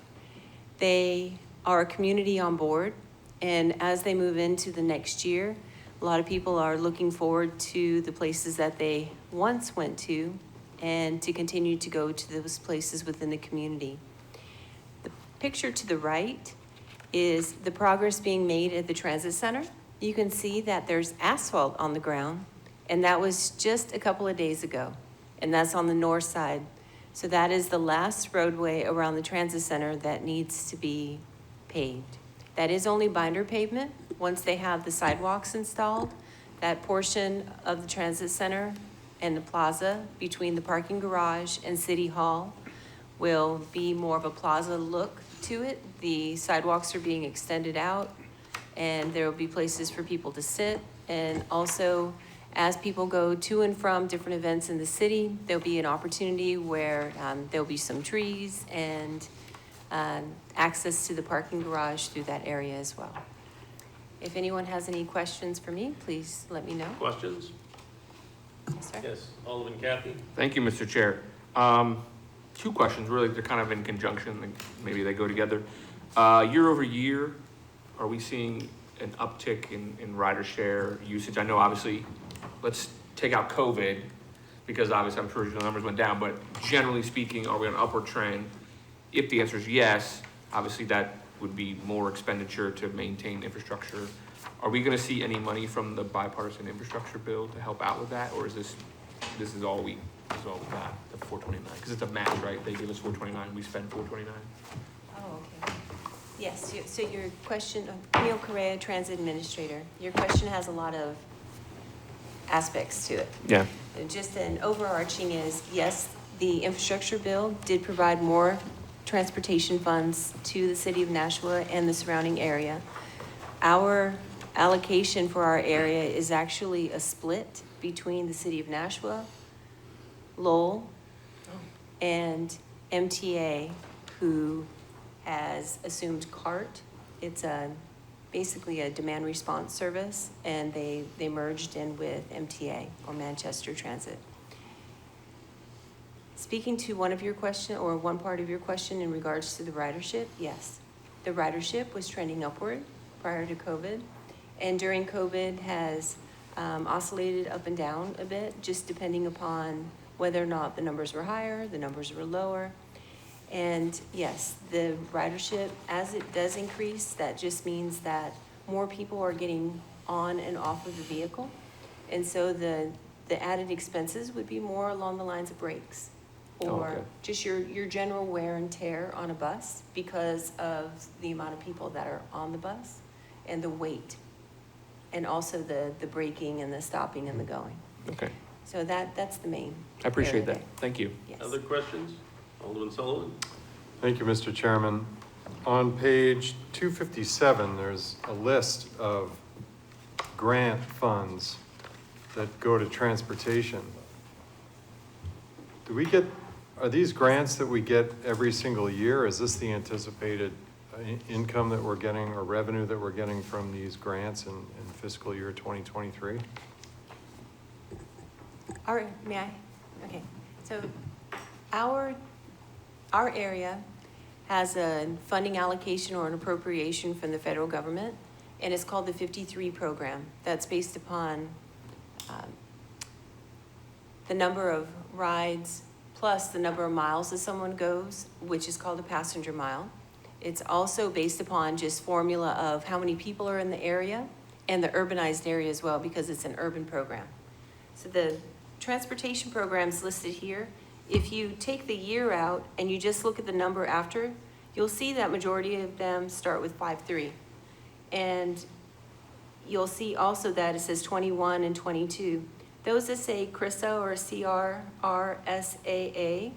They are a community on board, and as they move into the next year, a lot of people are looking forward to the places that they once went to and to continue to go to those places within the community. The picture to the right is the progress being made at the transit center. You can see that there's asphalt on the ground, and that was just a couple of days ago, and that's on the north side. So that is the last roadway around the transit center that needs to be paved. That is only binder pavement. Once they have the sidewalks installed, that portion of the transit center and the plaza between the parking garage and City Hall will be more of a plaza look to it. The sidewalks are being extended out, and there will be places for people to sit. And also, as people go to and from different events in the city, there'll be an opportunity where there'll be some trees and access to the parking garage through that area as well. If anyone has any questions for me, please let me know. Questions? Yes, sir. Yes, Alderman Kathy? Thank you, Mr. Chair. Two questions, really, they're kind of in conjunction, like maybe they go together. Year over year, are we seeing an uptick in rider share usage? I know obviously, let's take out COVID, because obviously I'm sure the numbers went down, but generally speaking, are we on an upward trend? If the answer is yes, obviously that would be more expenditure to maintain infrastructure. Are we gonna see any money from the bipartisan infrastructure bill to help out with that, or is this all we got, the 429? Because it's a match, right? They give us 429, we spend 429. Oh, okay. Yes, so your question, Camille Correa, Transit Administrator, your question has a lot of aspects to it. Yeah. Just an overarching is, yes, the infrastructure bill did provide more transportation funds to the city of Nashua and the surrounding area. Our allocation for our area is actually a split between the city of Nashua, Lowell, and MTA, who has assumed CART. It's a basically a demand response service, and they merged in with MTA, or Manchester Transit. Speaking to one of your question, or one part of your question in regards to the ridership, yes. The ridership was trending upward prior to COVID, and during COVID has oscillated up and down a bit, just depending upon whether or not the numbers were higher, the numbers were lower. And yes, the ridership, as it does increase, that just means that more people are getting on and off of the vehicle. And so the added expenses would be more along the lines of brakes, or okay. just your general wear and tear on a bus because of the amount of people that are on the bus and the weight, and also the braking and the stopping and the going. Okay, So that's the main. I appreciate area that. Thank you. there. Yes. Other questions? Alderman Sullivan? Thank you, Mr. Chairman. On page 257, there's a list of grant funds that go to transportation. Are these grants that we get every single year? Is this the anticipated income that we're getting, or revenue that we're getting from these grants in fiscal year 2023? May I? Okay, so our area has a funding allocation or an appropriation from the federal government, and it's called the 53 program. That's based upon the number of rides plus the number of miles that someone goes, which is called a passenger mile. It's also based upon just formula of how many people are in the area and the urbanized area as well, because it's an urban program. So the transportation programs listed here, if you take the year out and you just look at the number after, you'll see that majority of them start with 5-3. And you'll see also that it says 21 and 22. Those that say CRISA or CRRSAA,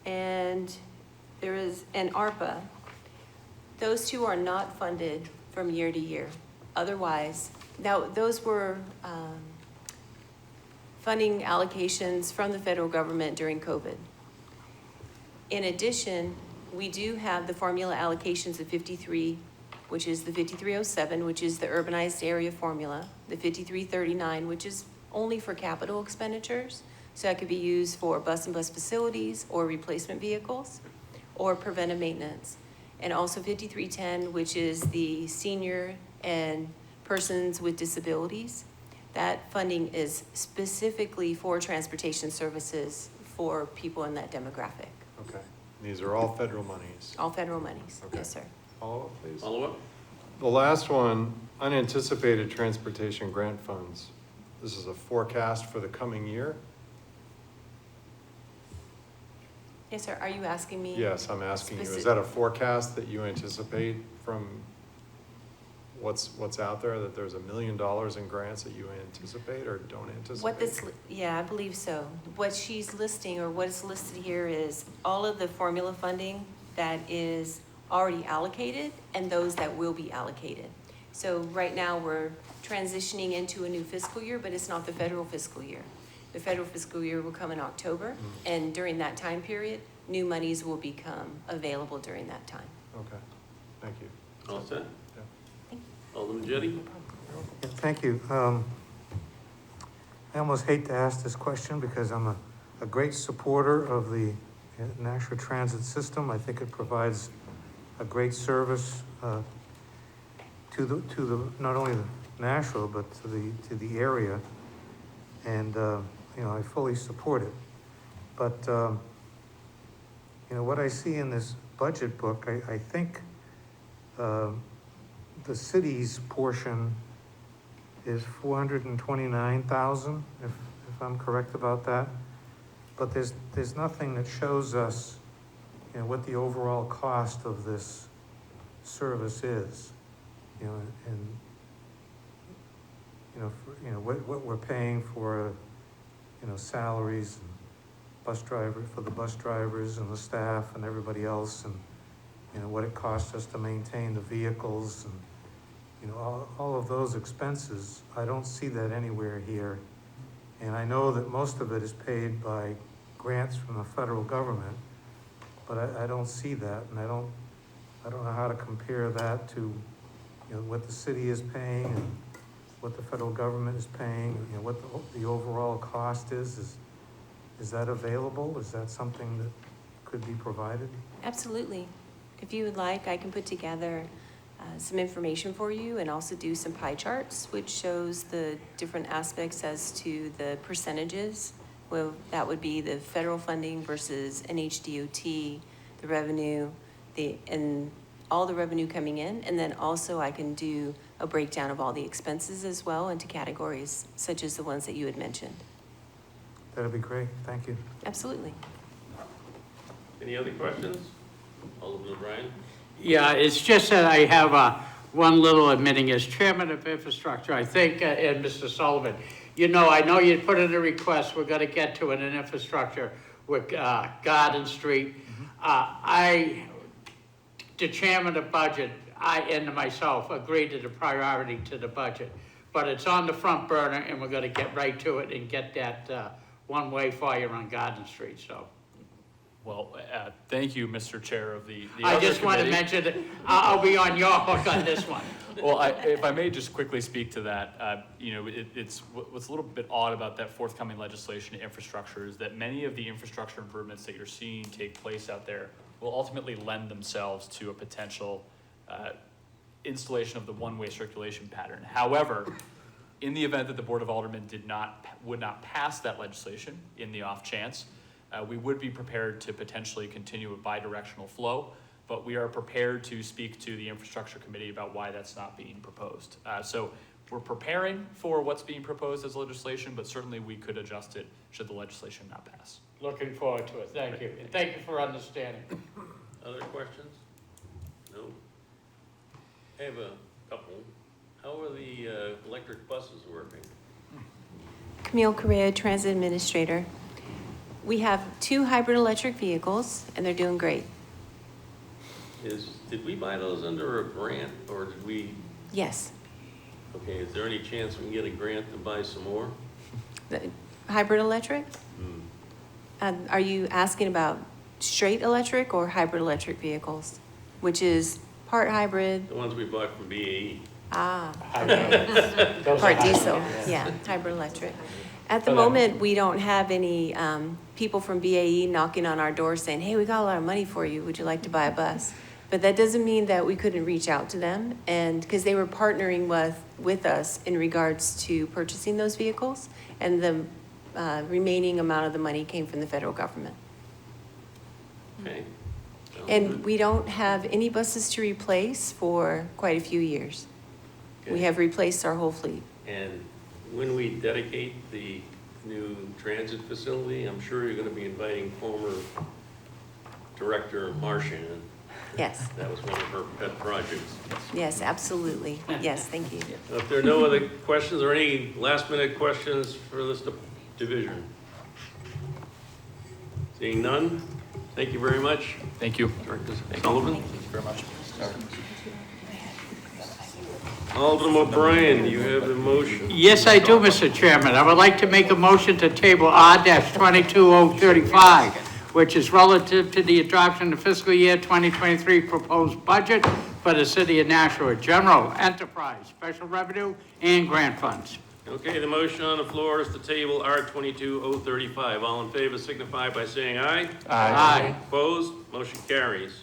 and there is an ARPA, those two are not funded from year to year. Otherwise, now those were funding allocations from the federal government during COVID. In addition, we do have the formula allocations of 53, which is the 5307, which is the urbanized area formula, the 5339, which is only for capital expenditures. So that could be used for bus and bus facilities or replacement vehicles or preventive maintenance. And also 5310, which is the senior and persons with disabilities. That funding is specifically for transportation services for people in that demographic. Okay. These are all federal monies. All federal monies, Okay. yes, sir. Follow up, please. Follow up? The last one, unanticipated transportation grant funds. This is a forecast for the coming year? Yes, sir, are you asking me? Yes, I'm asking you, is Specific- that a forecast that you anticipate from what's out there, that there's $1 million in grants that you anticipate or don't anticipate? What this, yeah, I believe so. What she's listing, or what is listed here, is all of the formula funding that is already allocated and those that will be allocated. So right now, we're transitioning into a new fiscal year, but it's not the federal fiscal year. The federal fiscal year will come in October, and during that time period, new monies will become available during that time. Okay, thank you. All set? Yeah. Alderman Jettie? Yeah, thank you. I almost hate to ask this question because I'm a great supporter of the National Transit System. I think it provides a great service to the not only the Nashville but to the area, and you know, I fully support it. But you know, what I see in this budget book, I think the city's portion is 429,000, if I'm correct about that. But there's nothing that shows us, you know, what the overall cost of this service is, you know, and what we're paying for, you know, salaries and for the bus drivers and the staff and everybody else, and you know what it costs us to maintain the vehicles, and you know all of those expenses. I don't see that anywhere here, and I know that most of it is paid by grants from the federal government, but I don't see that, and I don't know how to compare that to, you you know, what the city is paying and what the federal government is paying, you know, what the overall cost is that available? Is that something that could be provided? Absolutely. If you would like, I can put together some information for you and also do some pie charts, which shows the different aspects as to the percentages. Well, that would be the federal funding versus NHDOT, the revenue, and all the revenue coming in. And then also I can do a breakdown of all the expenses as well into categories, such as the ones that you had mentioned. That'd be great, thank you. Absolutely. Any other questions? Alderman O'Brien? Yeah, it's just that I have one little admitting as chairman of infrastructure, I think, and Mr. Sullivan, you know, I know you put in a request, we're gonna get to it in infrastructure with Garden Street. The chairman of budget, and myself agreed to the priority to the budget, but it's on the front burner and we're gonna get right to it and get that one-way fire on Garden Street, so. Well, thank you, Mr. Chair of the I other just want to committee. mention that I'll be on your hook on this one. Well, if I may just quickly speak to that, you know, what's a little bit odd about that forthcoming legislation infrastructure is that many of the infrastructure improvements that you're seeing take place out there will ultimately lend themselves to a potential installation of the one-way circulation pattern. However, in the event that the Board of Aldermen would not pass that legislation, in the off chance, we would be prepared to potentially continue a bi-directional flow, but we are prepared to speak to the infrastructure committee about why that's not being proposed. So we're preparing for what's being proposed as legislation, but certainly we could adjust it should the legislation not pass. Looking forward to it, thank you. And thank you for understanding. Other questions? No? I have a couple. How are the electric buses working? Camille Correa, Transit Administrator. We have 2 hybrid electric vehicles, and they're doing great. Did we buy those under a grant, or did we, Yes. okay, is there any chance we can get a grant to buy some more? The hybrid electric? Are you asking about straight electric or hybrid electric vehicles? Which is part hybrid, The ones we bought from BAE. okay. Part diesel, yeah, hybrid electric. At the moment, we don't have any people from BAE knocking on our door saying, hey, we got a lot of money for you, would you like to buy a bus? But that doesn't mean that we couldn't reach out to them, and because they were partnering with us in regards to purchasing those vehicles, and the remaining amount of the money came from the federal government. Okay. And we don't have any buses to replace for quite a few years. We Okay. have replaced our whole fleet. And when we dedicate the new transit facility, I'm sure you're gonna be inviting former Director Marchand. Yes, That was one of her pet projects. yes, absolutely. Yes, thank you. If there are no other questions or any last-minute questions for this division? Seeing none, thank you very much. Thank you. Director Sullivan? Thank you very much. Alderman O'Brien, you have a motion. Yes, I do, Mr. Chairman. I would like to make a motion to table R-22035, which is relative to the adoption of fiscal year 2023 proposed budget for the city of Nashua, general, enterprise, special revenue, and grant funds. Okay, the motion on the floor is to table R-22035. All in favor signify by saying aye. Aye. Opposed? Motion carries.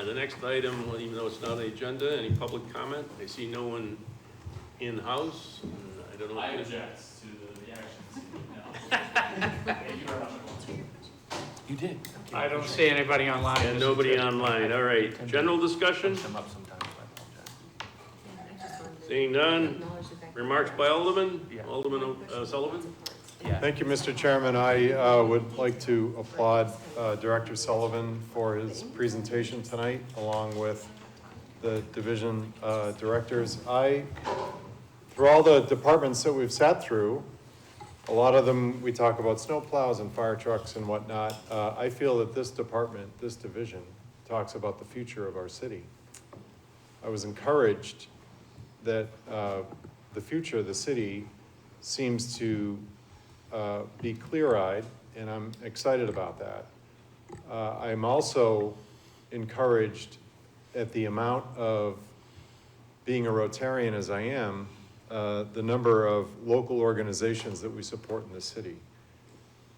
The next item, well, even though it's not on the agenda, any public comment? I see no one in-house. I don't know. I if object to the actions. Thank you very much. You did. I don't see anybody online. And nobody online, all right. General discussion? Come up sometimes, I apologize. Seeing none. Remarks by Alderman? Yeah. Alderman Sullivan? Thank you, Mr. Chairman. I would like to applaud Director Sullivan for his presentation tonight, along with the division directors. Through all the departments that we've sat through, a lot of them, we talk about snowplows and fire trucks and whatnot. I feel that this department, this division, talks about the future of our city. I was encouraged that the future of the city seems to be clear-eyed, and I'm excited about that. I'm also encouraged at the amount of being a Rotarian as I am, the number of local organizations that we support in the city.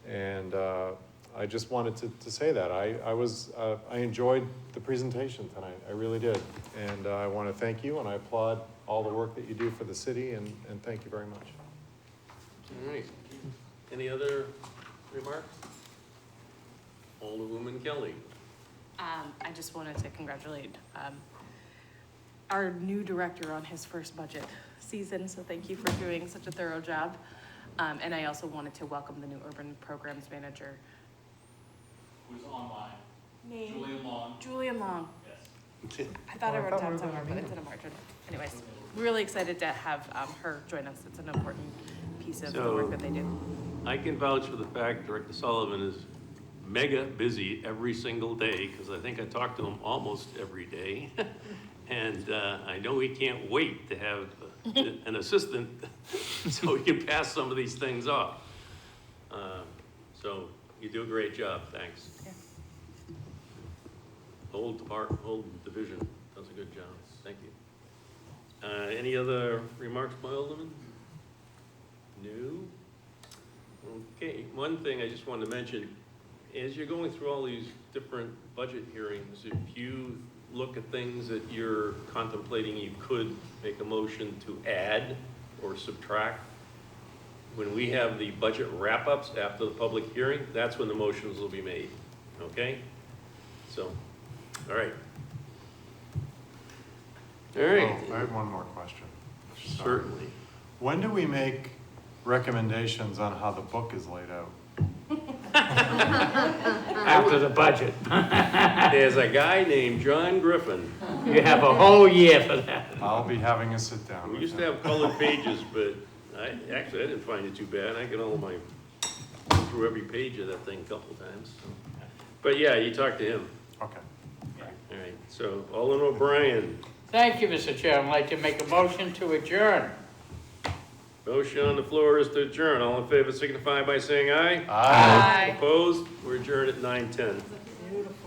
And I just wanted to say that. I enjoyed the presentation tonight, I really did. And I want to thank you, and I applaud all the work that you do for the city, and thank you very much. All right. Any other remarks? Alderwoman Kelly. I just wanted to congratulate, our new director on his first budget season, so thank you for doing such a thorough job. And I also wanted to welcome the new urban programs manager. Who's online? Name? Julian Long. Julian Long. Yes. I thought I Oh, I wrote thought down we were somewhere, gonna but it's in a margin. Anyways, really excited to have, her join us. It's an important piece of the So- work that they do. I can vouch for the fact Director Sullivan is mega busy every single day, because I think I talk to him almost every day. And I know he can't wait to have an assistant so he can pass some of these things off. So you do a great job, thanks. Yeah. Whole division does a good job, thank you. Any other remarks by Alderman? No? Okay, one thing I just wanted to mention, as you're going through all these different budget hearings, if you look at things that you're contemplating, you could make a motion to add or subtract. When we have the budget wrap-ups after the public hearing, that's when the motions will be made, okay? So, all right. All right, Oh, I have one more question. certainly. When do we make recommendations on how the book is laid out? After the budget. There's a guy named John Griffin. You have a whole year for that. I'll be having a sit down We with used to him. have colored pages, but I didn't find it too bad. I get all my, through every page of that thing a couple times. But yeah, you talk to him. Okay. All right, so Alderman O'Brien, Thank you, Mr. Chair. I'd like to make a motion to adjourn. motion on the floor is to adjourn. All in favor signify by saying aye. Bye. Opposed? We're adjourned at 9:10. Beautiful.